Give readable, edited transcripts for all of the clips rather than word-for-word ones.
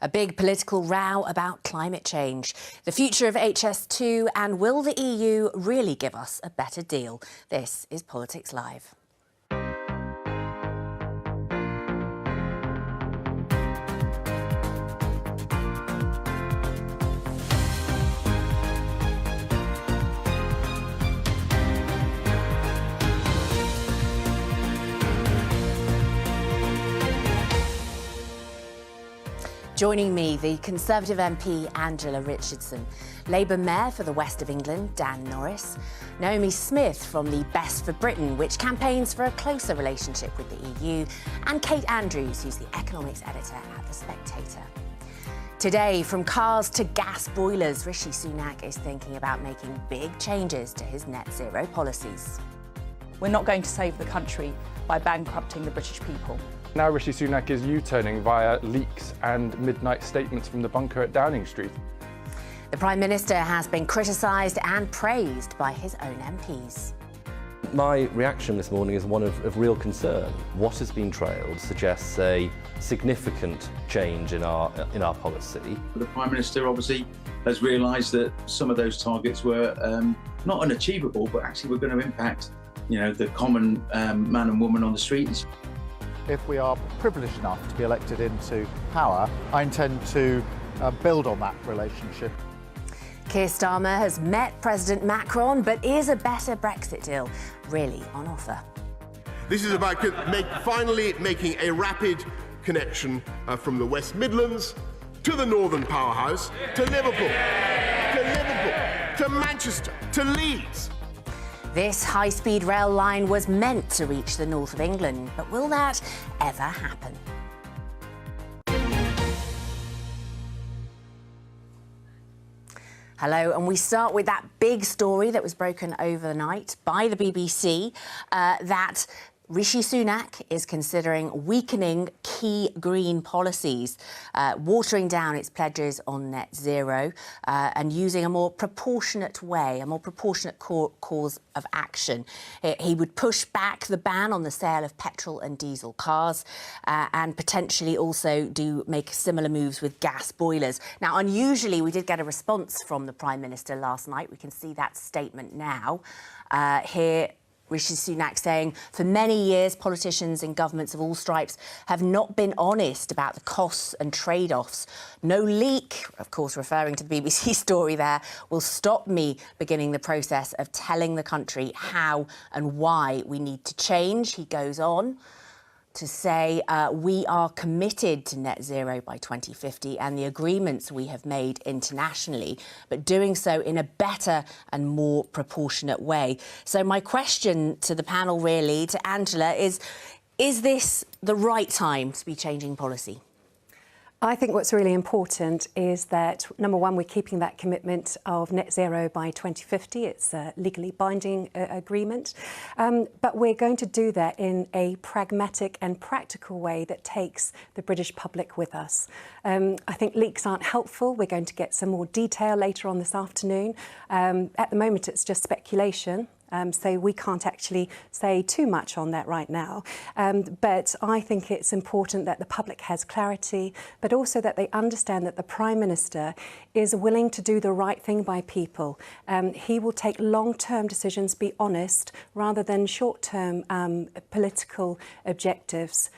A big political row about climate change, the future of HS2, and will the EU really give us a better deal? This is Politics Live. Joining me, the Conservative MP Angela Richardson, Labour Mayor for the West of England, Dan Norris, Naomi Smith from the Best for Britain, which campaigns for a closer relationship with the EU, and Kate Andrews, who's the economics editor at The Spectator. Today, from cars to gas boilers, Rishi Sunak is thinking about making big changes to his net zero policies. We're not going to save the country by bankrupting the British people. Now Rishi Sunak is U-turning via leaks and midnight statements from the bunker at Downing Street. The Prime Minister has been criticised and praised by his own MPs. My reaction this morning is one of real concern. What has been trailed suggests a significant change in our policy. The Prime Minister obviously has realised that some of those targets were not unachievable, but actually were going to impact, the common man and woman on the streets. If we are privileged enough to be elected into power, I intend to build on that relationship. Keir Starmer has met President Macron, but is a better Brexit deal really on offer? This is about finally making a rapid connection from the West Midlands to the Northern Powerhouse, to Liverpool, to Manchester, to Leeds. This high-speed rail line was meant to reach the north of England, but will that ever happen? Hello, and we start with that big story that was broken overnight by the BBC, that Rishi Sunak is considering weakening key green policies, watering down its pledges on net zero and using a more proportionate way, a more proportionate cause of action. He would push back the ban on the sale of petrol and diesel cars and potentially also make similar moves with gas boilers. Now, unusually, we did get a response from the Prime Minister last night. We can see that statement now. Here, Rishi Sunak saying, for many years, politicians in governments of all stripes have not been honest about the costs and trade-offs. No leak, of course, referring to the BBC story there, will stop me beginning the process of telling the country how and why we need to change. He goes on to say we are committed to net zero by 2050 and the agreements we have made internationally, but doing so in a better and more proportionate way. So my question to the panel, really, to Angela, is this the right time to be changing policy? I think what's really important is that, number one, we're keeping that commitment of net zero by 2050. It's a legally binding agreement. But we're going to do that in a pragmatic and practical way that takes the British public with us. I think leaks aren't helpful. We're going to get some more detail later on this afternoon. At the moment, it's just speculation. So we can't actually say too much on that right now. But I think it's important that the public has clarity, but also that they understand that the Prime Minister is willing to do the right thing by people. He will take long-term decisions, be honest, rather than short-term political objectives,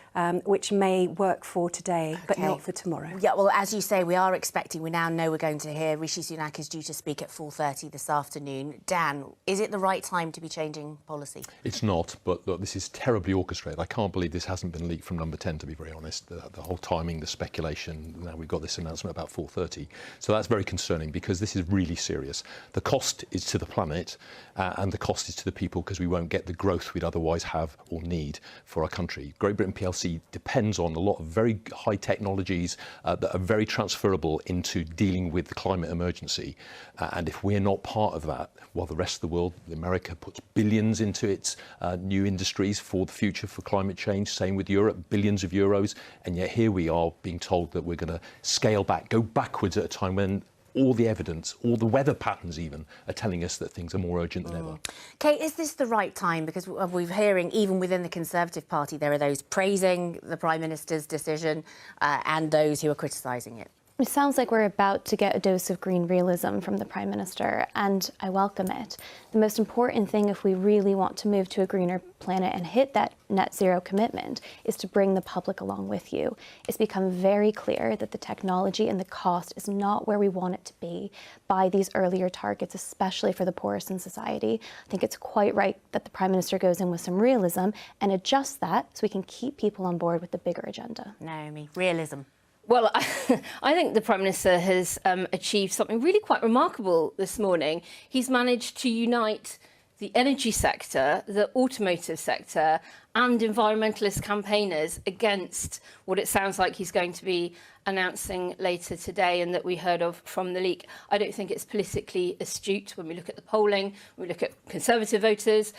which may work for today, but not for tomorrow. Yeah, well, as you say, we now know we're going to hear Rishi Sunak is due to speak at 4:30 this afternoon. Dan, is it the right time to be changing policy? It's not, but look, this is terribly orchestrated. I can't believe this hasn't been leaked from Number 10, to be very honest. The whole timing, the speculation, now we've got this announcement about 4:30. So that's very concerning because this is really serious. The cost is to the planet and the cost is to the people because we won't get the growth we'd otherwise have or need for our country. Great Britain PLC depends on a lot of very high technologies that are very transferable into dealing with the climate emergency. And if we're not part of that, while the rest of the world, America, puts billions into its new industries for the future, for climate change, same with Europe, billions of euros, and yet here we are being told that we're going to scale back, go backwards at a time when all the evidence, all the weather patterns even, are telling us that things are more urgent than ever. Kate, is this the right time? Because we're hearing, even within the Conservative Party, there are those praising the Prime Minister's decision and those who are criticising it. It sounds like we're about to get a dose of green realism from the Prime Minister, and I welcome it. The most important thing, if we really want to move to a greener planet and hit that net zero commitment, is to bring the public along with you. It's become very clear that the technology and the cost is not where we want it to be by these earlier targets, especially for the poorest in society. I think it's quite right that the Prime Minister goes in with some realism and adjusts that so we can keep people on board with the bigger agenda. Naomi, realism. Well, I think the Prime Minister has achieved something really quite remarkable this morning. He's managed to unite the energy sector, the automotive sector, and environmentalist campaigners against what it sounds like he's going to be announcing later today and that we heard of from the leak. I don't think it's politically astute when we look at the polling, when we look at Conservative voters.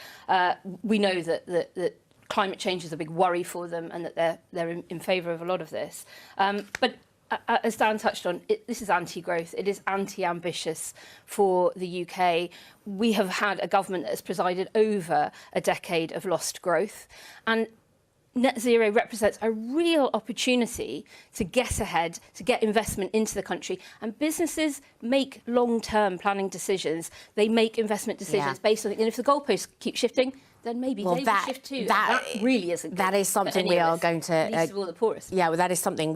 We know that climate change is a big worry for them and that they're in favour of a lot of this. But as Dan touched on, this is anti-growth. It is anti-ambitious for the UK. We have had a government that has presided over a decade of lost growth. And net zero represents a real opportunity to get ahead, to get investment into the country. And businesses make long-term planning decisions. They make investment decisions based on it. And if the goalposts keep shifting, then maybe they will shift too. That really isn't good. That is something we are going to... least of all the poorest. Yeah, well, that is something...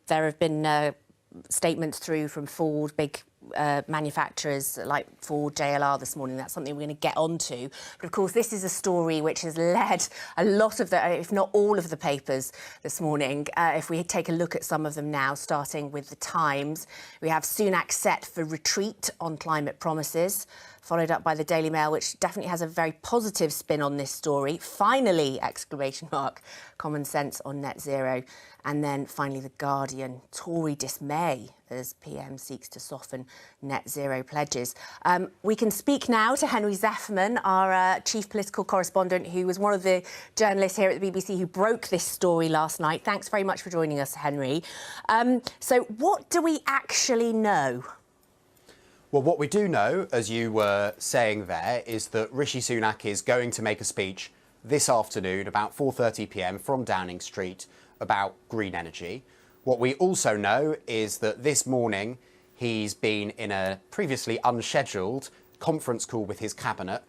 there have been statements through from Ford, big manufacturers like Ford, JLR this morning. That's something we're going to get onto. But of course, this is a story which has led a lot of the, if not all of the papers this morning. If we take a look at some of them now, starting with the Times, we have Sunak set for retreat on climate promises, followed up by the Daily Mail, which definitely has a very positive spin on this story. Finally, exclamation mark, common sense on net zero. And then finally, The Guardian, Tory dismay as PM seeks to soften net zero pledges. We can speak now to Henry Zeffman, our chief political correspondent, who was one of the journalists here at the BBC who broke this story last night. Thanks very much for joining us, Henry. So what do we actually know? Well, what we do know, as you were saying there, is that Rishi Sunak is going to make a speech this afternoon about 4:30 p.m. from Downing Street about green energy. What we also know is that this morning he's been in a previously unscheduled conference call with his cabinet,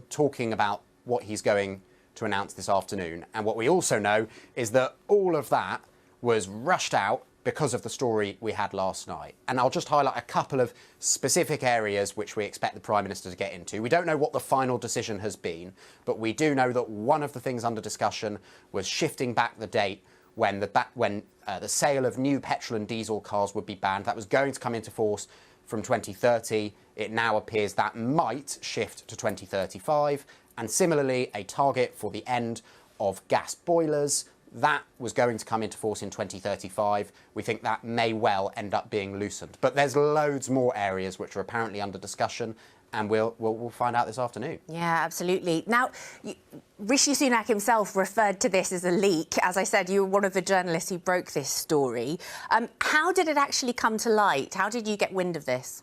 talking about what he's going to announce this afternoon. And what we also know is that all of that was rushed out because of the story we had last night. And I'll just highlight a couple of specific areas which we expect the Prime Minister to get into. We don't know what the final decision has been, but we do know that one of the things under discussion was shifting back the date when the sale of new petrol and diesel cars would be banned. That was going to come into force from 2030. It now appears that might shift to 2035. And similarly, a target for the end of gas boilers. That was going to come into force in 2035. We think that may well end up being loosened. But there's loads more areas which are apparently under discussion, and we'll find out this afternoon. Yeah, absolutely. Now, Rishi Sunak himself referred to this as a leak. As I said, you were one of the journalists who broke this story. How did it actually come to light? How did you get wind of this?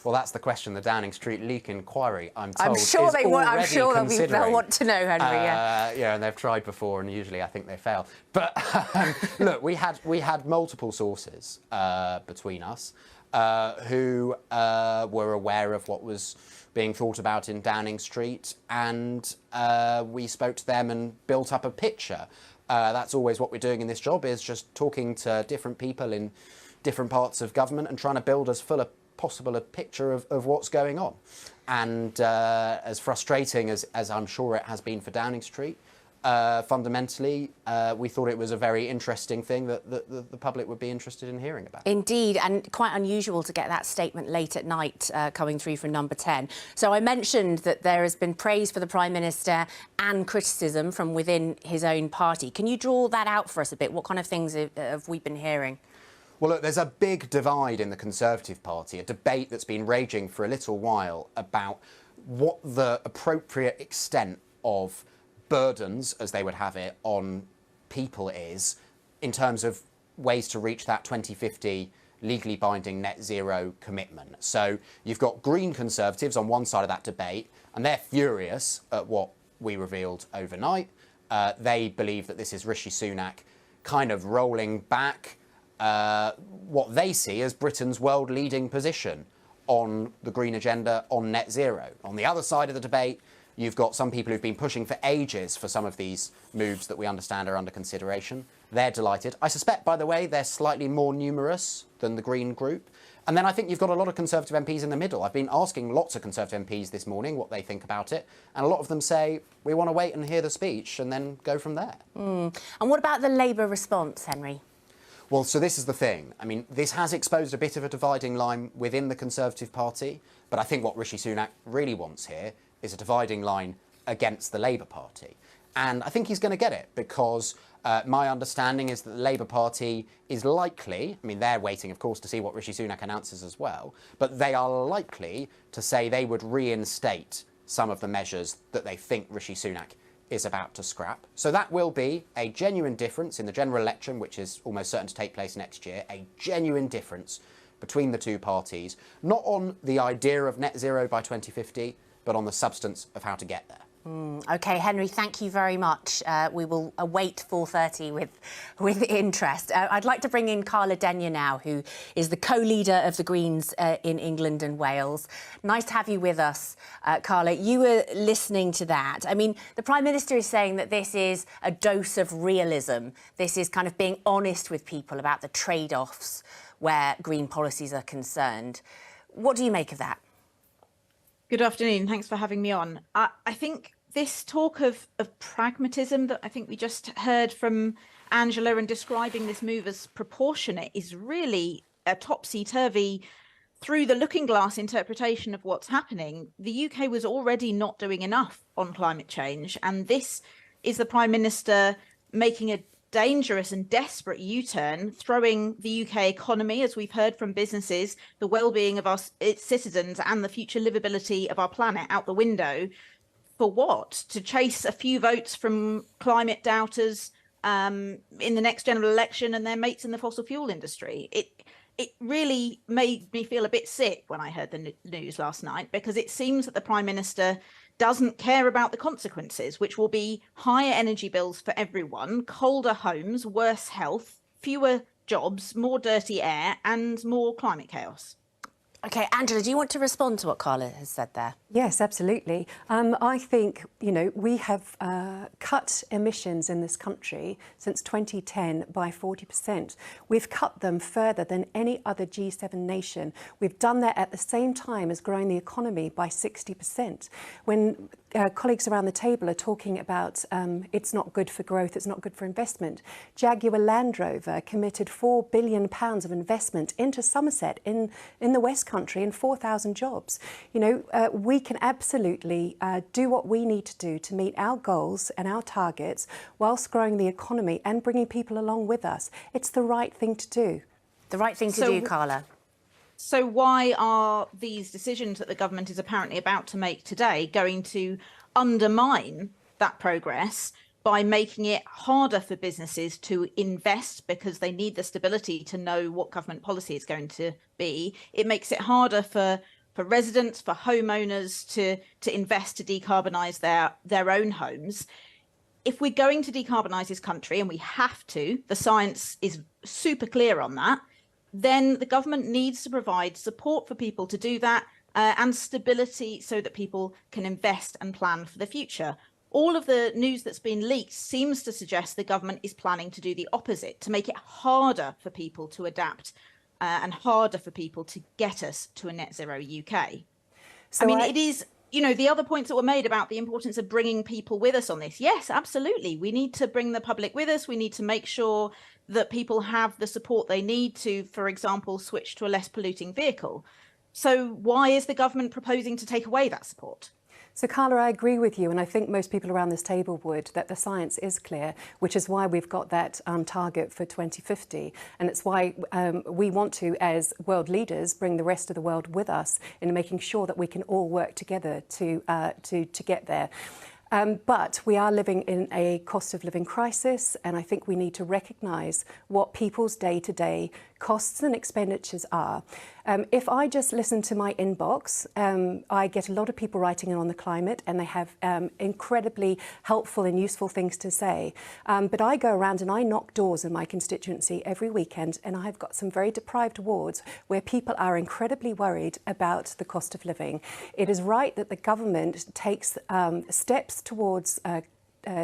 Well, that's the question. The Downing Street leak inquiry, I'm told, I'm sure they'll want to know, Henry. Yeah, and they've tried before, and usually I think they fail. But look, we had multiple sources between us who were aware of what was being thought about in Downing Street, and we spoke to them and built up a picture. That's always what we're doing in this job, is just talking to different people in different parts of government and trying to build as full possible a picture of what's going on. And as frustrating as I'm sure it has been for Downing Street, fundamentally, we thought it was a very interesting thing that the public would be interested in hearing about. Indeed, and quite unusual to get that statement late at night coming through from Number 10. So I mentioned that there has been praise for the Prime Minister and criticism from within his own party. Can you draw that out for us a bit? What kind of things have we been hearing? Well, look, there's a big divide in the Conservative Party, a debate that's been raging for a little while about what the appropriate extent of burdens, as they would have it, on people is in terms of ways to reach that 2050 legally binding net zero commitment. So you've got Green Conservatives on one side of that debate, and they're furious at what we revealed overnight. They believe that this is Rishi Sunak kind of rolling back what they see as Britain's world-leading position on the green agenda, on net zero. On the other side of the debate, you've got some people who've been pushing for ages for some of these moves that we understand are under consideration. They're delighted. I suspect, by the way, they're slightly more numerous than the Green group. And then I think you've got a lot of Conservative MPs in the middle. I've been asking lots of Conservative MPs this morning what they think about it, and a lot of them say, we want to wait and hear the speech and then go from there. And what about the Labour response, Henry? Well, so this is the thing. I mean, this has exposed a bit of a dividing line within the Conservative Party, but I think what Rishi Sunak really wants here is a dividing line against the Labour Party. And I think he's going to get it, because my understanding is that the Labour Party is likely, I mean, they're waiting, of course, to see what Rishi Sunak announces as well, but they are likely to say they would reinstate some of the measures that they think Rishi Sunak is about to scrap. So that will be a genuine difference in the general election, which is almost certain to take place next year, a genuine difference between the two parties, not on the idea of net zero by 2050, but on the substance of how to get there. OK, Henry, thank you very much. We will await 4:30 with interest. I'd like to bring in Carla Denyer now, who is the co-leader of the Greens in England and Wales. Nice to have you with us, Carla. You were listening to that. I mean, the Prime Minister is saying that this is a dose of realism. This is kind of being honest with people about the trade-offs where green policies are concerned. What do you make of that? Good afternoon. Thanks for having me on. I think this talk of pragmatism that I think we just heard from Angela and describing this move as proportionate is really a topsy-turvy, through the looking glass interpretation of what's happening. The UK was already not doing enough on climate change, and this is the Prime Minister making a dangerous and desperate U-turn, throwing the UK economy, as we've heard from businesses, the well-being of its citizens and the future livability of our planet out the window. For what? To chase a few votes from climate doubters in the next general election and their mates in the fossil fuel industry. It really made me feel a bit sick when I heard the news last night, because it seems that the Prime Minister doesn't care about the consequences, which will be higher energy bills for everyone, colder homes, worse health, fewer jobs, more dirty air and more climate chaos. OK, Angela, do you want to respond to what Carla has said there? Yes, absolutely. I think, you know, we have cut emissions in this country since 2010 by 40%. We've cut them further than any other G7 nation. We've done that at the same time as growing the economy by 60%. When colleagues around the table are talking about it's not good for growth, it's not good for investment, Jaguar Land Rover committed £4 billion of investment into Somerset in the West Country and 4,000 jobs. You know, we can absolutely do what we need to do to meet our goals and our targets whilst growing the economy and bringing people along with us. It's the right thing to do. The right thing to do, Carla. So why are these decisions that the government is apparently about to make today going to undermine that progress by making it harder for businesses to invest, because they need the stability to know what government policy is going to be? It makes it harder for residents, for homeowners to invest, to decarbonise their own homes. If we're going to decarbonise this country, and we have to, the science is super clear on that, then the government needs to provide support for people to do that and stability so that people can invest and plan for the future. All of the news that's been leaked seems to suggest the government is planning to do the opposite, to make it harder for people to adapt and harder for people to get us to a net zero UK. So I mean, it is, you know, the other points that were made about the importance of bringing people with us on this. Yes, absolutely. We need to bring the public with us. We need to make sure that people have the support they need to, for example, switch to a less polluting vehicle. So why is the government proposing to take away that support? So, Carla, I agree with you, and I think most people around this table would, that the science is clear, which is why we've got that target for 2050. And it's why we want to, as world leaders, bring the rest of the world with us in making sure that we can all work together to get there. But we are living in a cost of living crisis, and I think we need to recognise what people's day-to-day costs and expenditures are. If I just listen to my inbox, I get a lot of people writing in on the climate, and they have incredibly helpful and useful things to say. But I go around and I knock doors in my constituency every weekend, and I've got some very deprived wards where people are incredibly worried about the cost of living. It is right that the government takes steps towards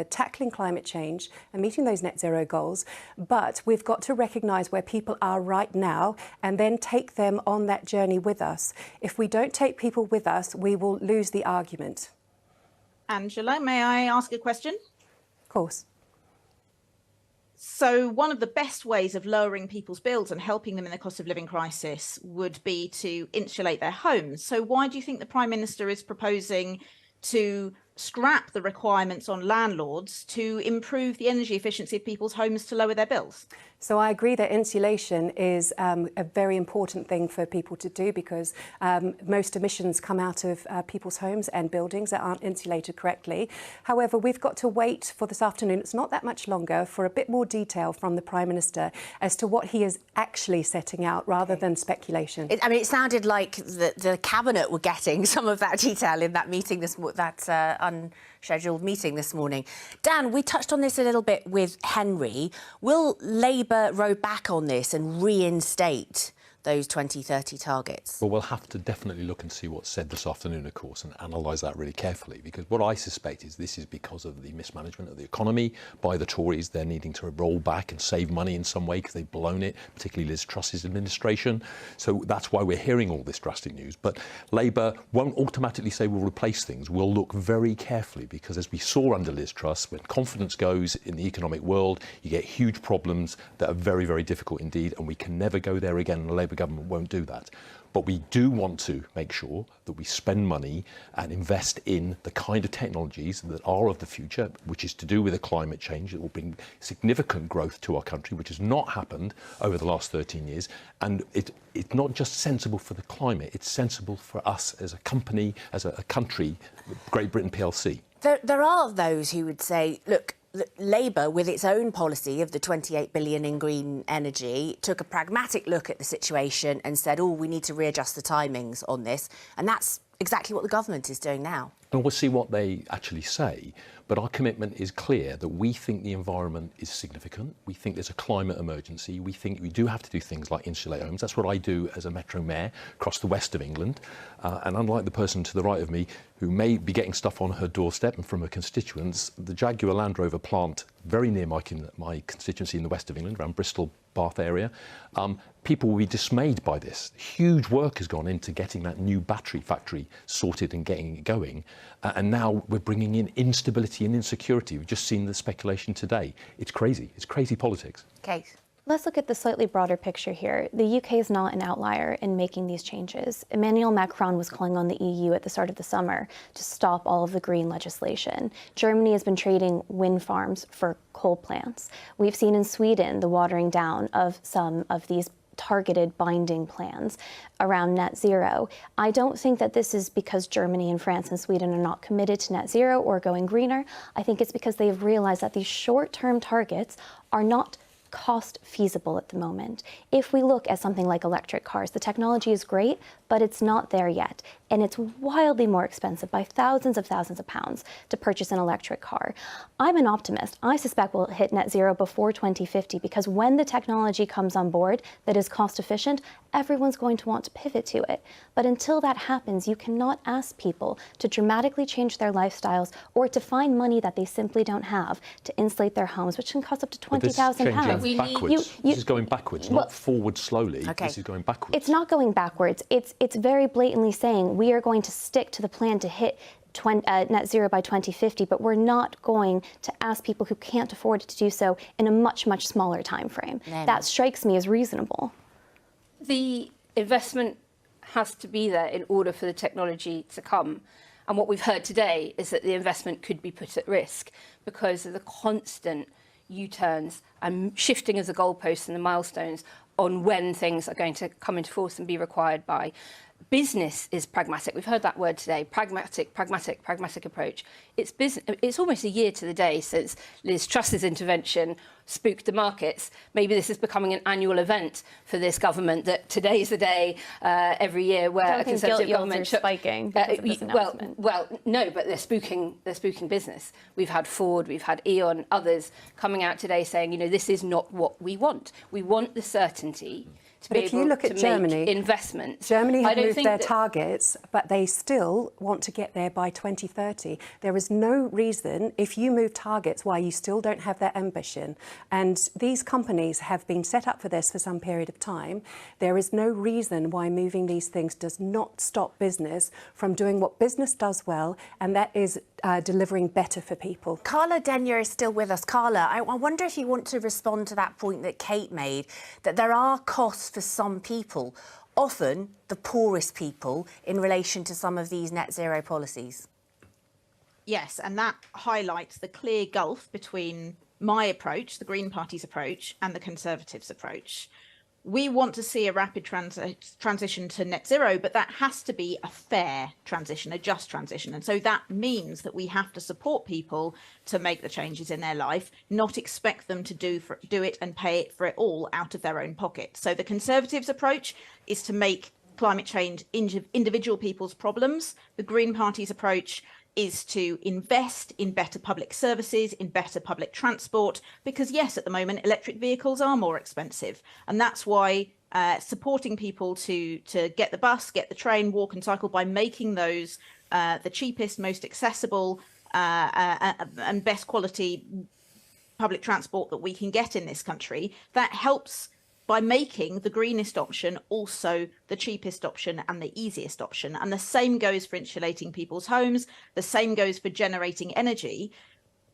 tackling climate change and meeting those net zero goals, but we've got to recognise where people are right now and then take them on that journey with us. If we don't take people with us, we will lose the argument. Angela, may I ask a question? Of course. So one of the best ways of lowering people's bills and helping them in the cost of living crisis would be to insulate their homes. So why do you think the Prime Minister is proposing to scrap the requirements on landlords to improve the energy efficiency of people's homes to lower their bills? So I agree that insulation is a very important thing for people to do, because most emissions come out of people's homes and buildings that aren't insulated correctly. However, we've got to wait for this afternoon, it's not that much longer, for a bit more detail from the Prime Minister as to what he is actually setting out, rather than speculation. It sounded like the Cabinet were getting some of that detail in that meeting, that unscheduled meeting this morning. Dan, we touched on this a little bit with Henry. Will Labour row back on this and reinstate those 2030 targets? Well, we'll have to definitely look and see what's said this afternoon, of course, and analyse that really carefully, because what I suspect is this is because of the mismanagement of the economy by the Tories. They're needing to roll back and save money in some way because they've blown it, particularly Liz Truss's administration. So that's why we're hearing all this drastic news. But Labour won't automatically say we'll replace things. We'll look very carefully, because as we saw under Liz Truss, when confidence goes in the economic world, you get huge problems that are very, very difficult indeed, and we can never go there again. And the Labour government won't do that. But we do want to make sure that we spend money and invest in the kind of technologies that are of the future, which is to do with the climate change that will bring significant growth to our country, which has not happened over the last 13 years. And it's not just sensible for the climate, it's sensible for us as a company, as a country, Great Britain PLC. There are those who would say, look, Labour, with its own policy of the 28 billion in green energy, took a pragmatic look at the situation and said, oh, we need to readjust the timings on this. And that's exactly what the government is doing now. And we'll see what they actually say. But our commitment is clear that we think the environment is significant. We think there's a climate emergency. We think we do have to do things like insulate homes. That's what I do as a Metro Mayor across the west of England. And unlike the person to the right of me, who may be getting stuff on her doorstep and from her constituents, the Jaguar Land Rover plant very near my constituency in the west of England, around Bristol, Bath area, people will be dismayed by this. Huge work has gone into getting that new battery factory sorted and getting it going. And now we're bringing in instability and insecurity. We've just seen the speculation today. It's crazy. It's crazy politics. Kate. Let's look at the slightly broader picture here. The UK is not an outlier in making these changes. Emmanuel Macron was calling on the EU at the start of the summer to stop all of the green legislation. Germany has been trading wind farms for coal plants. We've seen in Sweden the watering down of some of these targeted binding plans around net zero. I don't think that this is because Germany and France and Sweden are not committed to net zero or going greener. I think it's because they've realized that these short-term targets are not cost feasible at the moment. If we look at something like electric cars, the technology is great, but it's not there yet. And it's wildly more expensive by thousands of pounds to purchase an electric car. I'm an optimist. I suspect we'll hit net zero before 2050, because when the technology comes on board that is cost efficient, everyone's going to want to pivot to it. But until that happens, you cannot ask people to dramatically change their lifestyles or to find money that they simply don't have to insulate their homes, which can cost up to £20,000. This is going backwards, not forward slowly. Okay. This is going backwards. It's not going backwards. It's very blatantly saying we are going to stick to the plan to hit net zero by 2050, but we're not going to ask people who can't afford to do so in a much smaller time frame. That strikes me as reasonable. The investment has to be there in order for the technology to come. And what we've heard today is that the investment could be put at risk because of the constant U-turns and shifting of the goalposts and the milestones on when things are going to come into force and be required by. Business is pragmatic. We've heard that word today. Pragmatic approach. It's business. It's almost a year to the day since Liz Truss's intervention spooked the markets. Maybe this is becoming an annual event for this government, that today is the day every year where a Conservative government are spiking because of this announcement. Well, no, but they're spooking business. We've had Ford, we've had E.ON, others coming out today saying, you know, this is not what we want. We want the certainty to be But if you able look to at Germany, make investments. Germany I have don't moved think their that- targets, but they still want to get there by 2030. There is no reason, if you move targets, why you still don't have that ambition. And these companies have been set up for this for some period of time. There is no reason why moving these things does not stop business from doing what business does well, and that is delivering better for people. Carla Denyer is still with us. Carla, I wonder if you want to respond to that point that Kate made, that there are costs for some people, often the poorest people, in relation to some of these net zero policies. Yes, and that highlights the clear gulf between my approach, the Green Party's approach, and the Conservatives' approach. We want to see a rapid transition to net zero, but that has to be a fair transition, a just transition. And so that means that we have to support people to make the changes in their life, not expect them to do it and pay for it all out of their own pocket. So the Conservatives' approach is to make climate change individual people's problems. The Green Party's approach is to invest in better public services, in better public transport, because yes, at the moment, electric vehicles are more expensive. And that's why supporting people to get the bus, get the train, walk and cycle by making those the cheapest, most accessible and best quality public transport that we can get in this country, that helps by making the greenest option also the cheapest option and the easiest option. And the same goes for insulating people's homes. The same goes for generating energy.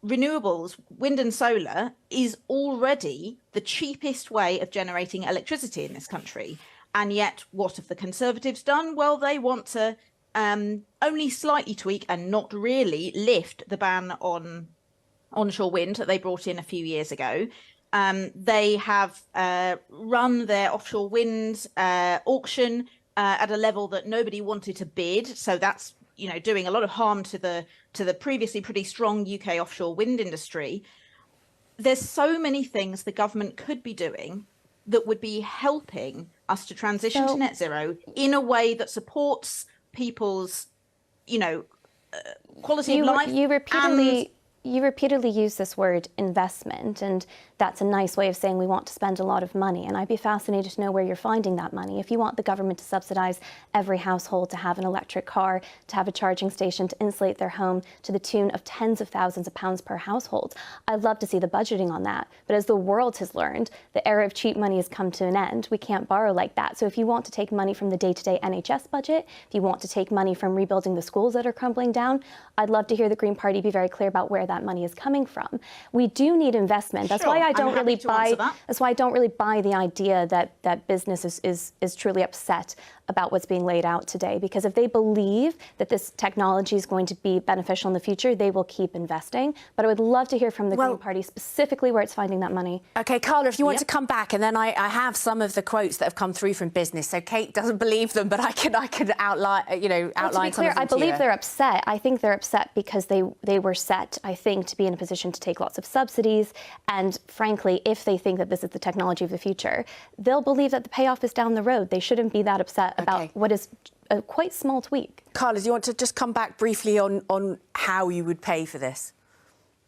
Renewables, wind and solar, is already the cheapest way of generating electricity in this country. And yet, what have the Conservatives done? Well, they want to only slightly tweak and not really lift the ban on onshore wind that they brought in a few years ago. They have run their offshore wind auction at a level that nobody wanted to bid. So that's, you know, doing a lot of harm to the previously pretty strong UK offshore wind industry. There's so many things the government could be doing that would be helping us to transition to net zero in a way that supports people's, you know, quality of life. You repeatedly use this word investment, and that's a nice way of saying we want to spend a lot of money. And I'd be fascinated to know where you're finding that money. If you want the government to subsidise every household to have an electric car, to have a charging station, to insulate their home to the tune of tens of thousands of pounds per household, I'd love to see the budgeting on that. But as the world has learned, the era of cheap money has come to an end. We can't borrow like that. So if you want to take money from the day-to-day NHS budget, if you want to take money from rebuilding the schools that are crumbling down, I'd love to hear the Green Party be very clear about where that money is coming from. We do need investment. That's why I don't really buy. That's why I don't really buy the idea that business is truly upset about what's being laid out today. Because if they believe that this technology is going to be beneficial in the future, they will keep investing. But I would love to hear from the Green Party specifically where it's finding that money. OK, Carla, if you want to come back, and then I have some of the quotes that have come through from business. So Kate doesn't believe them, but I could outline, outline to be some clear, of them I believe they're upset. I think they're upset because they were set, I think, to be in a position to take lots of subsidies. And frankly, if they think that this is the technology of the future, they'll believe that the payoff is down the road. They shouldn't be that upset about what is a quite small tweak. Carla, do you want to just come back briefly on how you would pay for this?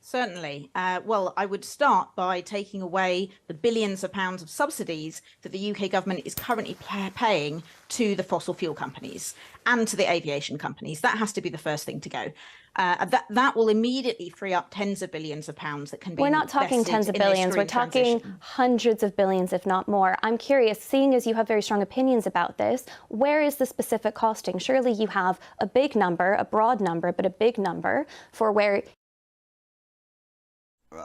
Certainly. Well, I would start by taking away the billions of pounds of subsidies that the UK government is currently paying to the fossil fuel companies and to the aviation companies. That has to be the first thing to go. That will immediately free up tens of billions of pounds that can be. We're not talking tens of billions. We're talking hundreds of billions, if not more. I'm curious, seeing as you have very strong opinions about this, where is the specific costing? Surely you have a big number, a broad number, but a big number for where.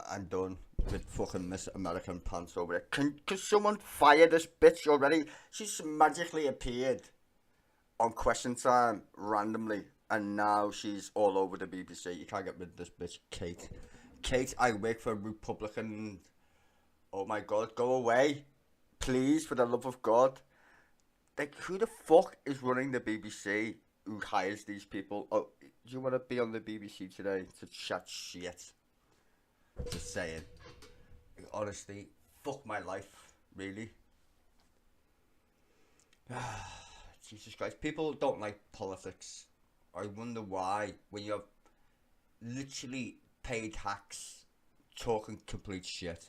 I'm done with fucking Miss American Pants over there. Can someone fire this bitch already? She's magically appeared on Question Time randomly, and now she's all over the BBC. You can't get rid of this bitch, Kate. Kate, I work for a Republican. Oh my God, go away. Please, for the love of God. Like, who the fuck is running the BBC? Who hires these people? Oh, do you want to be on the BBC today to chat shit? Just saying. Honestly, fuck my life, really. Jesus Christ, people don't like politics. I wonder why, when you have literally paid hacks talking complete shit.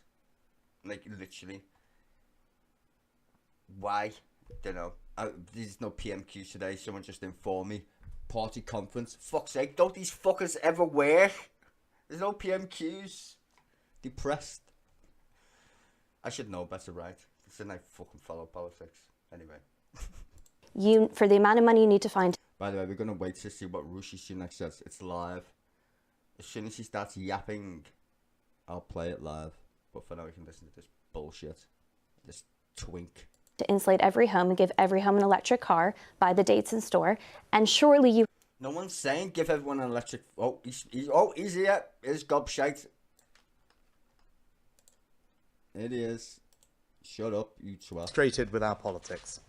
Like, literally. Why? Don't know. There's no PMQs today, someone just informed me. Party conference. Fuck's sake, don't these fuckers ever work? There's no PMQs. Depressed. I should know better, right? Shouldn't I fucking follow politics? Anyway. For the amount of money you need to find. By the way, we're going to wait to see what Rishi Sunak says. It's live. As soon as he starts yapping, I'll play it live. But for now, we can listen to this bullshit. This twink. To insulate every home and give every home an electric car by the dates in store. And surely you... No one's saying give everyone an electric... Oh, he's here. Here's gobshite. It is. Shut up, you twat. Frustrated with our politics.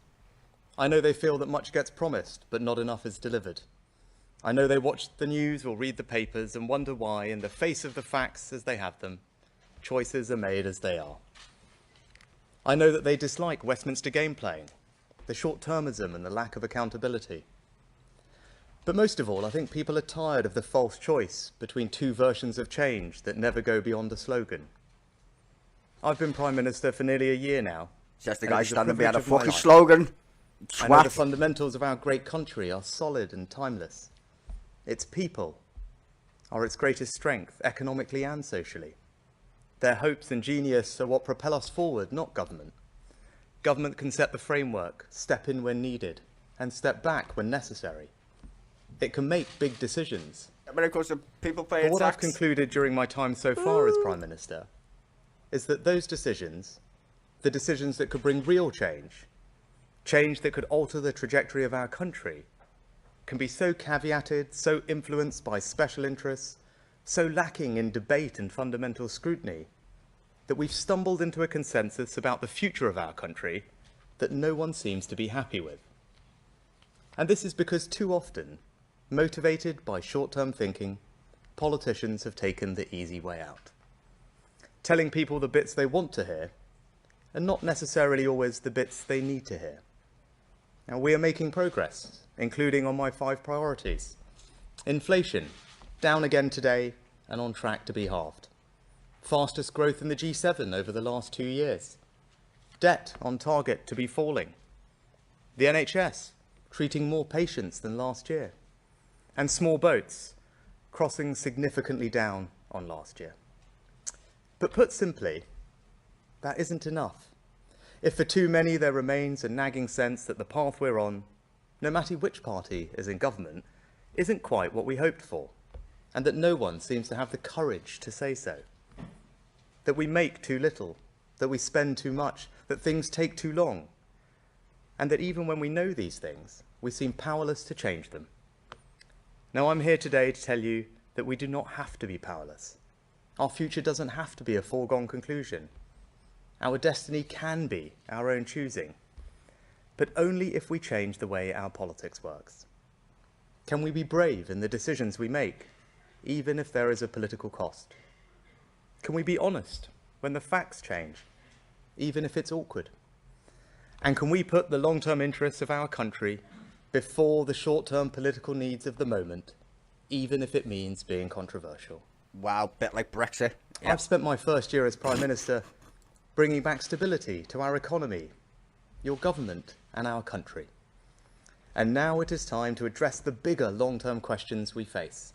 I know they feel that much gets promised, but not enough is delivered. I know they watch the news or read the papers and wonder why, in the face of the facts as they have them, choices are made as they are. I know that they dislike Westminster game playing, the short-termism and the lack of accountability. But most of all, I think people are tired of the false choice between two versions of change that never go beyond a slogan. I've been Prime Minister for nearly a year now. Says the guy standing behind a fucking slogan. I know the fundamentals of our great country are solid and timeless. Its people are its greatest strength, economically and socially. Their hopes and genius are what propel us forward, not government. Government can set the framework, step in when needed, and step back when necessary. It can make big decisions. But of course, the people pay But what I've tax. concluded during my time so far as Prime Minister is that those decisions, the decisions that could bring real change, change that could alter the trajectory of our country, can be so caveated, so influenced by special interests, so lacking in debate and fundamental scrutiny, that we've stumbled into a consensus about the future of our country that no one seems to be happy with. And this is because too often, motivated by short-term thinking, politicians have taken the easy way out, telling people the bits they want to hear, and not necessarily always the bits they need to hear. Now, we are making progress, including on my 5 priorities. Inflation, down again today and on track to be halved. Fastest growth in the G7 over the last 2 years. Debt on target to be falling. The NHS, treating more patients than last year. And small boats, crossing significantly down on last year. But put simply, that isn't enough. If for too many there remains a nagging sense that the path we're on, no matter which party is in government, isn't quite what we hoped for, and that no one seems to have the courage to say so. That we make too little, that we spend too much, that things take too long, and that even when we know these things, we seem powerless to change them. Now, I'm here today to tell you that we do not have to be powerless. Our future doesn't have to be a foregone conclusion. Our destiny can be our own choosing, but only if we change the way our politics works. Can we be brave in the decisions we make, even if there is a political cost? Can we be honest when the facts change, even if it's awkward? And can we put the long-term interests of our country before the short-term political needs of the moment, even if it means being controversial? Wow, bit like Brexit. I've spent my first year as Prime Minister bringing back stability to our economy, your government and our country. And now it is time to address the bigger long-term questions we face.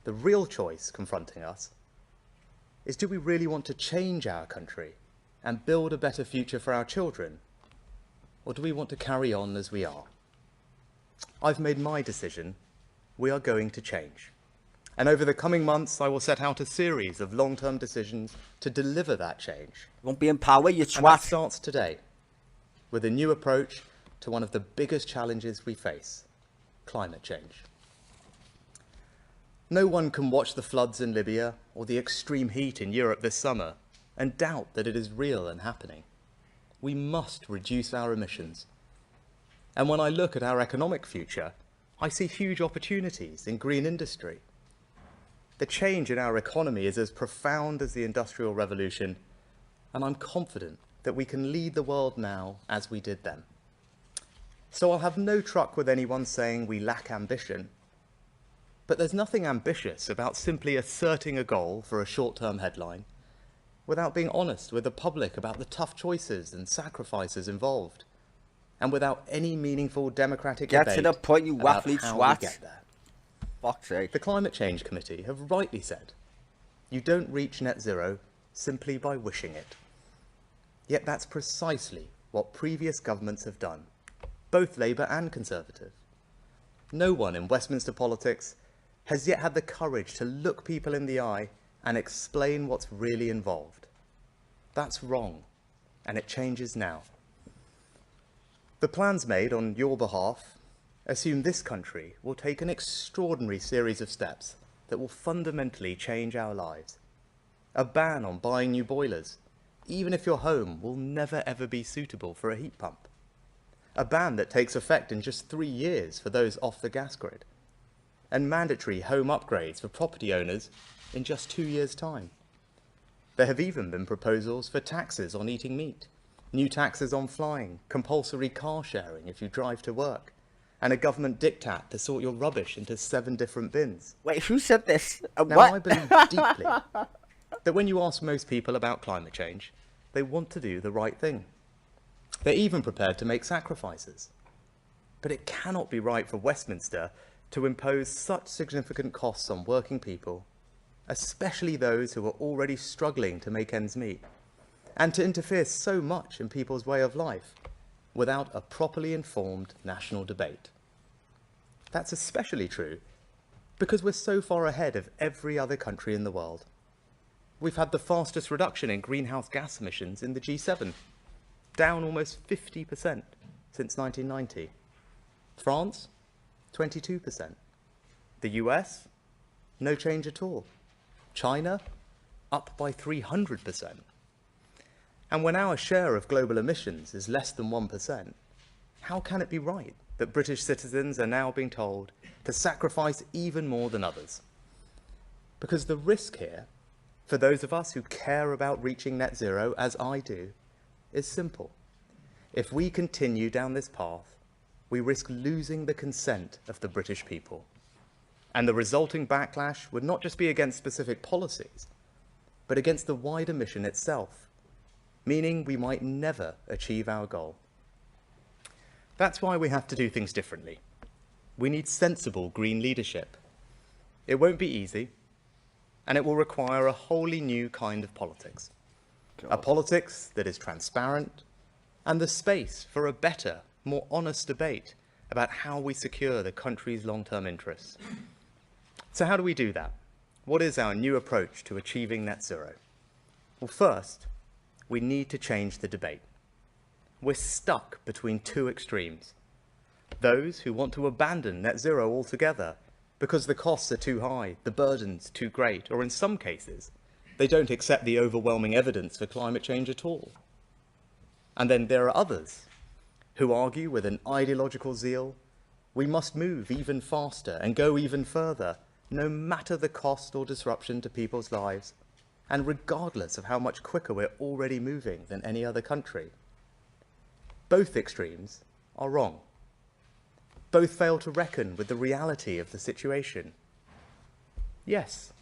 The real choice confronting us is, do we really want to change our country and build a better future for our children? Or do we want to carry on as we are? I've made my decision. We are going to change. And over the coming months, I will set out a series of long-term decisions to deliver that change. Won't be in power, you twat. And that starts today, with a new approach to one of the biggest challenges we face, climate change. No one can watch the floods in Libya or the extreme heat in Europe this summer and doubt that it is real and happening. We must reduce our emissions. And when I look at our economic future, I see huge opportunities in green industry. The change in our economy is as profound as the Industrial Revolution, and I'm confident that we can lead the world now as we did then. So I'll have no truck with anyone saying we lack ambition. But there's nothing ambitious about simply asserting a goal for a short-term headline without being honest with the public about the tough choices and sacrifices involved, and without any meaningful democratic Get debate to the point, you about waffly how twat. we get there. Fuck's sake. The Climate Change Committee have rightly said, you don't reach net zero simply by wishing it. Yet that's precisely what previous governments have done, both Labour and Conservative. No one in Westminster politics has yet had the courage to look people in the eye and explain what's really involved. That's wrong, and it changes now. The plans made on your behalf assume this country will take an extraordinary series of steps that will fundamentally change our lives. A ban on buying new boilers, even if your home will never ever be suitable for a heat pump. A ban that takes effect in just 3 years for those off the gas grid. And mandatory home upgrades for property owners in just 2 years' time. There have even been proposals for taxes on eating meat, new taxes on flying, compulsory car sharing if you drive to work, and a government diktat to sort your rubbish into 7 different bins. Wait, who said this? Now, What? I believe deeply that when you ask most people about climate change, they want to do the right thing. They're even prepared to make sacrifices. But it cannot be right for Westminster to impose such significant costs on working people, especially those who are already struggling to make ends meet, and to interfere so much in people's way of life without a properly informed national debate. That's especially true because we're so far ahead of every other country in the world. We've had the fastest reduction in greenhouse gas emissions in the G7, down almost 50% since 1990. France, 22%. The US, no change at all. China, up by 300%. And when our share of global emissions is less than 1%, how can it be right that British citizens are now being told to sacrifice even more than others? Because the risk here, for those of us who care about reaching net zero, as I do, is simple. If we continue down this path, we risk losing the consent of the British people. And the resulting backlash would not just be against specific policies, but against the wider mission itself, meaning we might never achieve our goal. That's why we have to do things differently. We need sensible green leadership. It won't be easy, and it will require a wholly new kind of politics. A politics that is transparent and the space for a better, more honest debate about how we secure the country's long-term interests. So how do we do that? What is our new approach to achieving net zero? Well, first, we need to change the debate. We're stuck between two extremes. Those who want to abandon net zero altogether because the costs are too high, the burden's too great, or in some cases, they don't accept the overwhelming evidence for climate change at all. And then there are others who argue with an ideological zeal, we must move even faster and go even further, no matter the cost or disruption to people's lives, and regardless of how much quicker we're already moving than any other country. Both extremes are wrong. Both fail to reckon with the reality of the situation. Yes,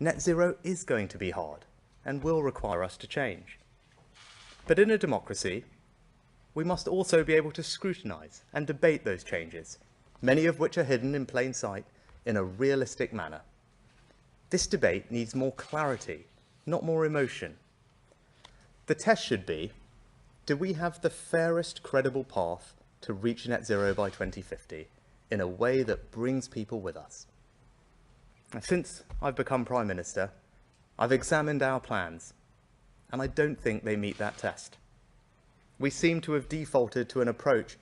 net zero is going to be hard and will require us to change. But in a democracy, we must also be able to scrutinise and debate those changes, many of which are hidden in plain sight, in a realistic manner. This debate needs more clarity, not more emotion. The test should be, do we have the fairest credible path to reach net zero by 2050 in a way that brings people with us? Now, since I've become Prime Minister, I've examined our plans, and I don't think they meet that test. We seem to have defaulted to an approach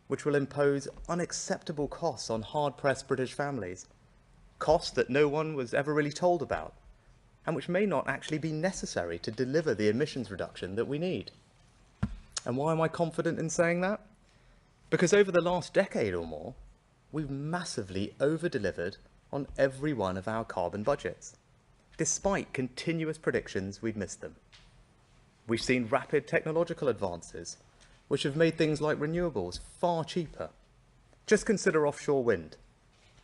which will impose unacceptable costs on hard-pressed British families, costs that no one was ever really told about, and which may not actually be necessary to deliver the emissions reduction that we need. And why am I confident in saying that? Because over the last decade or more, we've massively over-delivered on every one of our carbon budgets, despite continuous predictions we'd missed them. We've seen rapid technological advances, which have made things like renewables far cheaper. Just consider offshore wind,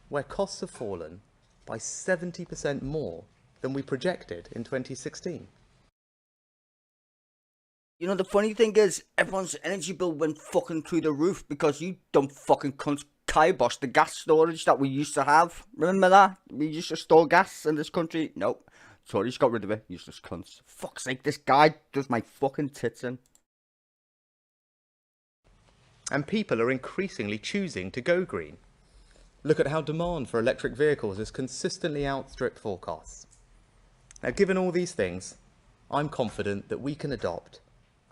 where costs have fallen by 70% more than we projected in 2016. You know, the funny thing is, everyone's energy bill went fucking through the roof because you dumb fucking cunts kiboshed the gas storage that we used to have. Remember that? We used to store gas in this country. Nope. Tories got rid of it. Useless cunts. Fuck's sake, this guy does my fucking tits in. And people are increasingly choosing to go green. Look at how demand for electric vehicles has consistently outstripped forecasts. Now, given all these things, I'm confident that we can adopt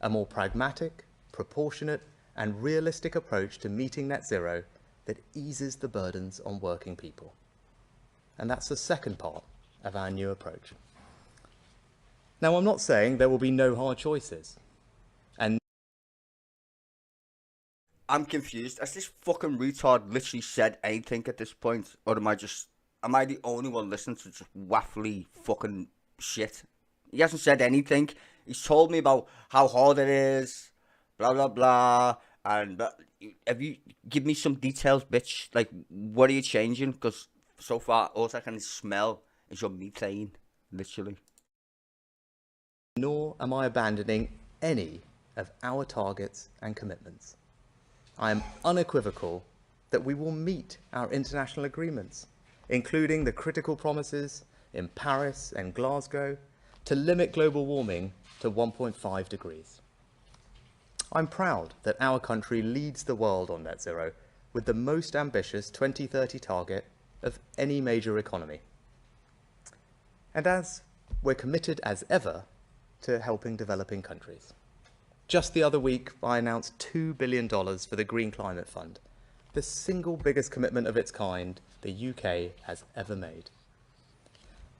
a more pragmatic, proportionate, and realistic approach to meeting net zero that eases the burdens on working people. And that's the second part of our new approach. Now, I'm not saying there will be no hard choices. And I'm confused. Has this fucking retard literally said anything at this point? Or am I the only one listening to just waffly fucking shit? He hasn't said anything. He's told me about how hard it is, blah, blah, blah. And have you give me some details, bitch? Like, what are you changing? Because so far, all I can smell is your methane, literally. Nor am I abandoning any of our targets and commitments. I am unequivocal that we will meet our international agreements, including the critical promises in Paris and Glasgow to limit global warming to 1.5 degrees. I'm proud that our country leads the world on net zero with the most ambitious 2030 target of any major economy. And as we're committed as ever to helping developing countries. Just the other week, I announced $2 billion for the Green Climate Fund, the single biggest commitment of its kind the UK has ever made.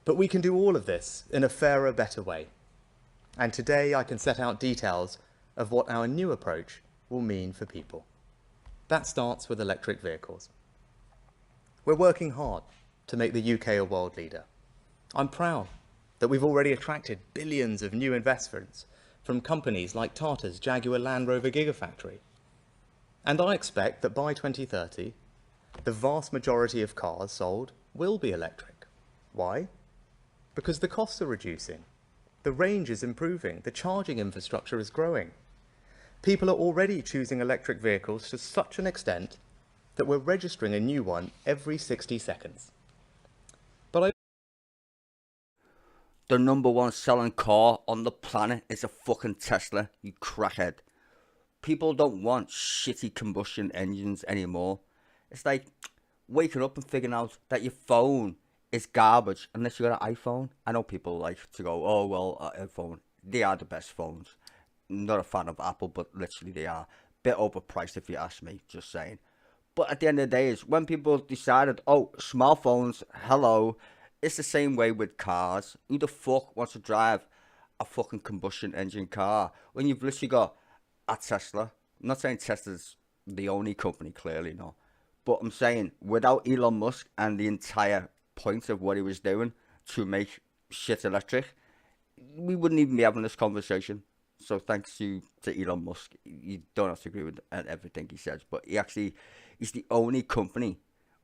But we can do all of this in a fairer, better way. And today I can set out details of what our new approach will mean for people. That starts with electric vehicles. We're working hard to make the UK a world leader. I'm proud that we've already attracted billions of new investments from companies like Tata's Jaguar Land Rover Gigafactory. And I expect that by 2030, the vast majority of cars sold will be electric. Why? Because the costs are reducing, the range is improving, the charging infrastructure is growing. People are already choosing electric vehicles to such an extent that we're registering a new one every 60 seconds. The #1 selling car on the planet is a fucking Tesla, you crackhead. People don't want shitty combustion engines anymore. It's like waking up and figuring out that your phone is garbage unless you got an iPhone. I know people like to go, oh well, iPhone, they are the best phones. Not a fan of Apple, but literally they are. Bit overpriced if you ask me, just saying. But at the end of the day is when people decided, oh, smartphones, hello. It's the same way with cars. Who the fuck wants to drive a fucking combustion engine car when you've literally got a Tesla? I'm not saying Tesla's the only company, clearly not. But I'm saying without Elon Musk and the entire point of what he was doing to make shit electric, we wouldn't even be having this conversation. So thanks to Elon Musk. You don't have to agree with everything he says, but he's the only company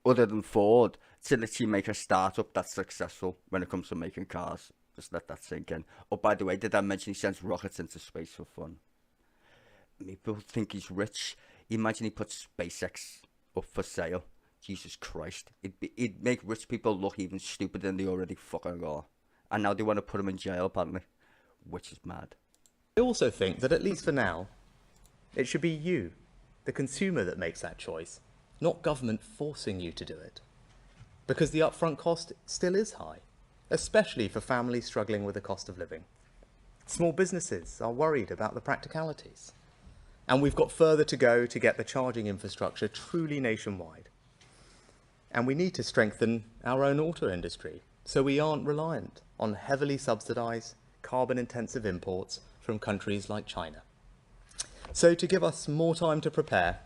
other than Ford to literally make a startup that's successful when it comes to making cars. Just let that sink in. Oh, by the way, did I mention he sends rockets into space for fun? People think he's rich. Imagine he puts SpaceX up for sale. Jesus Christ. It'd make rich people look even stupider than they already fucking are. And now they want to put him in jail, apparently. Which is mad. I also think that at least for now, it should be you, the consumer, that makes that choice, not government forcing you to do it. Because the upfront cost still is high, especially for families struggling with the cost of living. Small businesses are worried about the practicalities. And we've got further to go to get the charging infrastructure truly nationwide. And we need to strengthen our own auto industry so we aren't reliant on heavily subsidised, carbon-intensive imports from countries like China. So to give us more time to prepare,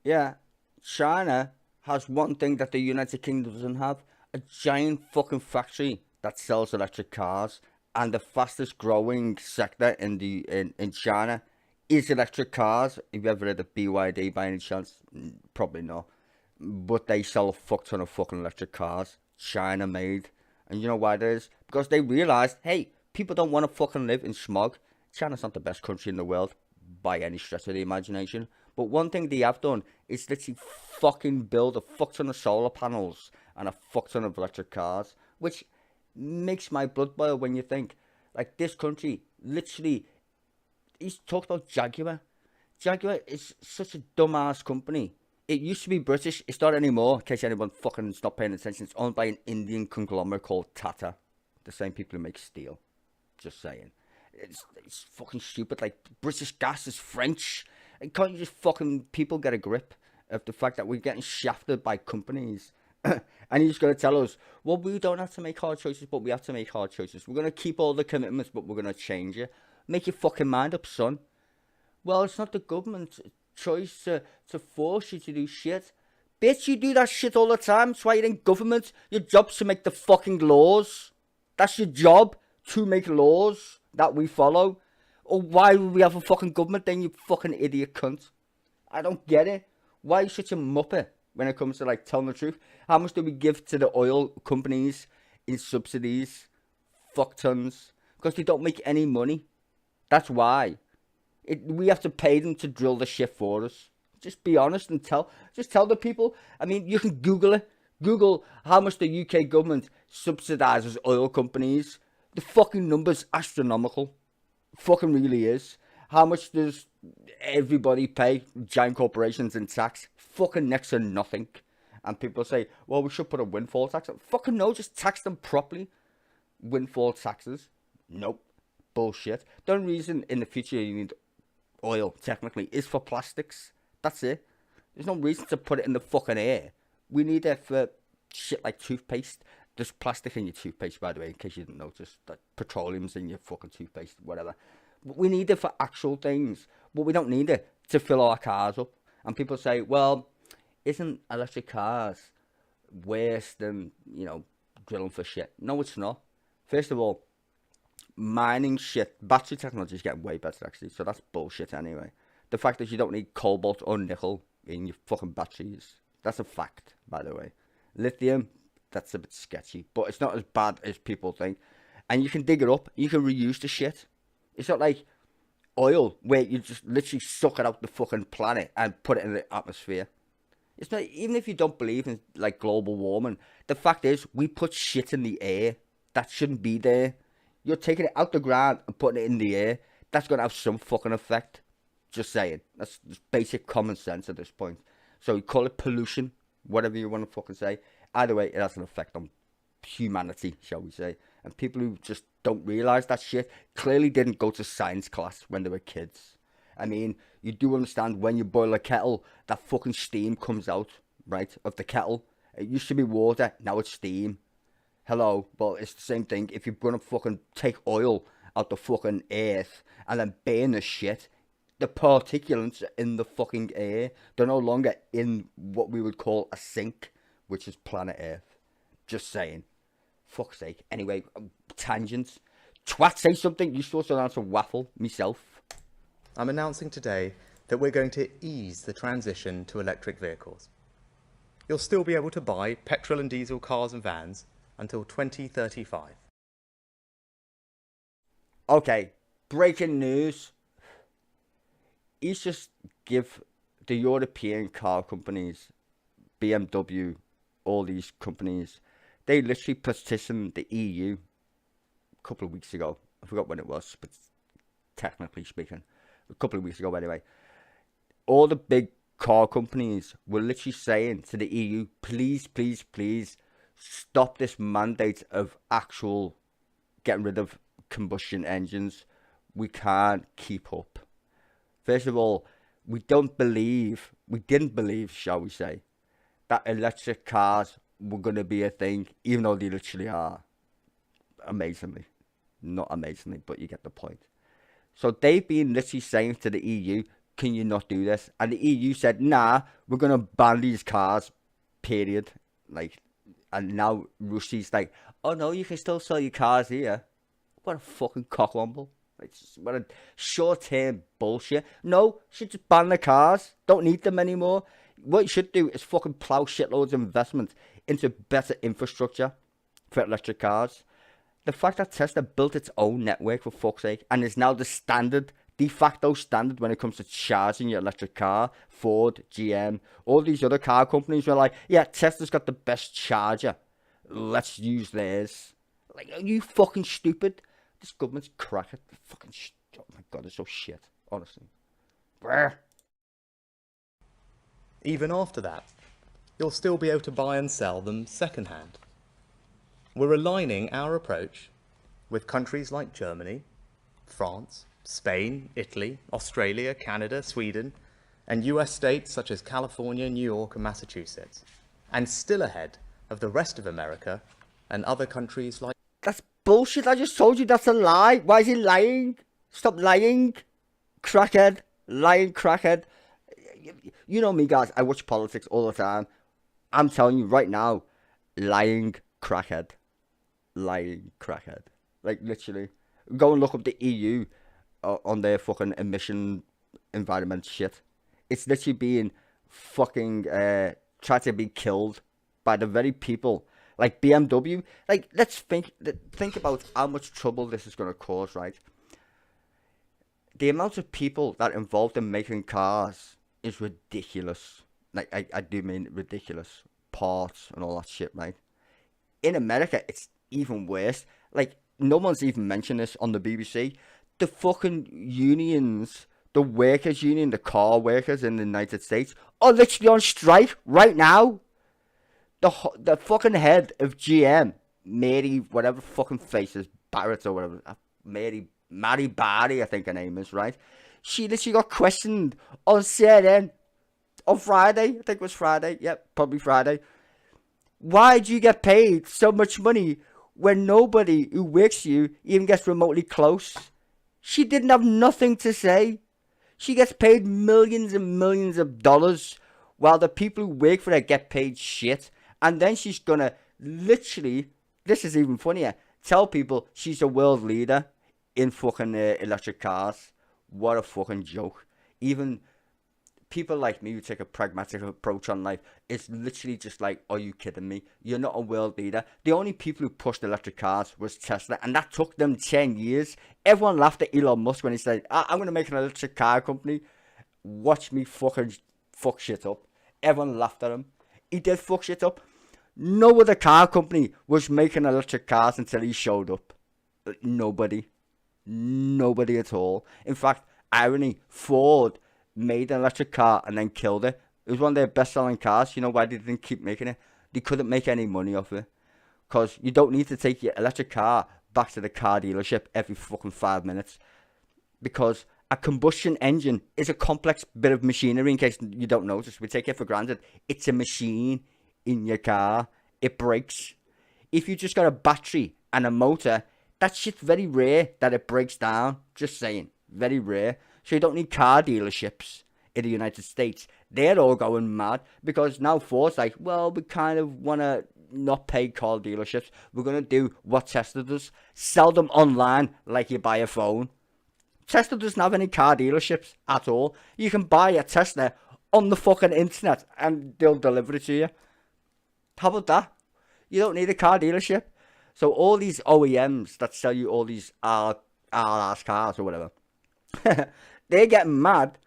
Yeah, China has one thing that the United Kingdom doesn't have: a giant fucking factory that sells electric cars. And the fastest growing sector in China is electric cars. Have you ever heard of BYD by any chance? Probably not. But they sell a fuck ton of fucking electric cars, China made. And you know why that is? Because they realized, hey, people don't want to fucking live in smog. China's not the best country in the world by any stretch of the imagination. But one thing they have done is literally fucking build a fuck ton of solar panels and a fuck ton of electric cars, which makes my blood boil when you think, like, this country, literally, he's talked about Jaguar. Jaguar is such a dumbass company. It used to be British, it's not anymore, in case anyone fucking stopped paying attention. It's owned by an Indian conglomerate called Tata, the same people who make steel. Just saying. It's fucking stupid. Like, British Gas is French. And can't you just fucking people get a grip of the fact that we're getting shafted by companies? And he's going to tell us, well, we don't have to make hard choices, but we have to make hard choices. We're going to keep all the commitments, but we're going to change it. Make your fucking mind up, son. Well, it's not the government's choice to force you to do shit. Bitch, you do that shit all the time. That's why you're in government. Your job's to make the fucking laws. That's your job, to make laws that we follow. Or why would we have a fucking government then, you fucking idiot cunt? I don't get it. Why are you such a muppet when it comes to, like, telling the truth? How much do we give to the oil companies in subsidies? Fuck tons. Because they don't make any money. That's why. We have to pay them to drill the shit for us. Just be honest and tell the people. I mean, you can Google it. Google how much the UK government subsidises oil companies. The fucking number's astronomical. Fucking really is. How much does everybody pay giant corporations in tax? Fucking next to nothing. And people say, well, we should put a windfall tax on. Fucking no, just tax them properly. Windfall taxes? Nope. Bullshit. The only reason in the future you need oil, technically, is for plastics. That's it. There's no reason to put it in the fucking air. We need it for shit like toothpaste. There's plastic in your toothpaste, by the way, in case you didn't notice. That petroleum's in your fucking toothpaste, whatever. But we need it for actual things. But we don't need it to fill our cars up. And people say, well, isn't electric cars worse than, you know, drilling for shit? No, it's not. First of all, mining shit, battery technology is getting way better, actually. So that's bullshit anyway. The fact that you don't need cobalt or nickel in your fucking batteries, that's a fact, by the way. Lithium, that's a bit sketchy, but it's not as bad as people think. And you can dig it up, you can reuse the shit. It's not like oil, where you just literally suck it out the fucking planet and put it in the atmosphere. It's not, even if you don't believe in, like, global warming, the fact is, we put shit in the air that shouldn't be there. You're taking it out the ground and putting it in the air. That's going to have some fucking effect. Just saying. That's just basic common sense at this point. So you call it pollution, whatever you want to fucking say. Either way, it has an effect on humanity, shall we say. And people who just don't realise that shit clearly didn't go to science class when they were kids. I mean, you do understand when you boil a kettle, that fucking steam comes out, right, of the kettle. It used to be water, now it's steam. Hello, well, it's the same thing. If you're gonna fucking take oil out the fucking earth and then burn the shit, the particulates in the fucking air, they're no longer in what we would call a sink, which is planet Earth. Just saying. Fuck's sake. Anyway, tangents. Twat, say something. You supposed to announce a waffle, myself. I'm announcing today that we're going to ease the transition to electric vehicles. You'll still be able to buy petrol and diesel cars and vans until 2035. Okay, breaking news. He's just give the European car companies, BMW, all these companies, they literally petitioned the EU a couple of weeks ago. I forgot when it was, but technically speaking, a couple of weeks ago anyway. All the big car companies were literally saying to the EU, please, please, please, stop this mandate of actual getting rid of combustion engines. We can't keep up. First of all, we didn't believe, shall we say, that electric cars were going to be a thing, even though they literally are. Amazingly. Not amazingly, but you get the point. So they've been literally saying to the EU, can you not do this? And the EU said, nah, we're going to ban these cars, period. Like, and now Russia's like, oh no, you can still sell your cars here. What a fucking cockwomble. Like, what a short-term bullshit. No, you should just ban the cars. Don't need them anymore. What you should do is fucking plough shitloads of investment into better infrastructure for electric cars. The fact that Tesla built its own network, for fuck's sake, and is now the standard, de facto standard when it comes to charging your electric car. Ford, GM, all these other car companies were like, yeah, Tesla's got the best charger. Let's use theirs. Like, are you fucking stupid? This government's cracking. Fucking oh my god, it's so shit, honestly. Brr. Even after that, you'll still be able to buy and sell them second-hand. We're aligning our approach with countries like Germany, France, Spain, Italy, Australia, Canada, Sweden, and US states such as California, New York, and Massachusetts, and still ahead of the rest of America and other countries like... That's bullshit. I just told you that's a lie. Why is he lying? Stop lying. Crackhead. Lying crackhead. You know me, guys. I watch politics all the time. I'm telling you right now, lying crackhead. Lying crackhead. Like, literally. Go and look up the EU on their fucking emission environment shit. It's literally being fucking tried to be killed by the very people like BMW. Like, let's think about how much trouble this is going to cause, right? The amount of people that are involved in making cars is ridiculous. Like, I do mean ridiculous. Parts and all that shit, right? In America, it's even worse. Like, no one's even mentioned this on the BBC. The fucking unions, the workers union, the car workers in the United States are literally on strike right now. The fucking head of GM, Mary, whatever fucking face is, Barrett or whatever, Mary Barry, I think her name is, right? She literally got questioned on CNN on Friday. I think it was Friday. Yep, probably Friday. Why do you get paid so much money when nobody who works for you even gets remotely close? She didn't have nothing to say. She gets paid millions and millions of dollars while the people who work for her get paid shit. And then she's gonna literally, this is even funnier, tell people she's a world leader in fucking electric cars. What a fucking joke. Even people like me who take a pragmatic approach on life, it's literally just like, are you kidding me? You're not a world leader. The only people who pushed electric cars was Tesla, and that took them 10 years. Everyone laughed at Elon Musk when he said, I'm going to make an electric car company. Watch me fucking fuck shit up. Everyone laughed at him. He did fuck shit up. No other car company was making electric cars until he showed up. Nobody. Nobody at all. In fact, irony, Ford made an electric car and then killed it. It was one of their best-selling cars. You know why they didn't keep making it? They couldn't make any money off it. Because you don't need to take your electric car back to the car dealership every fucking 5 minutes. Because a combustion engine is a complex bit of machinery, in case you don't notice. We take it for granted. It's a machine in your car. It breaks. If you just got a battery and a motor, that shit's very rare that it breaks down. Just saying. Very rare. So you don't need car dealerships in the United States. They're all going mad because now Ford's like, well, we kind of want to not pay car dealerships. We're going to do what Tesla does. Sell them online like you buy a phone. Tesla doesn't have any car dealerships at all. You can buy a Tesla on the fucking internet and they'll deliver it to you. How about that? You don't need a car dealership. So all these OEMs that sell you all these RS cars or whatever, they're getting mad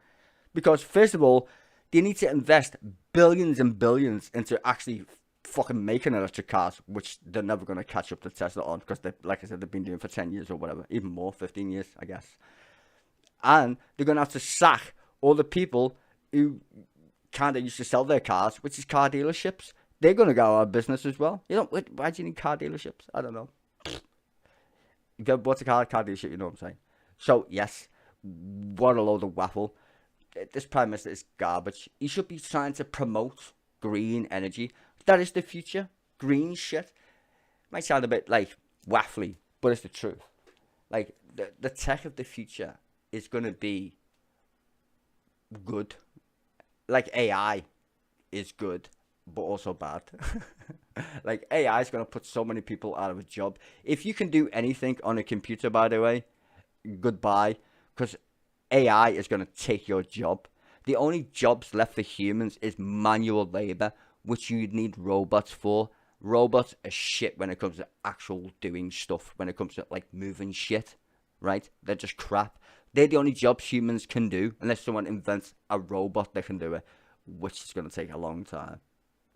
because, first of all, they need to invest billions and billions into actually fucking making electric cars, which they're never going to catch up to Tesla on because, like I said, they've been doing it for 10 years or whatever, even more, 15 years, I guess. And they're going to have to sack all the people who kind of used to sell their cars, which is car dealerships. They're going to go out of business as well. You know, why do you need car dealerships? I don't know. If you bought a car dealership, you know what I'm saying. So, yes, what a load of waffle. This Prime Minister is garbage. He should be trying to promote green energy. That is the future. Green shit. Might sound a bit, like, waffly, but it's the truth. Like, the tech of the future is going to be good. Like AI is good, but also bad. Like AI is going to put so many people out of a job. If you can do anything on a computer, by the way, goodbye, because AI is going to take your job. The only jobs left for humans is manual labor, which you need robots for. Robots are shit when it comes to actual doing stuff, when it comes to like moving shit, right? They're just crap. They're the only jobs humans can do, unless someone invents a robot that can do it, which is going to take a long time.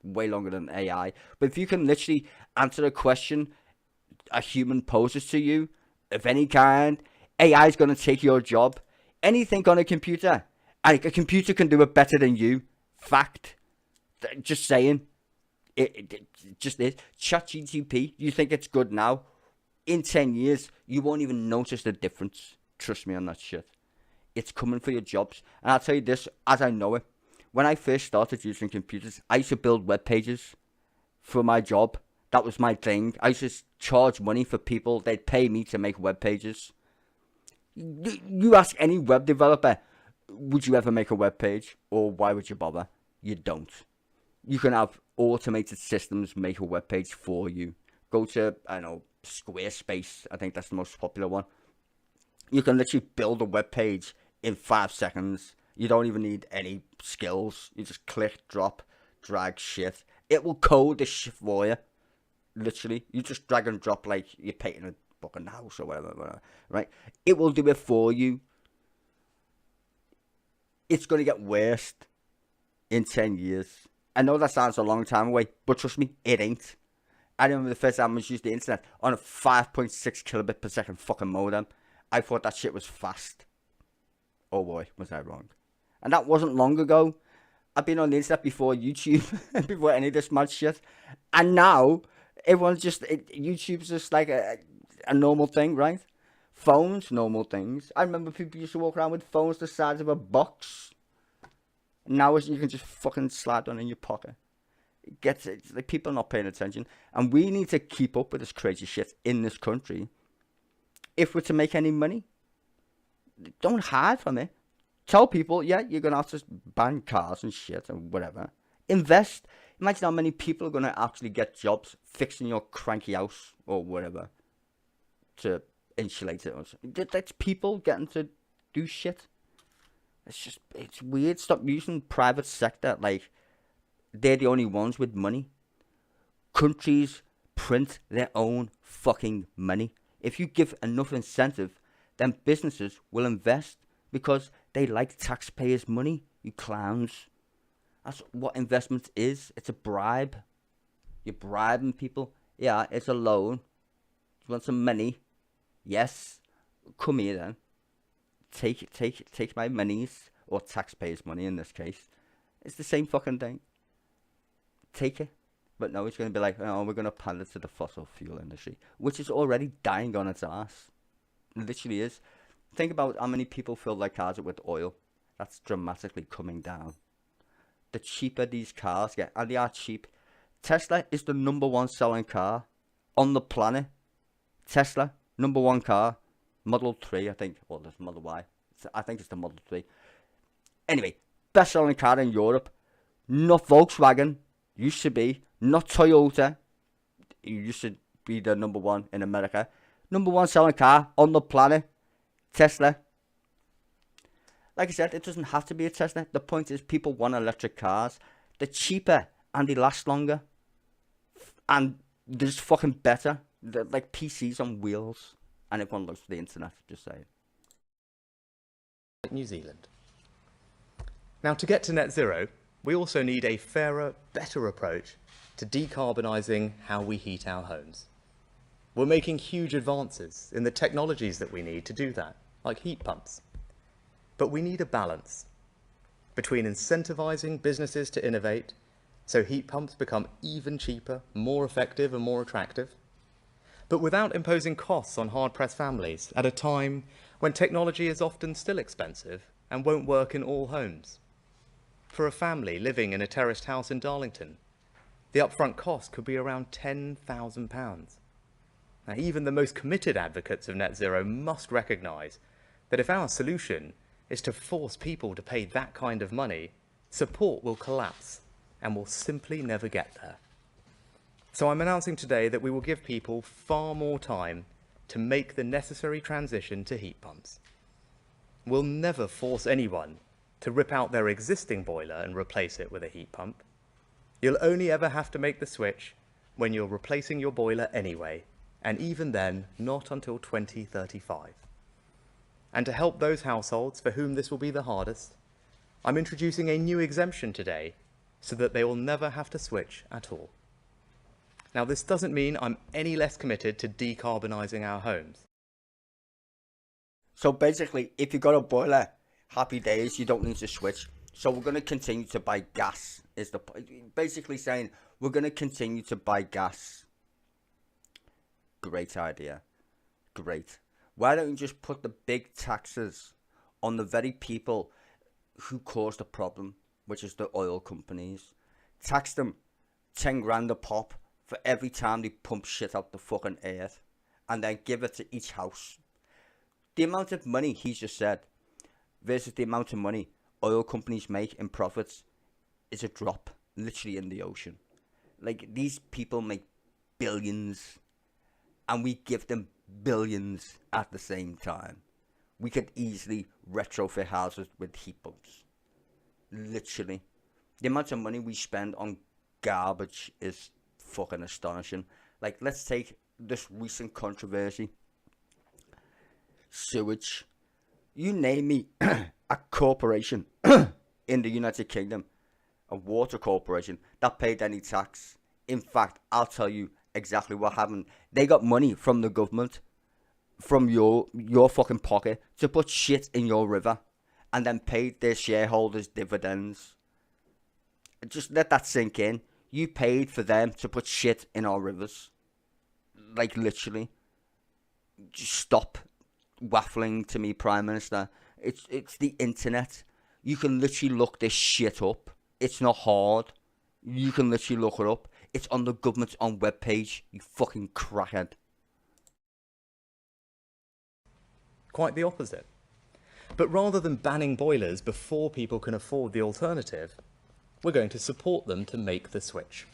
Way longer than AI. But if you can literally answer a question a human poses to you, of any kind, AI is going to take your job. Anything on a computer. And a computer can do it better than you. Fact. Just saying. It just is. ChatGPT, you think it's good now? In 10 years, you won't even notice the difference. Trust me on that shit. It's coming for your jobs. And I'll tell you this, as I know it. When I first started using computers, I used to build web pages for my job. That was my thing. I used to charge money for people. They'd pay me to make web pages. You ask any web developer, would you ever make a web page? Or why would you bother? You don't. You can have automated systems make a web page for you. Go to, I don't know, Squarespace. I think that's the most popular one. You can literally build a web page in 5 seconds. You don't even need any skills. You just click, drop, drag shit. It will code this shit for you. Literally. You just drag and drop like you're painting a fucking house or whatever. Right? It will do it for you. It's going to get worse in 10 years. I know that sounds a long time away, but trust me, it ain't. I remember the first time I used the internet on a 5.6 kilobit per second fucking modem. I thought that shit was fast. Oh boy, was I wrong. And that wasn't long ago. I've been on the internet before YouTube, before any of this mad shit. And now, everyone's just, YouTube's just like a normal thing, right? Phones, normal things. I remember people used to walk around with phones the size of a box. Now you can just fucking slide one in your pocket. It's like people are not paying attention. And we need to keep up with this crazy shit in this country. If we're to make any money. Don't hide from it. Tell people, yeah, you're going to have to ban cars and shit and whatever. Invest. Imagine how many people are going to actually get jobs fixing your cranky house or whatever to insulate it. That's people getting to do shit. It's weird. Stop using private sector like they're the only ones with money. Countries print their own fucking money. If you give enough incentive, then businesses will invest because they like taxpayers' money, you clowns. That's what investment is. It's a bribe. You're bribing people. Yeah, it's a loan. You want some money? Yes. Come here then. Take my monies, or taxpayers' money in this case. It's the same fucking thing. Take it. But no, it's going to be like, oh, we're going to pander to the fossil fuel industry, which is already dying on its ass. It literally is. Think about how many people fill their cars up with oil. That's dramatically coming down. The cheaper these cars get, and they are cheap. Tesla is the #1 selling car on the planet. Tesla, #1 car. Model 3, I think. Well, there's Model Y. I think it's the Model 3. Anyway, best selling car in Europe. Not Volkswagen. Used to be. Not Toyota. It used to be the #1 in America. #1 selling car on the planet. Tesla. Like I said, it doesn't have to be a Tesla. The point is people want electric cars. They're cheaper and they last longer. And they're just fucking better. They're like PCs on wheels. And everyone looks for the internet, just saying. New Zealand. Now, to get to net zero, we also need a fairer, better approach to decarbonising how we heat our homes. We're making huge advances in the technologies that we need to do that, like heat pumps. But we need a balance between incentivising businesses to innovate so heat pumps become even cheaper, more effective and more attractive, but without imposing costs on hard-pressed families at a time when technology is often still expensive and won't work in all homes. For a family living in a terraced house in Darlington, the upfront cost could be around £10,000. Now, even the most committed advocates of net zero must recognise that if our solution is to force people to pay that kind of money, support will collapse and will simply never get there. So I'm announcing today that we will give people far more time to make the necessary transition to heat pumps. We'll never force anyone to rip out their existing boiler and replace it with a heat pump. You'll only ever have to make the switch when you're replacing your boiler anyway, and even then, not until 2035. And to help those households for whom this will be the hardest, I'm introducing a new exemption today so that they will never have to switch at all. Now, this doesn't mean I'm any less committed to decarbonising our homes. So basically, if you've got a boiler, happy days, you don't need to switch. So we're going to continue to buy gas, is the basically saying we're going to continue to buy gas. Great idea. Great. Why don't you just put the big taxes on the very people who caused the problem, which is the oil companies? Tax them 10 grand a pop for every time they pump shit out the fucking earth, and then give it to each house. The amount of money he just said versus the amount of money oil companies make in profits is a drop literally in the ocean. Like, these people make billions and we give them billions at the same time. We could easily retrofit houses with heat pumps. Literally. The amount of money we spend on garbage is fucking astonishing. Like, let's take this recent controversy. Sewage. You name me a corporation in the United Kingdom, a water corporation, that paid any tax. In fact, I'll tell you exactly what happened. They got money from the government, from your fucking pocket, to put shit in your river, and then paid their shareholders dividends. Just let that sink in. You paid for them to put shit in our rivers. Like, literally. Just stop waffling to me, Prime Minister. It's the internet. You can literally look this shit up. It's not hard. You can literally look it up. It's on the government's own webpage, you fucking crackhead. Quite the opposite. But rather than banning boilers before people can afford the alternative, we're going to support them to make the switch.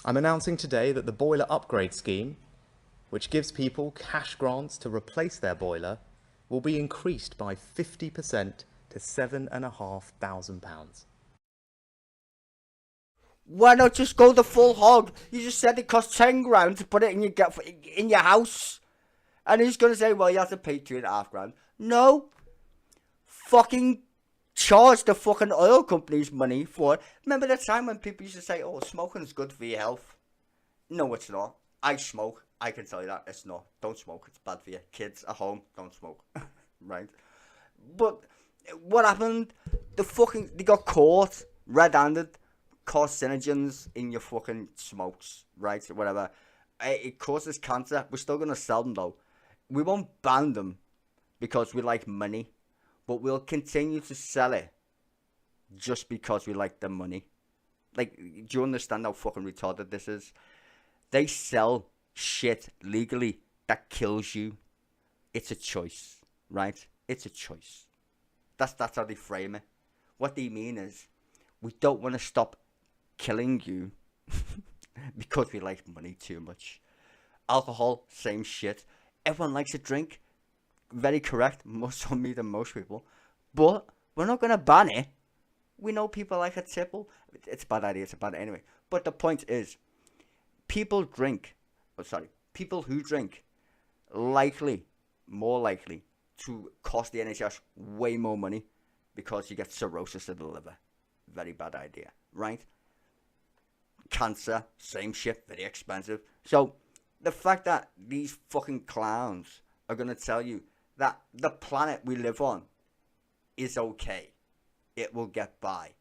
I'm announcing today that the boiler upgrade scheme, which gives people cash grants to replace their boiler, will be increased by 50% to £7,500. Why not just go the full hog? You just said it costs 10 grand to put it in your house. And he's going to say, well, you have to pay 2.5 grand. No. Fucking charge the fucking oil companies money for it. Remember that time when people used to say, oh, smoking's good for your health? No, it's not. I smoke. I can tell you that. It's not. Don't smoke. It's bad for you. Kids at home, don't smoke. Right? But what happened? They got caught red-handed. Carcinogens in your fucking smokes, right? Or whatever. It causes cancer. We're still going to sell them, though. We won't ban them because we like money. But we'll continue to sell it just because we like the money. Like, do you understand how fucking retarded this is? They sell shit legally that kills you. It's a choice, right? It's a choice. That's how they frame it. What they mean is, we don't want to stop killing you because we like money too much. Alcohol, same shit. Everyone likes a drink. Very correct. More so me than most people. But we're not going to ban it. We know people like a tipple. It's a bad idea. It's a bad anyway. But the point is, people who drink, more likely to cost the NHS way more money because you get cirrhosis of the liver. Very bad idea, right? Cancer, same shit, very expensive. So the fact that these fucking clowns are going to tell you that the planet we live on is okay, it will get by.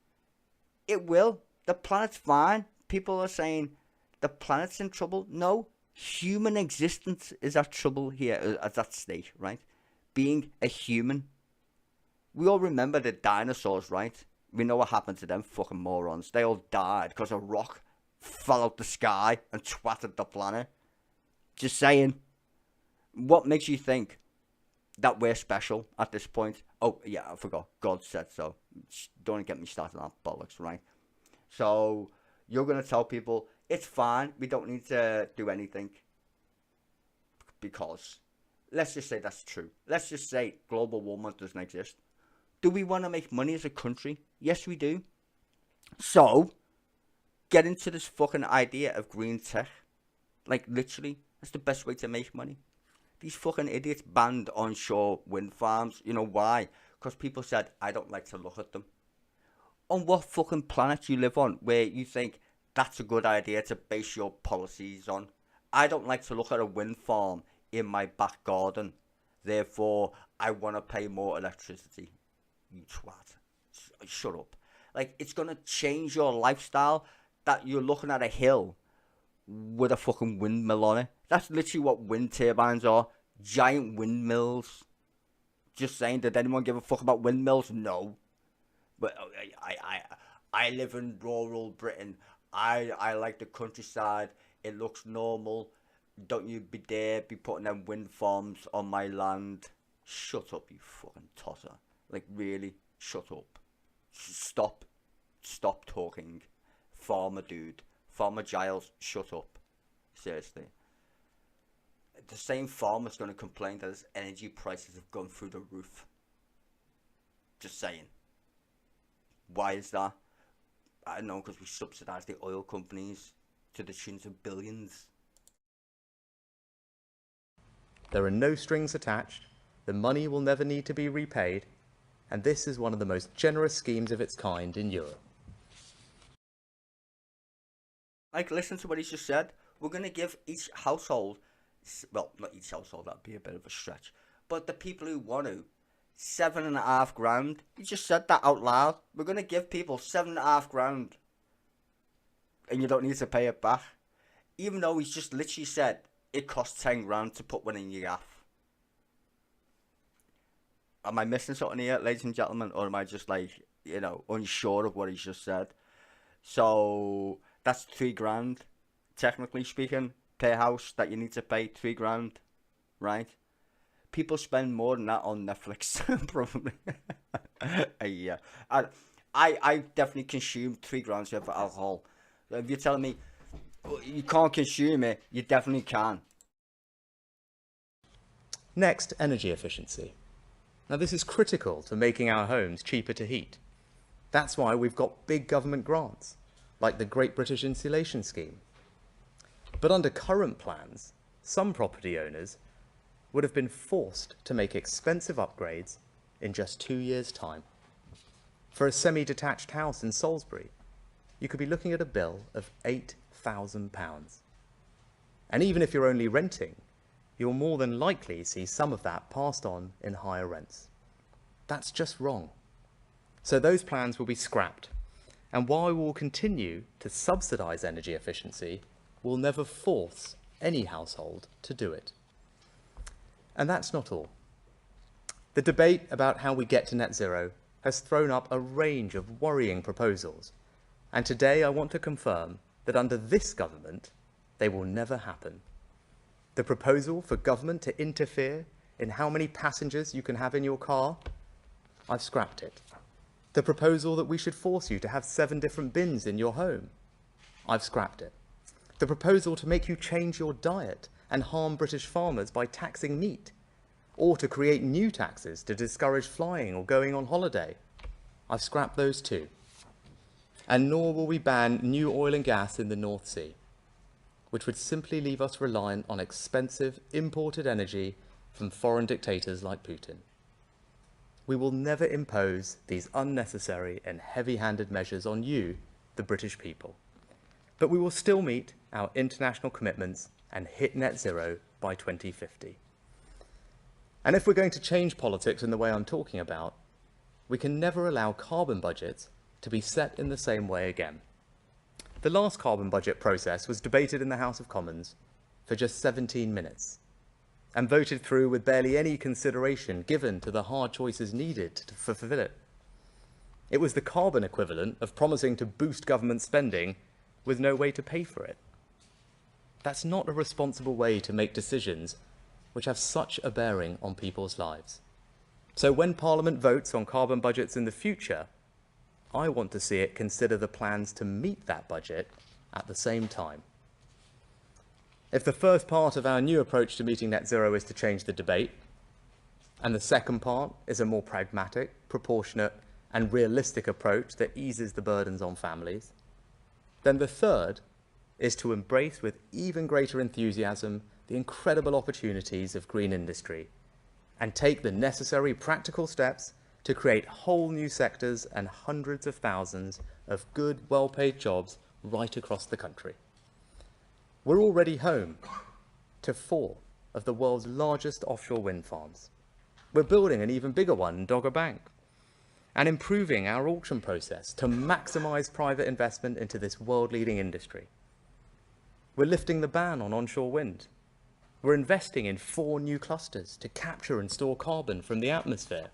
It will. The planet's fine. People are saying the planet's in trouble. No, human existence is at trouble here, at that state, right? Being a human. We all remember the dinosaurs, right? We know what happened to them fucking morons. They all died because a rock fell out the sky and twatted the planet. Just saying. What makes you think that we're special at this point. Oh, yeah, I forgot. God said so. Don't get me started on bollocks, right? So you're going to tell people, it's fine, we don't need to do anything. Because, let's just say that's true. Let's just say global warming doesn't exist. Do we want to make money as a country? Yes, we do. So, get into this fucking idea of green tech. Like, literally, that's the best way to make money. These fucking idiots banned onshore wind farms. You know why? Because people said, I don't like to look at them. On what fucking planet do you live on where you think that's a good idea to base your policies on? I don't like to look at a wind farm in my back garden. Therefore, I want to pay more electricity. You twat. Shut up. Like, it's going to change your lifestyle that you're looking at a hill with a fucking windmill on it. That's literally what wind turbines are. Giant windmills. Just saying, did anyone give a fuck about windmills? No. But I live in rural Britain. I like the countryside. It looks normal. Don't you be putting them wind farms on my land. Shut up, you fucking tosser. Like, really, shut up. Stop talking. Farmer dude. Farmer Giles, shut up. Seriously. The same farmer's going to complain that his energy prices have gone through the roof. Just saying. Why is that? I don't know, because we subsidise the oil companies to the tunes of billions. There are no strings attached, the money will never need to be repaid, and this is one of the most generous schemes of its kind in Europe. Like, listen to what he's just said. We're going to give each household, well, not each household, that'd be a bit of a stretch, but the people who want to, 7.5 grand. He just said that out loud. We're going to give people 7.5 grand. And you don't need to pay it back. Even though he's just literally said it costs 10 grand to put one in your gaff. Am I missing something here, ladies and gentlemen? Or am I just, like, you know, unsure of what he's just said? So that's 3 grand, technically speaking, per house that you need to pay 3 grand, right? People spend more than that on Netflix, probably. Yeah, I definitely consume 3 grams worth of alcohol. If you're telling me you can't consume it, you definitely can. Next, energy efficiency. Now, this is critical to making our homes cheaper to heat. That's why we've got big government grants, like the Great British Insulation Scheme. But under current plans, some property owners would have been forced to make expensive upgrades in just 2 years' time. For a semi-detached house in Salisbury, you could be looking at a bill of £8,000. And even if you're only renting, you'll more than likely see some of that passed on in higher rents. That's just wrong. So those plans will be scrapped. And while we will continue to subsidise energy efficiency, we'll never force any household to do it. And that's not all. The debate about how we get to net zero has thrown up a range of worrying proposals. And today I want to confirm that under this government, they will never happen. The proposal for government to interfere in how many passengers you can have in your car, I've scrapped it. The proposal that we should force you to have 7 different bins in your home, I've scrapped it. The proposal to make you change your diet and harm British farmers by taxing meat, or to create new taxes to discourage flying or going on holiday, I've scrapped those too. And nor will we ban new oil and gas in the North Sea, which would simply leave us reliant on expensive imported energy from foreign dictators like Putin. We will never impose these unnecessary and heavy-handed measures on you, the British people. But we will still meet our international commitments and hit net zero by 2050. And if we're going to change politics in the way I'm talking about, we can never allow carbon budgets to be set in the same way again. The last carbon budget process was debated in the House of Commons for just 17 minutes and voted through with barely any consideration given to the hard choices needed to fulfill it. It was the carbon equivalent of promising to boost government spending with no way to pay for it. That's not a responsible way to make decisions which have such a bearing on people's lives. So when Parliament votes on carbon budgets in the future, I want to see it consider the plans to meet that budget at the same time. If the first part of our new approach to meeting net zero is to change the debate, and the second part is a more pragmatic, proportionate, and realistic approach that eases the burdens on families, then the third is to embrace with even greater enthusiasm the incredible opportunities of green industry and take the necessary practical steps to create whole new sectors and hundreds of thousands of good, well-paid jobs right across the country. We're already home to 4 of the world's largest offshore wind farms. We're building an even bigger one in Dogger Bank and improving our auction process to maximise private investment into this world-leading industry. We're lifting the ban on onshore wind. We're investing in 4 new clusters to capture and store carbon from the atmosphere.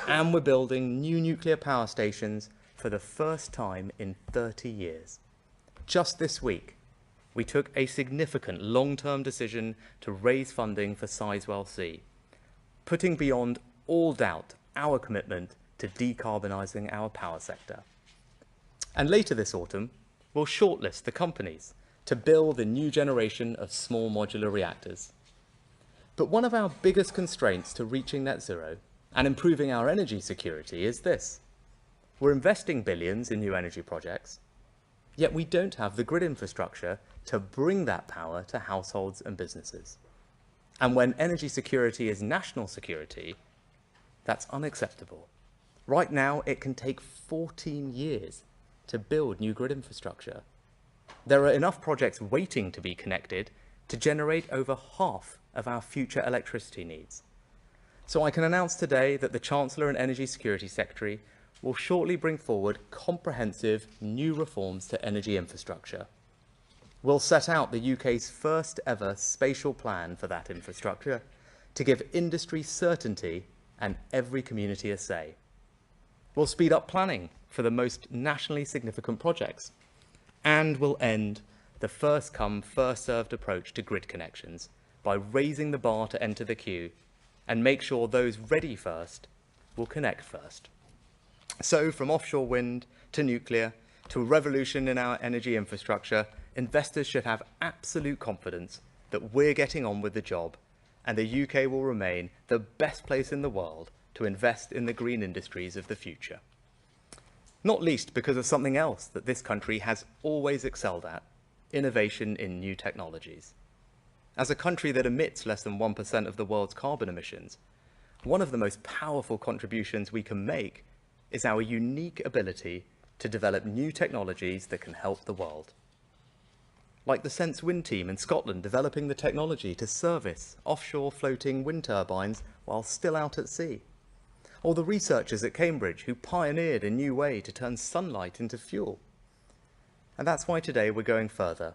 And we're building new nuclear power stations for the first time in 30 years. Just this week, we took a significant long-term decision to raise funding for Sizewell C, putting beyond all doubt our commitment to decarbonising our power sector. And later this autumn, we'll shortlist the companies to build a new generation of small modular reactors. But one of our biggest constraints to reaching net zero and improving our energy security is this. We're investing billions in new energy projects, yet we don't have the grid infrastructure to bring that power to households and businesses. And when energy security is national security, that's unacceptable. Right now, it can take 14 years to build new grid infrastructure. There are enough projects waiting to be connected to generate over half of our future electricity needs. So I can announce today that the Chancellor and Energy Security Secretary will shortly bring forward comprehensive new reforms to energy infrastructure. We'll set out the UK's first ever spatial plan for that infrastructure to give industry certainty and every community a say. We'll speed up planning for the most nationally significant projects, and we'll end the first-come, first-served approach to grid connections by raising the bar to enter the queue and make sure those ready first will connect first. So from offshore wind to nuclear to a revolution in our energy infrastructure, investors should have absolute confidence that we're getting on with the job and the UK will remain the best place in the world to invest in the green industries of the future. Not least because of something else that this country has always excelled at, innovation in new technologies. As a country that emits less than 1% of the world's carbon emissions, one of the most powerful contributions we can make is our unique ability to develop new technologies that can help the world. Like the Sense Wind team in Scotland developing the technology to service offshore floating wind turbines while still out at sea. Or the researchers at Cambridge who pioneered a new way to turn sunlight into fuel. And that's why today we're going further,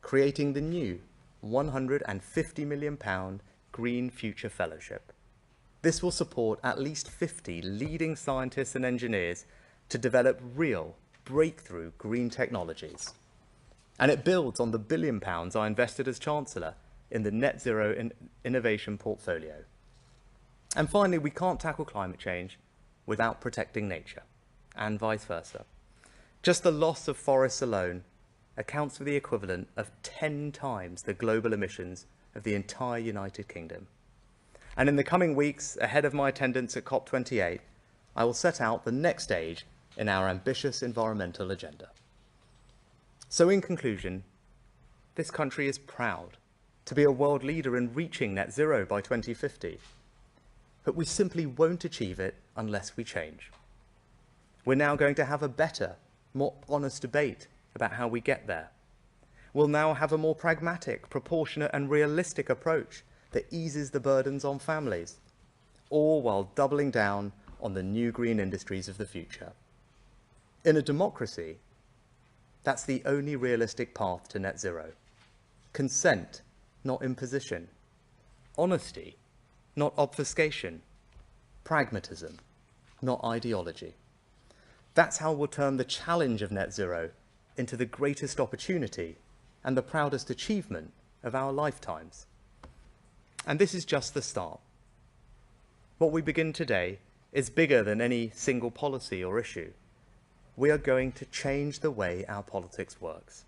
creating the new £150 million Green Future Fellowship. This will support at least 50 leading scientists and engineers to develop real breakthrough green technologies. And it builds on the £1 billion I invested as Chancellor in the Net Zero Innovation Portfolio. And finally, we can't tackle climate change without protecting nature, and vice versa. Just the loss of forests alone accounts for the equivalent of 10 times the global emissions of the entire United Kingdom. And in the coming weeks, ahead of my attendance at COP28, I will set out the next stage in our ambitious environmental agenda. So in conclusion, this country is proud to be a world leader in reaching net zero by 2050. But we simply won't achieve it unless we change. We're now going to have a better, more honest debate about how we get there. We'll now have a more pragmatic, proportionate and realistic approach that eases the burdens on families, all while doubling down on the new green industries of the future. In a democracy, that's the only realistic path to net zero. Consent, not imposition. Honesty, not obfuscation. Pragmatism, not ideology. That's how we'll turn the challenge of net zero into the greatest opportunity and the proudest achievement of our lifetimes. And this is just the start. What we begin today is bigger than any single policy or issue. We are going to change the way our politics works.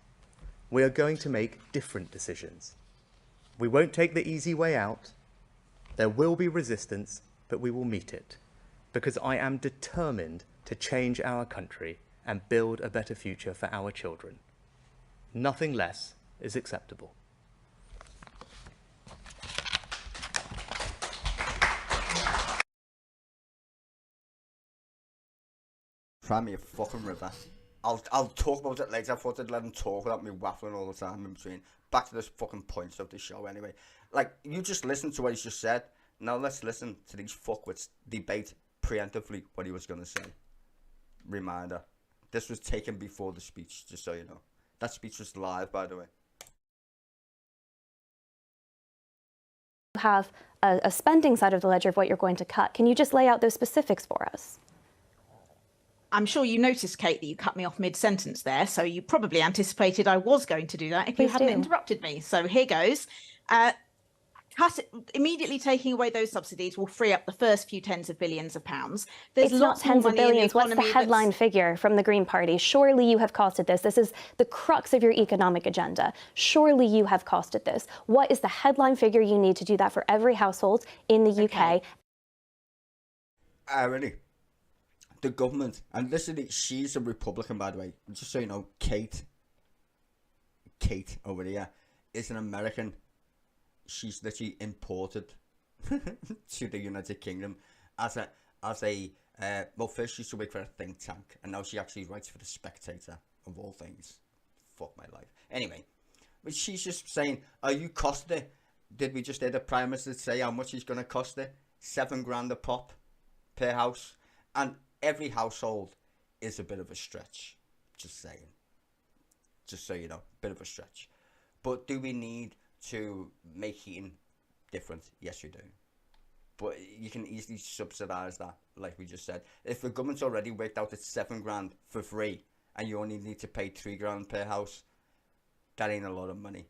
We are going to make different decisions. We won't take the easy way out. There will be resistance, but we will meet it, because I am determined to change our country and build a better future for our children. Nothing less is acceptable. Try me a fucking river. I'll talk about it later. I thought I'd let him talk without me waffling all the time in between. Back to this fucking points of the show anyway. Like, you just listened to what he's just said. Now let's listen to these fuckwits debate preemptively what he was going to say. Reminder. This was taken before the speech, just so you know. That speech was live, by the way. You have a spending side of the ledger of what you're going to cut. Can you just lay out those specifics for us? I'm sure you noticed, Kate, that you cut me off mid-sentence there, so you probably anticipated I was going to do that if you hadn't interrupted me. So here goes. Immediately taking away those subsidies will free up the first few tens of billions of pounds. There's It's not tens of billions. What's the headline figure from the Green Party? Surely you have costed this. This is the crux of your economic agenda. Surely you have costed this. What is the headline figure you need to do that for every household in the UK? Irony. The government, and listen, she's a Republican, by the way, just so you know. Kate over here is an American. She's literally imported to the United Kingdom as a well, first she used to work for a think tank, and now she actually writes for the Spectator, of all things. Fuck my life. Anyway, but she's just saying, are you costing it? Did we just hear the Prime Minister say how much he's going to cost it? $7 a pop per house, and every household is a bit of a stretch. Just saying. Just so you know, bit of a stretch. But do we need to make heating different? Yes, we do. But you can easily subsidise that, like we just said. If the government's already worked out it's $7 for free, and you only need to pay $3 per house, that ain't a lot of money.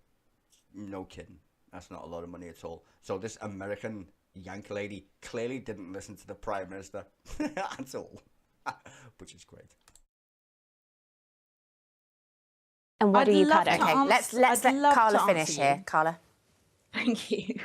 No kidding. That's not a lot of money at all. So this American Yank lady clearly didn't listen to the Prime Minister at all, which is great. And what are you cutting? Okay, let's let Carla finish here. Carla. Thank you.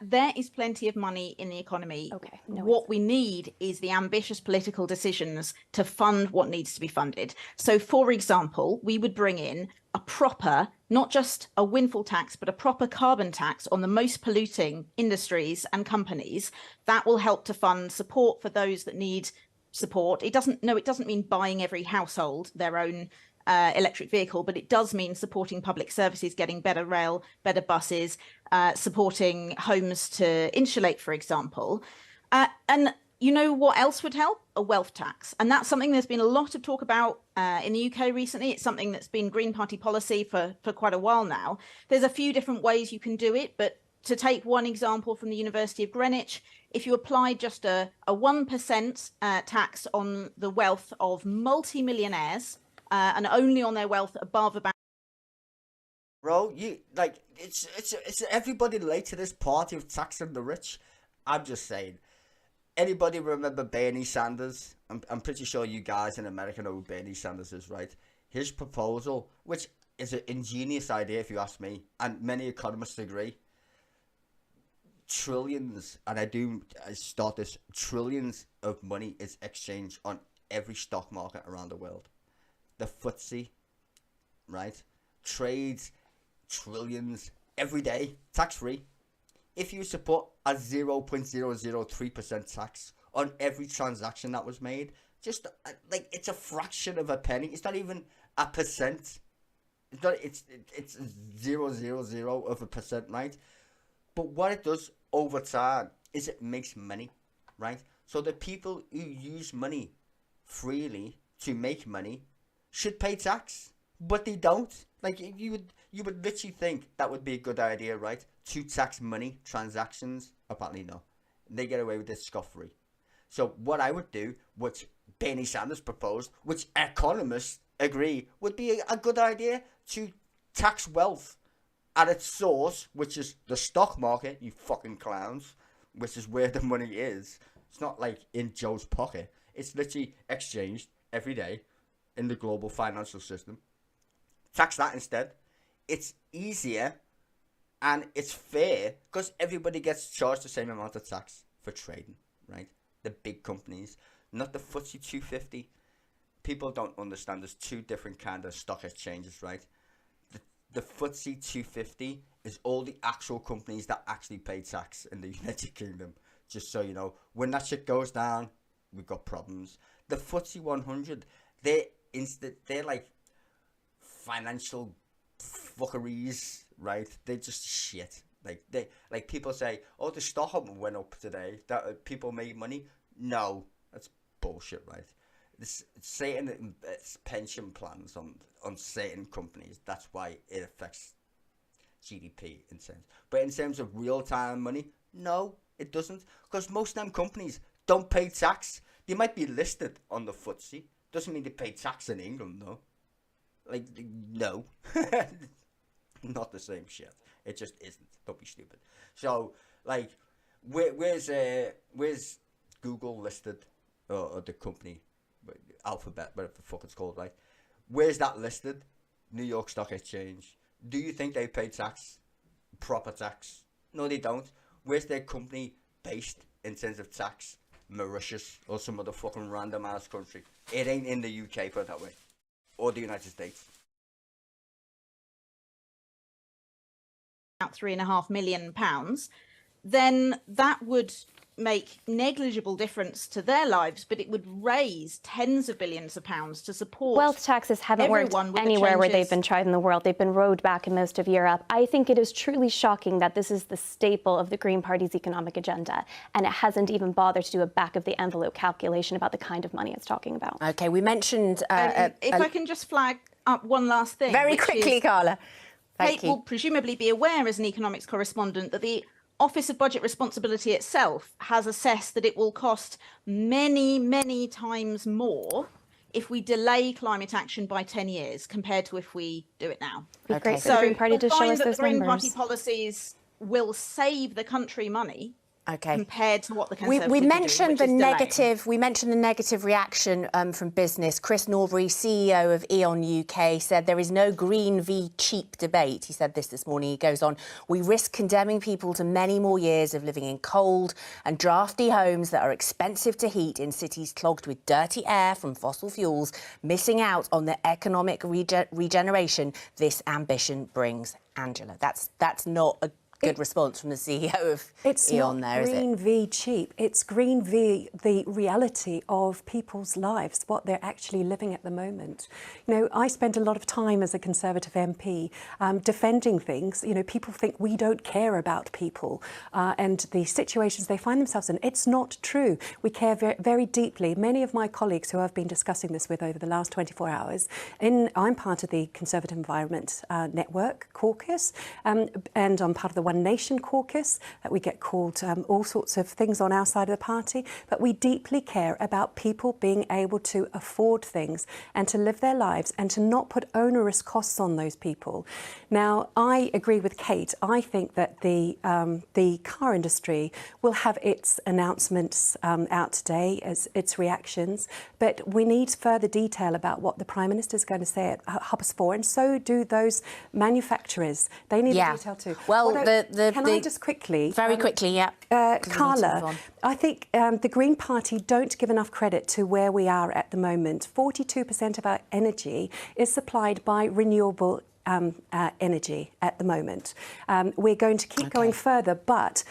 There is plenty of money in the economy. Okay. What we need is the ambitious political decisions to fund what needs to be funded. So, for example, we would bring in a proper, not just a windfall tax, but a proper carbon tax on the most polluting industries and companies. That will help to fund support for those that need support. It doesn't mean buying every household their own electric vehicle, but it does mean supporting public services, getting better rail, better buses, supporting homes to insulate, for example. And you know what else would help? A wealth tax. And that's something there's been a lot of talk about in the UK recently. It's something that's been Green Party policy for quite a while now. There's a few different ways you can do it, but to take one example from the University of Greenwich, if you apply just a 1% tax on the wealth of multi-millionaires, and only on their wealth above about. Bro, you like it's everybody late to this party of taxing the rich. I'm just saying. Anybody remember Bernie Sanders? I'm pretty sure you guys in America know who Bernie Sanders is, right? His proposal, which is an ingenious idea if you ask me, and many economists agree. Trillions, and I start this, trillions of money is exchanged on every stock market around the world. The FTSE, right, trades trillions every day, tax-free. If you support a 0.003% tax on every transaction that was made, just like it's a fraction of a penny. It's not even a percent. It's 0.000%, right? But what it does over time is it makes money, right? So the people who use money freely to make money should pay tax, but they don't. Like you would literally think that would be a good idea, right? To tax money transactions. Apparently no, they get away with this scot-free. So what I would do, which Bernie Sanders proposed, which economists agree would be a good idea, to tax wealth at its source, which is the stock market, you fucking clowns, which is where the money is. It's not like in Joe's pocket. It's literally exchanged every day in the global financial system. Tax that instead. It's easier and it's fair because everybody gets charged the same amount of tax for trading, right? The big companies, not the FTSE 250. People don't understand there's two different kind of stock exchanges, right? The FTSE 250 is all the actual companies that actually pay tax in the United Kingdom. Just so you know, when that shit goes down, we've got problems. The FTSE 100, they're like financial fuckeries, right? They're just shit. Like people say, oh, the stock went up today. That people made money. No, that's bullshit, right? This certain pension plans on certain companies. That's why it affects GDP in sense. But in terms of real time money, no, it doesn't. Because most of them companies don't pay tax. They might be listed on the FTSE. Doesn't mean they pay tax in England, though. Like, no. Not the same shit. It just isn't. Don't be stupid. So, like, where's Google listed? Or the company? Alphabet, whatever the fuck it's called, right? Where's that listed? New York Stock Exchange. Do you think they pay tax? Proper tax? No, they don't. Where's their company based in terms of tax? Mauritius or some other fucking random ass country. It ain't in the UK, put it that way. Or the United States. About £3.5 million, then that would make negligible difference to their lives, but it would raise tens of billions of pounds to support. Wealth taxes haven't worked anywhere where they've been tried in the world. They've been rolled back in most of Europe. I think it is truly shocking that this is the staple of the Green Party's economic agenda, and it hasn't even bothered to do a back-of-the-envelope calculation about the kind of money it's talking about. OK, we mentioned... if I can just flag up one last thing. Very quickly, Carla. Kate will presumably be aware as an economics correspondent that the Office of Budget Responsibility itself has assessed that it will cost many, many times more if we delay climate action by 10 years compared to if we do it now. It'd be great for the Green Party to show us those numbers. So the Green Party numbers. policies will save the country money. Okay. Compared to what the Conservatives we do, mentioned which the is delaying. negative. We mentioned the negative reaction from business. Chris Norbury, CEO of E.ON UK, said there is no green v cheap debate. He said this morning. He goes on, we risk condemning people to many more years of living in cold and drafty homes that are expensive to heat in cities clogged with dirty air from fossil fuels, missing out on the economic regeneration this ambition brings. Angela, that's not a good response from the CEO of E.ON there, is it? It's not green v cheap. It's green v the reality of people's lives, what they're actually living at the moment. You know, I spent a lot of time as a Conservative MP defending things. You know, people think we don't care about people and the situations they find themselves in. It's not true. We care very, very deeply. Many of my colleagues who I've been discussing this with over the last 24 hours, I'm part of the Conservative Environment Network caucus and I'm part of the One Nation caucus, that we get called all sorts of things on our side of the party, but we deeply care about people being able to afford things and to live their lives and to not put onerous costs on those people. Now, I agree with Kate. I think that the car industry will have its announcements out today as its reactions, but we need further detail about what the Prime Minister is going to say at Hubs 4, and so do those manufacturers. They need the detail too. Well, can I just quickly... Very quickly, yeah. Carla, I think the Green Party don't give enough credit to where we are at the moment. 42% of our energy is supplied by renewable energy at the moment. We're going to keep going further, but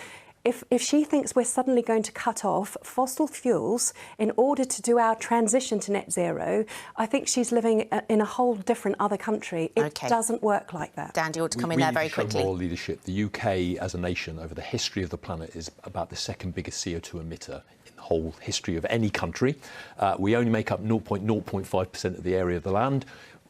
if she thinks we're suddenly going to cut off fossil fuels in order to do our transition to net zero, I think she's living in a whole different other country. It doesn't work like that. Dan, do you want to come in there very quickly? Moral leadership. The UK as a nation over the history of the planet is about the second biggest CO2 emitter in the whole history of any country. We only make up 0.05% of the area of the land.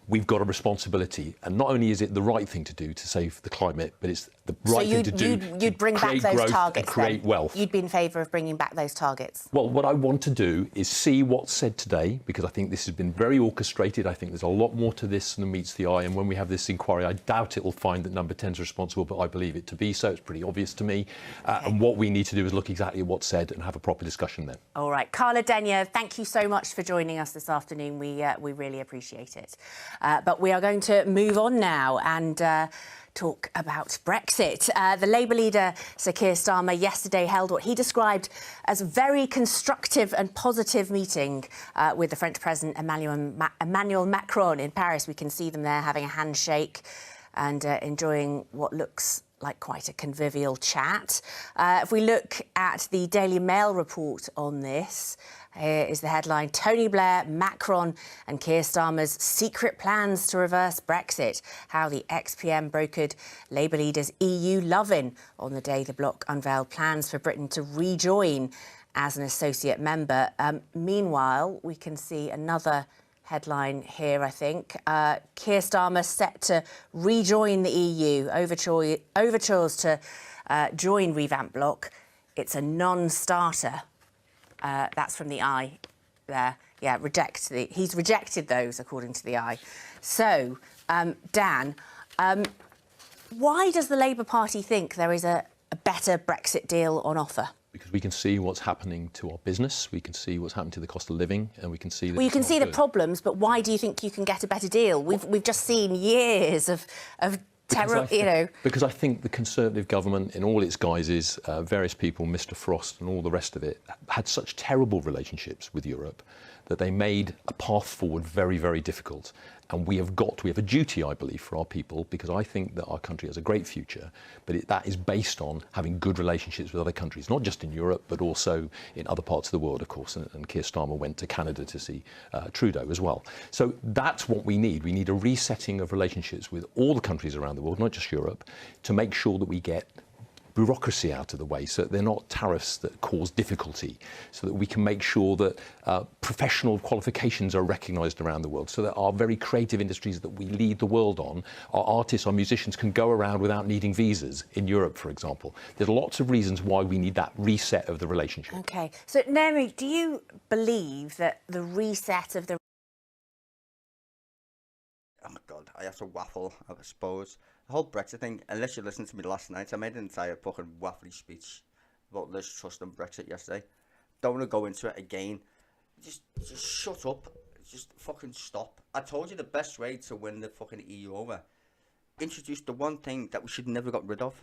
we've got a responsibility, and not only is it the right thing to do to save the climate, but it's the right thing to do you'd bring back those targets and create then? wealth. You'd be in favour of bringing back those targets? Well, what I want to do is see what's said today, because I think this has been very orchestrated. I think there's a lot more to this than meets the eye, and when we have this inquiry, I doubt it will find that number 10 is responsible, but I believe it to be so. It's pretty obvious to me. And what we need to do is look exactly at what's said and have a proper discussion then. All right. Carla Denyer, thank you so much for joining us this afternoon. We really appreciate it. But we are going to move on now and talk about Brexit. The Labour leader, Sir Keir Starmer, yesterday held what he described as a very constructive and positive meeting with the French President Emmanuel Macron in Paris. We can see them there having a handshake and enjoying what looks like quite a convivial chat. If we look at the Daily Mail report on this, here is the headline: Tony Blair, Macron and Keir Starmer's secret plans to reverse Brexit. How the ex-PM brokered Labour leaders' EU love-in on the day the bloc unveiled plans for Britain to rejoin as an associate member. Meanwhile, we can see another headline here, I think. Keir Starmer set to rejoin the EU. Overtures to join revamped bloc. It's a non-starter. That's from the Eye there. Yeah, he's rejected those, according to the Eye. So, Dan, why does the Labour Party think there is a better Brexit deal on offer? Because we can see what's happening to our business, we can see what's happening to the cost of living, and we can see that. Well, you can see the problems, but why do you think you can get a better deal? We've just seen years of terror, you know. Because I think the Conservative government, in all its guises, various people, Mr. Frost and all the rest of it, had such terrible relationships with Europe that they made a path forward very, very difficult. And we have a duty, I believe, for our people, because I think that our country has a great future, but that is based on having good relationships with other countries, not just in Europe, but also in other parts of the world, of course. And Keir Starmer went to Canada to see Trudeau as well. So that's what we need. We need a resetting of relationships with all the countries around the world, not just Europe, to make sure that we get bureaucracy out of the way, so that they're not tariffs that cause difficulty, so that we can make sure that professional qualifications are recognised around the world, so that our very creative industries that we lead the world on, our artists, our musicians, can go around without needing visas in Europe, for example. There's lots of reasons why we need that reset of the relationship. OK. So, Naomi, do you believe that the reset of the... Oh, my God, I have to waffle, I suppose. The whole Brexit thing, unless you listened to me last night, I made an entire fucking waffly speech about Liz Truss and Brexit yesterday. Don't want to go into it again. Just shut up. Just fucking stop. I told you the best way to win the fucking EU over. Introduce the one thing that we should never got rid of,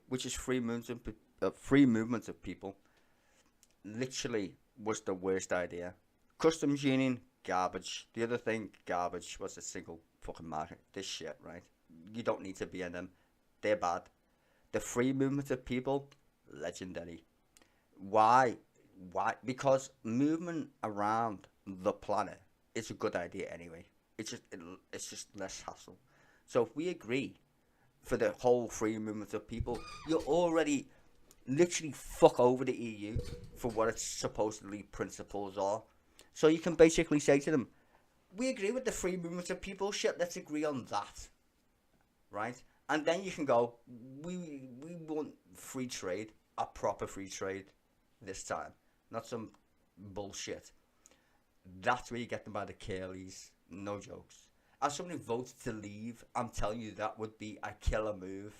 which is free movement of people. Literally was the worst idea. Customs union, garbage. The other thing, garbage, was a single fucking market. This shit, right? You don't need to be in them. They're bad. The free movement of people, legendary. Why? Because movement around the planet is a good idea anyway. It's just less hassle. So if we agree for the whole free movement of people, you already literally fuck over the EU for what its supposedly principles are. So you can basically say to them, we agree with the free movement of people, shit, let's agree on that. Right? And then you can go, we want free trade, a proper free trade this time, not some bullshit. That's where you get them by the curlies, no jokes. As somebody votes to leave, I'm telling you that would be a killer move.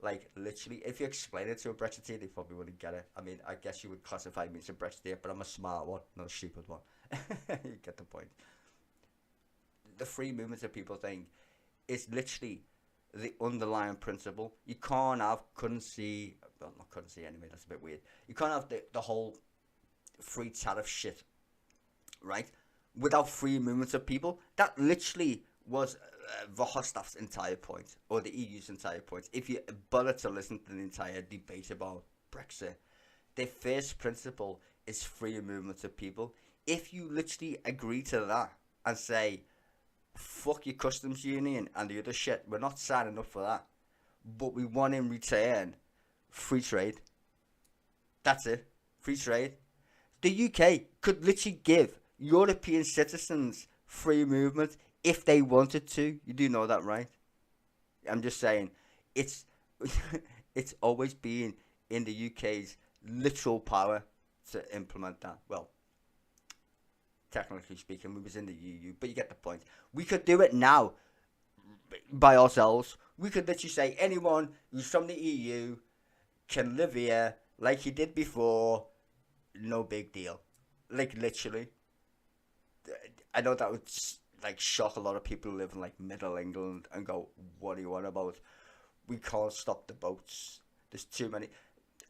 Like, literally, if you explain it to a Brexiteer, they probably wouldn't get it. I mean, I guess you would classify me as a Brexiteer, but I'm a smart one, not a stupid one. You get the point. The free movement of people thing is literally the underlying principle. You can't have currency, well, not currency anyway, that's a bit weird. You can't have the whole free tariff shit, right, without free movements of people. That literally was Verhofstadt's entire point, or the EU's entire point. If you bother to listen to the entire debate about Brexit, their first principle is free movements of people. If you literally agree to that and say, fuck your customs union and the other shit, we're not signing up for that, but we want in return free trade. That's it. Free trade. The UK could literally give European citizens free movement if they wanted to. You do know that, right? I'm just saying, it's it's always been in the UK's literal power to implement that. Well, technically speaking, we was in the EU, but you get the point. We could do it now by ourselves. We could literally say anyone who's from the EU can live here like he did before, no big deal. Like, literally. I know that would like shock a lot of people who live in like Middle England and go, what do you want about? We can't stop the boats. There's too many.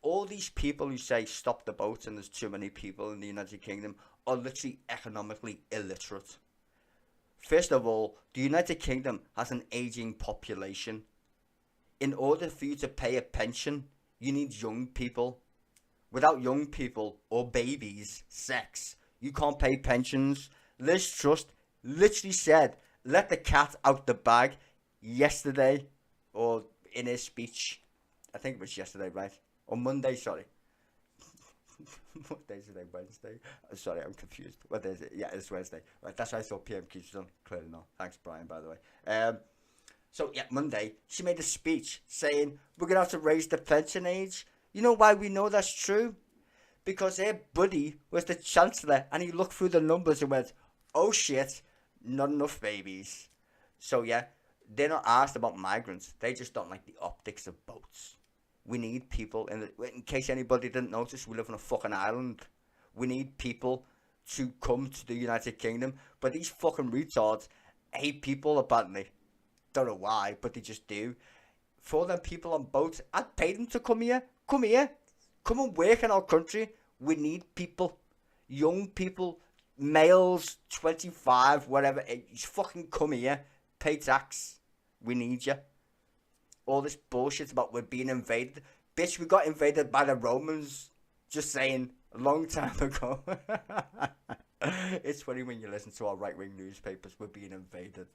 All these people who say stop the boats and there's too many people in the United Kingdom are literally economically illiterate. First of all, the United Kingdom has an aging population. In order for you to pay a pension, you need young people. Without young people or babies, sex, you can't pay pensions. Liz Truss literally said, let the cat out the bag yesterday, or in his speech. I think it was yesterday, right? Or Monday, sorry. What day is it? Wednesday? Sorry, I'm confused. What day is it? Yeah, it's Wednesday. Right, that's why I thought pmqs was done. Clearly not. Thanks, Brian, by the way. So, yeah, Monday, she made a speech saying, we're going to have to raise the pension age. You know why we know that's true? Because her buddy was the Chancellor, and he looked through the numbers and went, oh shit, not enough babies. So, yeah, they're not asked about migrants. They just don't like the optics of boats. We need people, in case anybody didn't notice, we live on a fucking island. We need people to come to the United Kingdom. But these fucking retards hate people, apparently. Don't know why, but they just do. For them people on boats, I'd pay them to come here. Come here. Come and work in our country. We need people. Young people, males, 25, whatever. Just fucking come here. Pay tax. We need you. All this bullshit about we're being invaded. Bitch, we got invaded by the Romans. Just saying, a long time ago. It's funny when you listen to our right-wing newspapers. We're being invaded.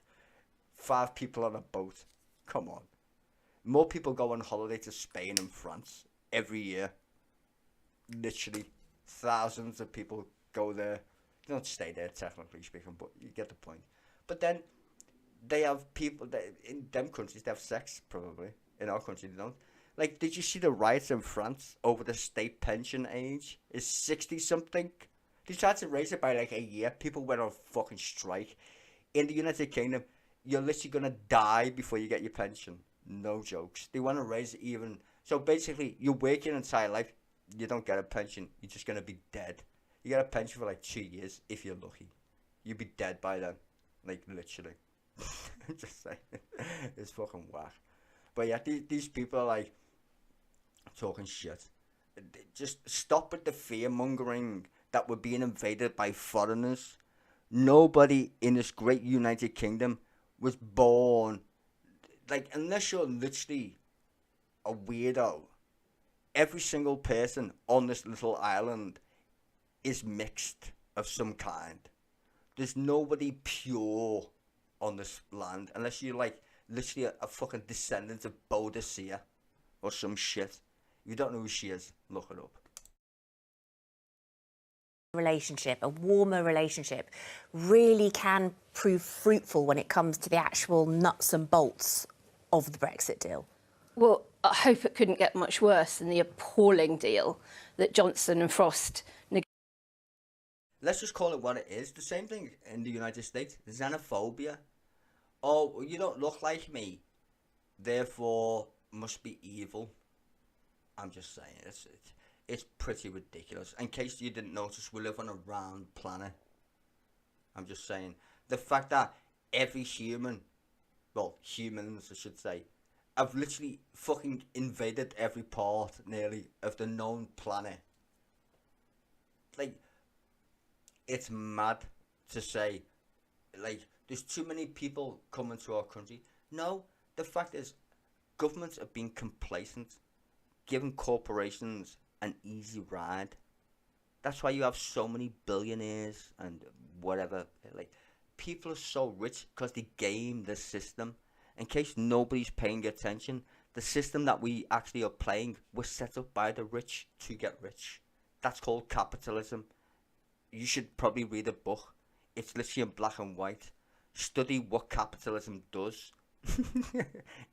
5 people on a boat. Come on. More people go on holiday to Spain and France every year. Literally, thousands of people go there. They don't stay there, technically speaking, but you get the point. But then, they have people, in them countries, they have sex, probably. In our country, they don't. Like, did you see the riots in France over the state pension age? Is 60-something? They tried to raise it by, like, a year. People went on fucking strike. In the United Kingdom, you're literally going to die before you get your pension. No jokes. They want to raise it even. So, basically, you work your entire life, you don't get a pension. You're just going to be dead. You get a pension for, like, 2 years, if you're lucky. You'll be dead by then. Like, literally. Just saying, it's fucking whack. But yeah, these people are like talking shit. Just stop with the fear mongering that we're being invaded by foreigners. Nobody in this great United Kingdom was born, like, unless you're literally a weirdo. Every single person on this little island is mixed of some kind. There's nobody pure on this land, unless you're like literally a fucking descendant of Bodicea or some shit. If you don't know who she is, look it up. Relationship, a warmer relationship, really can prove fruitful when it comes to the actual nuts and bolts of the Brexit deal. Well, I hope it couldn't get much worse than the appalling deal that Johnson and Frost negotiated. Let's just call it what it is. The same thing in the United States. Xenophobia. Oh, you don't look like me, therefore must be evil. I'm just saying, it's pretty ridiculous. In case you didn't notice, we live on a round planet. I'm just saying, the fact that every human, well, humans I should say, have literally fucking invaded every part, nearly, of the known planet. Like, it's mad to say, like, there's too many people coming to our country. No, the fact is, governments have been complacent, giving corporations an easy ride. That's why you have so many billionaires and whatever. Like, people are so rich because they game the system. In case nobody's paying attention, the system that we actually are playing was set up by the rich to get rich. That's called capitalism. You should probably read a book. It's literally in black and white. study what capitalism does.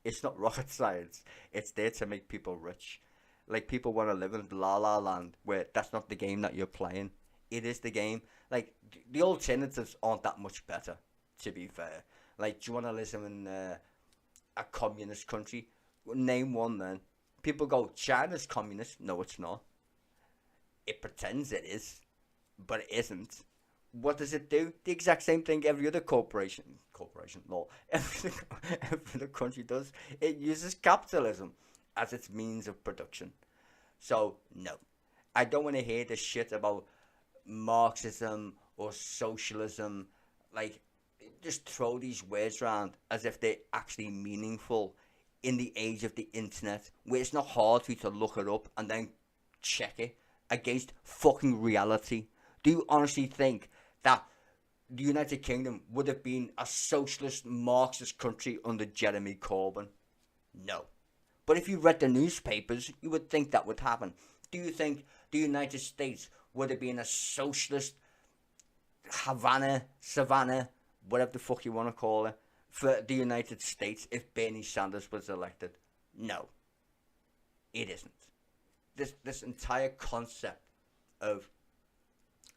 It's not rocket science. It's there to make people rich. Like, people want to live in La La Land, where that's not the game that you're playing. It is the game. Like, the alternatives aren't that much better, to be fair. Like, do you want to live in a communist country? Name one then. People go, China's communist. No, it's not. It pretends it is, but it isn't. What does it do? The exact same thing every other every other country does. It uses capitalism as its means of production. So, no. I don't want to hear this shit about Marxism or socialism. Like, just throw these words around as if they're actually meaningful in the age of the internet, where it's not hard for you to look it up and then check it against fucking reality. Do you honestly think that the United Kingdom would have been a socialist Marxist country under Jeremy Corbyn? No. But if you read the newspapers, you would think that would happen. Do you think the United States would have been a socialist Savannah, whatever the fuck you want to call it, for the United States if Bernie Sanders was elected? No. It isn't. This entire concept of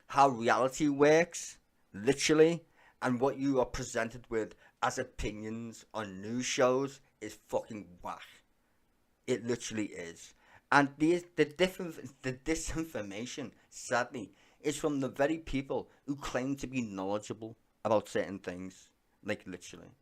how reality works, literally, and what you are presented with as opinions on news shows is fucking whack. It literally is. And the disinformation, sadly, is from the very people who claim to be knowledgeable about certain things. Like, literally.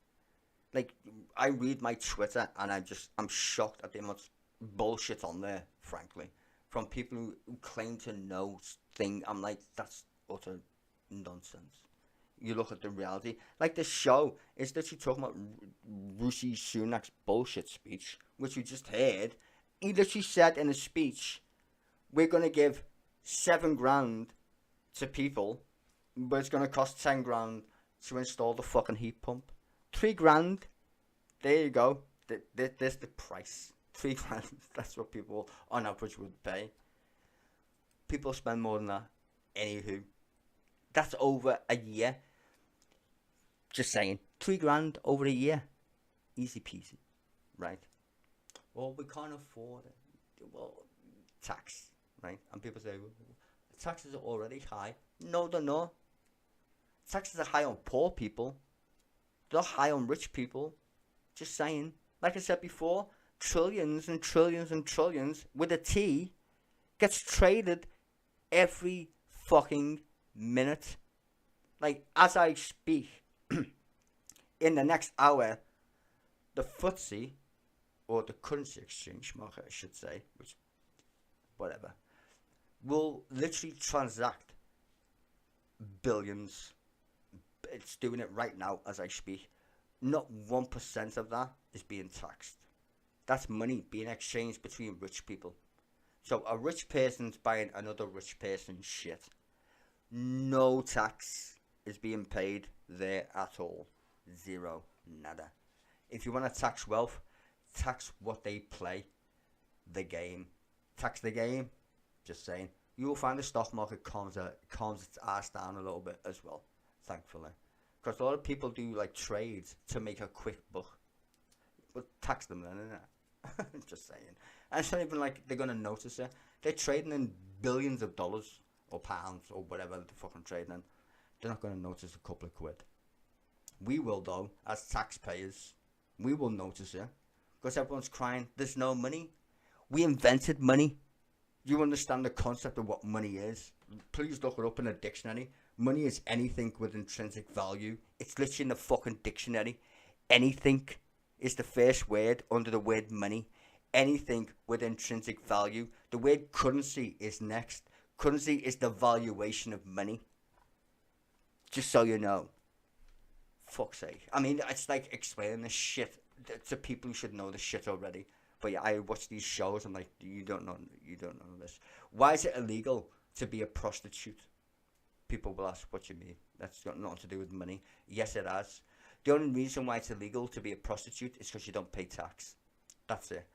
Like, I read my Twitter and I'm shocked at the amount of bullshit on there, frankly. From people who claim to know things. I'm like, that's utter nonsense. You look at the reality. Like, the show is literally talking about Rishi Sunak's bullshit speech, which we just heard. He literally said in his speech, we're going to give 7 grand to people, but it's going to cost 10 grand to install the fucking heat pump. 3 grand. There you go. There's the price. 3 grand. That's what people on average would pay. People spend more than that. Anywho. That's over a year. Just saying. 3 grand over a year. Easy peasy. Right? Well, we can't afford it. Well, tax. Right? And people say, well, taxes are already high. No, they're not. Taxes are high on poor people. They're high on rich people. Just saying. Like I said before, trillions and trillions and trillions with a T gets traded every fucking minute. Like, as I speak, in the next hour, the FTSE, or the currency exchange market, I should say, which, whatever, will literally transact billions. It's doing it right now as I speak. Not 1% of that is being taxed. That's money being exchanged between rich people. So a rich person's buying another rich person's shit. No tax is being paid there at all. Zero. Nada. If you want to tax wealth, tax what they play. The game. Tax the game. Just saying. You will find the stock market calms its ass down a little bit as well. Thankfully. Because a lot of people do like trades to make a quick buck. But tax them then, innit? Just saying. And it's not even like they're going to notice it. They're trading in billions of dollars or pounds or whatever they're fucking trading in. They're not going to notice a couple of quid. We will though, as taxpayers. We will notice it. Because everyone's crying, there's no money. We invented money. You understand the concept of what money is? Please look it up in a dictionary. Money is anything with intrinsic value. It's literally in the fucking dictionary. Anything is the first word under the word money. Anything with intrinsic value. The word currency is next. Currency is the valuation of money. Just so you know. Fuck's sake. I mean, it's like explaining this shit to people who should know this shit already. But yeah, I watch these shows. I'm like, you don't know this. Why is it illegal to be a prostitute? People will ask, what you mean? That's got nothing to do with money. Yes, it has. The only reason why it's illegal to be a prostitute is because you don't pay tax. That's it.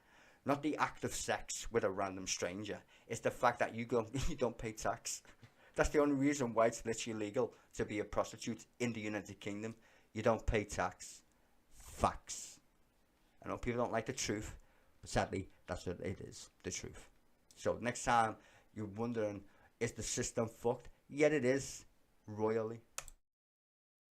Not the act of sex with a random stranger. It's the fact that you don't pay tax. That's the only reason why it's literally illegal to be a prostitute in the United Kingdom. you don't pay tax. Facts. I know people don't like the truth, but sadly, that's what it is, the truth. So next time you're wondering, is the system fucked? Yet it is, royally.